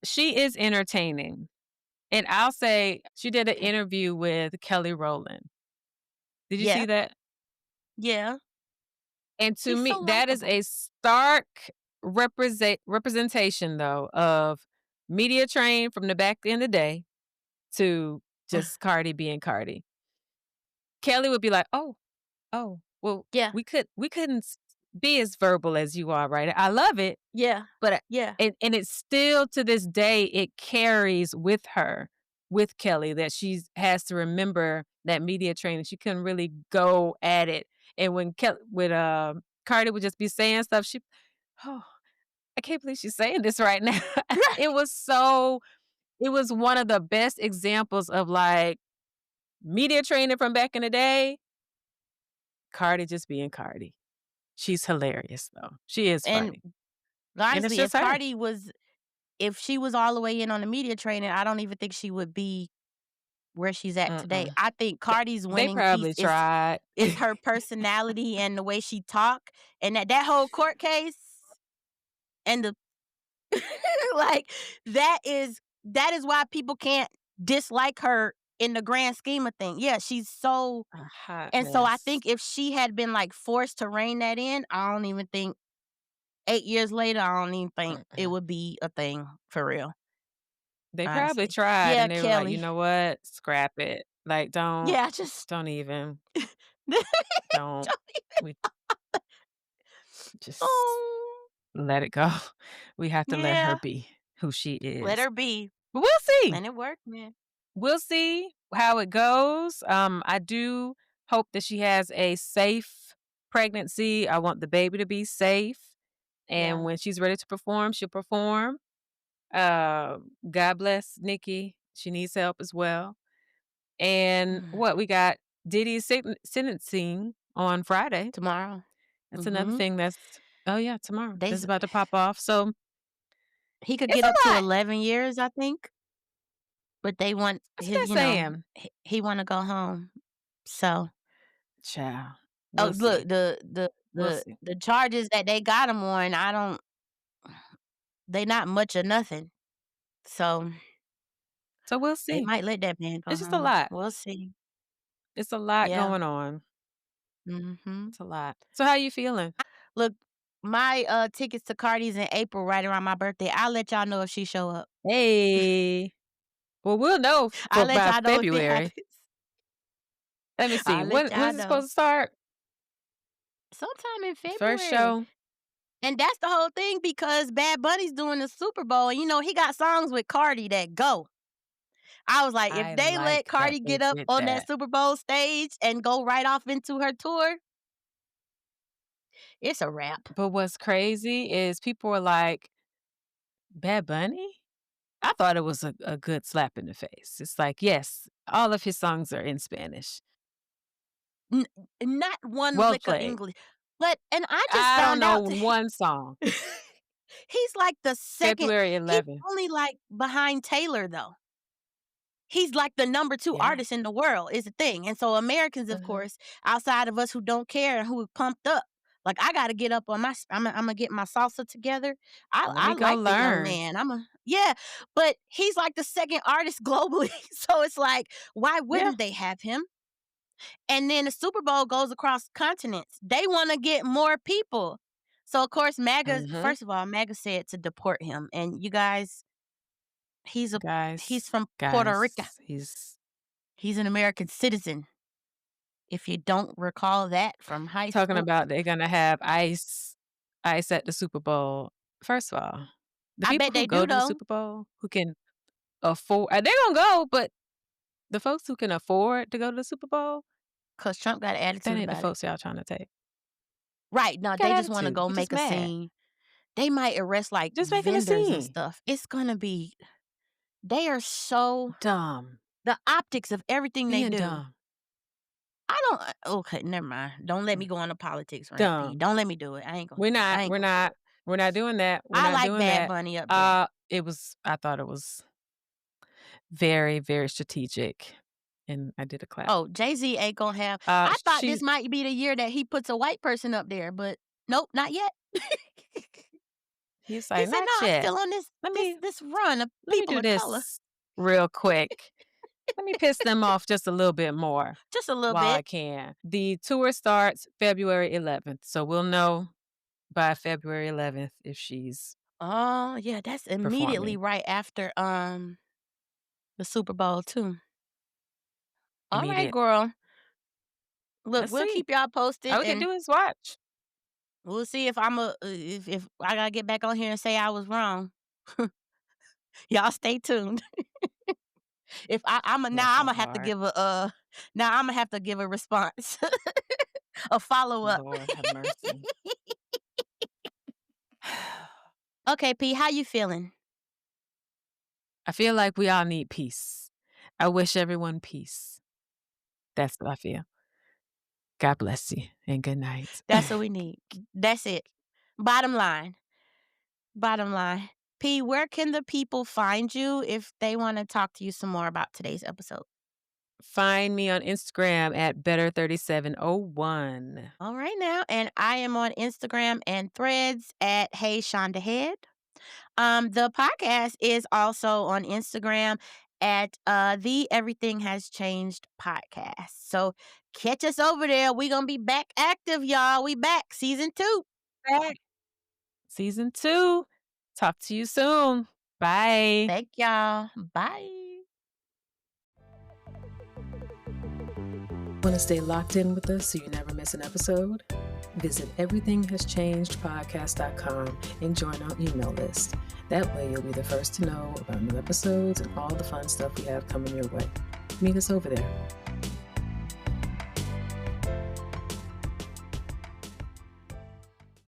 [SPEAKER 1] She is entertaining. And I'll say she did an
[SPEAKER 2] Okay.
[SPEAKER 1] interview with Kelly Rowland. Did you see
[SPEAKER 2] Yeah.
[SPEAKER 1] that?
[SPEAKER 2] Yeah.
[SPEAKER 1] And to
[SPEAKER 2] She's
[SPEAKER 1] me,
[SPEAKER 2] so
[SPEAKER 1] that is
[SPEAKER 2] likable.
[SPEAKER 1] a stark representation though of media trained from the back in the day to just Cardi being Cardi. Kelly would be like, "Oh, oh, well,
[SPEAKER 2] Yeah.
[SPEAKER 1] we couldn't be as verbal as you are, right? I love it,
[SPEAKER 2] Yeah.
[SPEAKER 1] but
[SPEAKER 2] Yeah.
[SPEAKER 1] and it's still to this day it carries with her, with Kelly that she has to remember that media training. She couldn't really go at it, and when Cardi would just be saying stuff, oh, I can't believe she's saying this right now. it was so it was one of the best examples of like media training from back in the day. Cardi just being Cardi. She's hilarious though. She is
[SPEAKER 2] And
[SPEAKER 1] funny. And it's
[SPEAKER 2] honestly,
[SPEAKER 1] just her.
[SPEAKER 2] if she was all the way in on the media training, I don't even think she would be where she's at today.
[SPEAKER 1] Mm-mm.
[SPEAKER 2] I think
[SPEAKER 1] Th
[SPEAKER 2] Cardi's
[SPEAKER 1] they
[SPEAKER 2] winning piece
[SPEAKER 1] probably tried.
[SPEAKER 2] is her personality and the way she talk, and that whole court case and the like, that is why people can't dislike her in the grand scheme of things. Yeah, she's so
[SPEAKER 1] A hot
[SPEAKER 2] and so I
[SPEAKER 1] mess.
[SPEAKER 2] think if she had been, like, forced to rein that in, I don't even think 8 years later, I don't even think it
[SPEAKER 1] Mm-mm.
[SPEAKER 2] would be a thing for real,
[SPEAKER 1] They probably
[SPEAKER 2] honestly.
[SPEAKER 1] tried
[SPEAKER 2] Yeah,
[SPEAKER 1] and they were like, "You
[SPEAKER 2] Kelly.
[SPEAKER 1] know what? Scrap it. Like,
[SPEAKER 2] Yeah, just
[SPEAKER 1] don't even. Don't. We just
[SPEAKER 2] Oh,
[SPEAKER 1] let it go. We have to let her
[SPEAKER 2] yeah.
[SPEAKER 1] be who she
[SPEAKER 2] Let
[SPEAKER 1] is."
[SPEAKER 2] her be.
[SPEAKER 1] But we'll see.
[SPEAKER 2] And it worked, man.
[SPEAKER 1] We'll see how it goes. I do hope that she has a safe pregnancy. I want the baby to be safe, and
[SPEAKER 2] Yeah.
[SPEAKER 1] when she's ready to perform, she'll perform. God bless Nicki. She needs help as well. And
[SPEAKER 2] Mm.
[SPEAKER 1] what we got Diddy's sentencing on Friday.
[SPEAKER 2] Tomorrow.
[SPEAKER 1] That's another
[SPEAKER 2] Mhm.
[SPEAKER 1] thing that's oh yeah, tomorrow.
[SPEAKER 2] They
[SPEAKER 1] That's
[SPEAKER 2] s
[SPEAKER 1] about to pop off. So
[SPEAKER 2] He could
[SPEAKER 1] it's
[SPEAKER 2] get up
[SPEAKER 1] a
[SPEAKER 2] to
[SPEAKER 1] lot.
[SPEAKER 2] 11 years, I think, but they want
[SPEAKER 1] That's what
[SPEAKER 2] his
[SPEAKER 1] they're saying.
[SPEAKER 2] he wanna go home. So
[SPEAKER 1] Child.
[SPEAKER 2] oh,
[SPEAKER 1] We'll
[SPEAKER 2] look,
[SPEAKER 1] see. We'll see.
[SPEAKER 2] the charges that they got him on, I don't they not much or nothing. So,
[SPEAKER 1] So we'll
[SPEAKER 2] they
[SPEAKER 1] see.
[SPEAKER 2] might let that man go
[SPEAKER 1] It's just a
[SPEAKER 2] home.
[SPEAKER 1] lot.
[SPEAKER 2] We'll see.
[SPEAKER 1] It's a lot
[SPEAKER 2] Yeah.
[SPEAKER 1] going on.
[SPEAKER 2] Mhm.
[SPEAKER 1] It's a lot. So how you feeling?
[SPEAKER 2] Look, my, tickets to Cardi's in April right around my birthday. I'll let y'all know if she show up.
[SPEAKER 1] Hey. Well, we'll know
[SPEAKER 2] I'll
[SPEAKER 1] for
[SPEAKER 2] let
[SPEAKER 1] by
[SPEAKER 2] y'all know if it
[SPEAKER 1] February.
[SPEAKER 2] happens.
[SPEAKER 1] Let me see.
[SPEAKER 2] I'll let
[SPEAKER 1] When
[SPEAKER 2] y'all
[SPEAKER 1] is it
[SPEAKER 2] know.
[SPEAKER 1] supposed to start?
[SPEAKER 2] Sometime in
[SPEAKER 1] First
[SPEAKER 2] February.
[SPEAKER 1] show.
[SPEAKER 2] And that's the whole thing because Bad Bunny's doing the Super Bowl, and, he got songs with Cardi that go. I was like, if
[SPEAKER 1] I
[SPEAKER 2] they let
[SPEAKER 1] like that
[SPEAKER 2] Cardi
[SPEAKER 1] they
[SPEAKER 2] get up
[SPEAKER 1] did
[SPEAKER 2] on that
[SPEAKER 1] that.
[SPEAKER 2] Super Bowl stage and go right off into her tour, it's a wrap.
[SPEAKER 1] But what's crazy is people were like, Bad Bunny? I thought it was a good slap in the face. It's like, yes, all of his songs are in Spanish.
[SPEAKER 2] N Not one
[SPEAKER 1] Well
[SPEAKER 2] lick of
[SPEAKER 1] played.
[SPEAKER 2] English. But and I just
[SPEAKER 1] I don't
[SPEAKER 2] found
[SPEAKER 1] know
[SPEAKER 2] out
[SPEAKER 1] one song.
[SPEAKER 2] he's like the 2nd
[SPEAKER 1] February
[SPEAKER 2] he's
[SPEAKER 1] 11th.
[SPEAKER 2] only, like, behind Taylor, though. he's like the number 2
[SPEAKER 1] Yeah.
[SPEAKER 2] artist in the world is the thing. And so Americans, of
[SPEAKER 1] Uh-huh.
[SPEAKER 2] course, outside of us who don't care and who are pumped up, like I got to get up on I'm gonna get my salsa together.
[SPEAKER 1] Let
[SPEAKER 2] I
[SPEAKER 1] me go
[SPEAKER 2] like the young
[SPEAKER 1] learn.
[SPEAKER 2] man. Yeah, but he's like the second artist globally. So it's like, why
[SPEAKER 1] Yeah.
[SPEAKER 2] wouldn't they have him? And then the Super Bowl goes across continents. They want to get more people. So of course, MAGA.
[SPEAKER 1] Mhm.
[SPEAKER 2] First of all, MAGA said to deport him. And you guys, he's a
[SPEAKER 1] Guys,
[SPEAKER 2] he's from Puerto Rico.
[SPEAKER 1] guys, he's
[SPEAKER 2] He's an American citizen. If you don't recall that from high
[SPEAKER 1] talking
[SPEAKER 2] school,
[SPEAKER 1] about they're gonna have ice at the Super Bowl. First of all, the
[SPEAKER 2] I
[SPEAKER 1] people
[SPEAKER 2] bet
[SPEAKER 1] who
[SPEAKER 2] they
[SPEAKER 1] go
[SPEAKER 2] do
[SPEAKER 1] to the
[SPEAKER 2] though,
[SPEAKER 1] Super Bowl who can afford they're gonna go, but the folks who can afford to go to the Super Bowl,
[SPEAKER 2] cause Trump got an
[SPEAKER 1] that
[SPEAKER 2] attitude
[SPEAKER 1] ain't the
[SPEAKER 2] about it.
[SPEAKER 1] folks y'all trying to take.
[SPEAKER 2] Right?
[SPEAKER 1] He
[SPEAKER 2] No,
[SPEAKER 1] got
[SPEAKER 2] they just want to
[SPEAKER 1] attitude.
[SPEAKER 2] go
[SPEAKER 1] He just
[SPEAKER 2] make a
[SPEAKER 1] mad.
[SPEAKER 2] scene. They might arrest like
[SPEAKER 1] Just making a
[SPEAKER 2] vendors and
[SPEAKER 1] scene.
[SPEAKER 2] stuff. It's gonna be. They are so
[SPEAKER 1] Dumb.
[SPEAKER 2] the optics of everything they
[SPEAKER 1] Being
[SPEAKER 2] do.
[SPEAKER 1] dumb.
[SPEAKER 2] I don't. Okay, never mind. Don't let me
[SPEAKER 1] Mm.
[SPEAKER 2] go into politics, right, P?
[SPEAKER 1] Dumb.
[SPEAKER 2] Don't let me do it. I ain't gonna
[SPEAKER 1] We're
[SPEAKER 2] do it.
[SPEAKER 1] not,
[SPEAKER 2] I ain't
[SPEAKER 1] we're
[SPEAKER 2] gonna do
[SPEAKER 1] not,
[SPEAKER 2] it.
[SPEAKER 1] we're not doing that. We're
[SPEAKER 2] I
[SPEAKER 1] not
[SPEAKER 2] like
[SPEAKER 1] doing
[SPEAKER 2] Bad
[SPEAKER 1] that.
[SPEAKER 2] Bunny up there.
[SPEAKER 1] I thought it was very, very strategic. And I did a clap.
[SPEAKER 2] Oh, Jay-Z ain't gonna have. I thought this
[SPEAKER 1] She
[SPEAKER 2] might be the year that he puts a white person up there, but nope, not yet.
[SPEAKER 1] he's
[SPEAKER 2] He
[SPEAKER 1] like,
[SPEAKER 2] said,
[SPEAKER 1] not
[SPEAKER 2] "No, I'm
[SPEAKER 1] yet.
[SPEAKER 2] still on this
[SPEAKER 1] Let
[SPEAKER 2] this
[SPEAKER 1] me
[SPEAKER 2] this run of
[SPEAKER 1] let me
[SPEAKER 2] people
[SPEAKER 1] do
[SPEAKER 2] of color,
[SPEAKER 1] this real quick. Let me piss them off just a little bit more
[SPEAKER 2] just a little
[SPEAKER 1] while I
[SPEAKER 2] bit."
[SPEAKER 1] can. The tour starts February 11th, so we'll know by February 11th if she's
[SPEAKER 2] Oh yeah, that's immediately
[SPEAKER 1] performing.
[SPEAKER 2] right after the Super Bowl too. All right,
[SPEAKER 1] Immediate.
[SPEAKER 2] girl. Look,
[SPEAKER 1] Let's
[SPEAKER 2] we'll
[SPEAKER 1] see.
[SPEAKER 2] keep y'all posted,
[SPEAKER 1] All we can
[SPEAKER 2] and
[SPEAKER 1] do is watch.
[SPEAKER 2] we'll see if I'm a if I gotta get back on here and say I was wrong. Y'all stay tuned. If I'm a
[SPEAKER 1] Bless
[SPEAKER 2] now, I'm
[SPEAKER 1] her
[SPEAKER 2] gonna have to
[SPEAKER 1] heart.
[SPEAKER 2] give a now I'm gonna have to give a response, a follow up.
[SPEAKER 1] Lord have mercy.
[SPEAKER 2] Okay, P, how you feeling?
[SPEAKER 1] I feel like we all need peace. I wish everyone peace. That's what I feel. God bless you and good night.
[SPEAKER 2] That's what we need. That's it. Bottom line. Bottom line. P, where can the people find you if they want to talk to you some more about today's episode?
[SPEAKER 1] Find me on Instagram at better3701.
[SPEAKER 2] All right now, and I am on Instagram and Threads at Hey Shaun the Head. The podcast is also on Instagram at the Everything Has Changed podcast. So catch us over there. We gonna be back active, y'all. We back season 2.
[SPEAKER 1] Back. Season 2. Talk to you soon. Bye.
[SPEAKER 2] Thank y'all. Bye.
[SPEAKER 1] Want to stay locked in with us so you never miss an episode? Visit everythinghaschangedpodcast.com and join our email list. That way you'll be the first to know about new episodes and all the fun stuff we have coming your way. Meet us over there.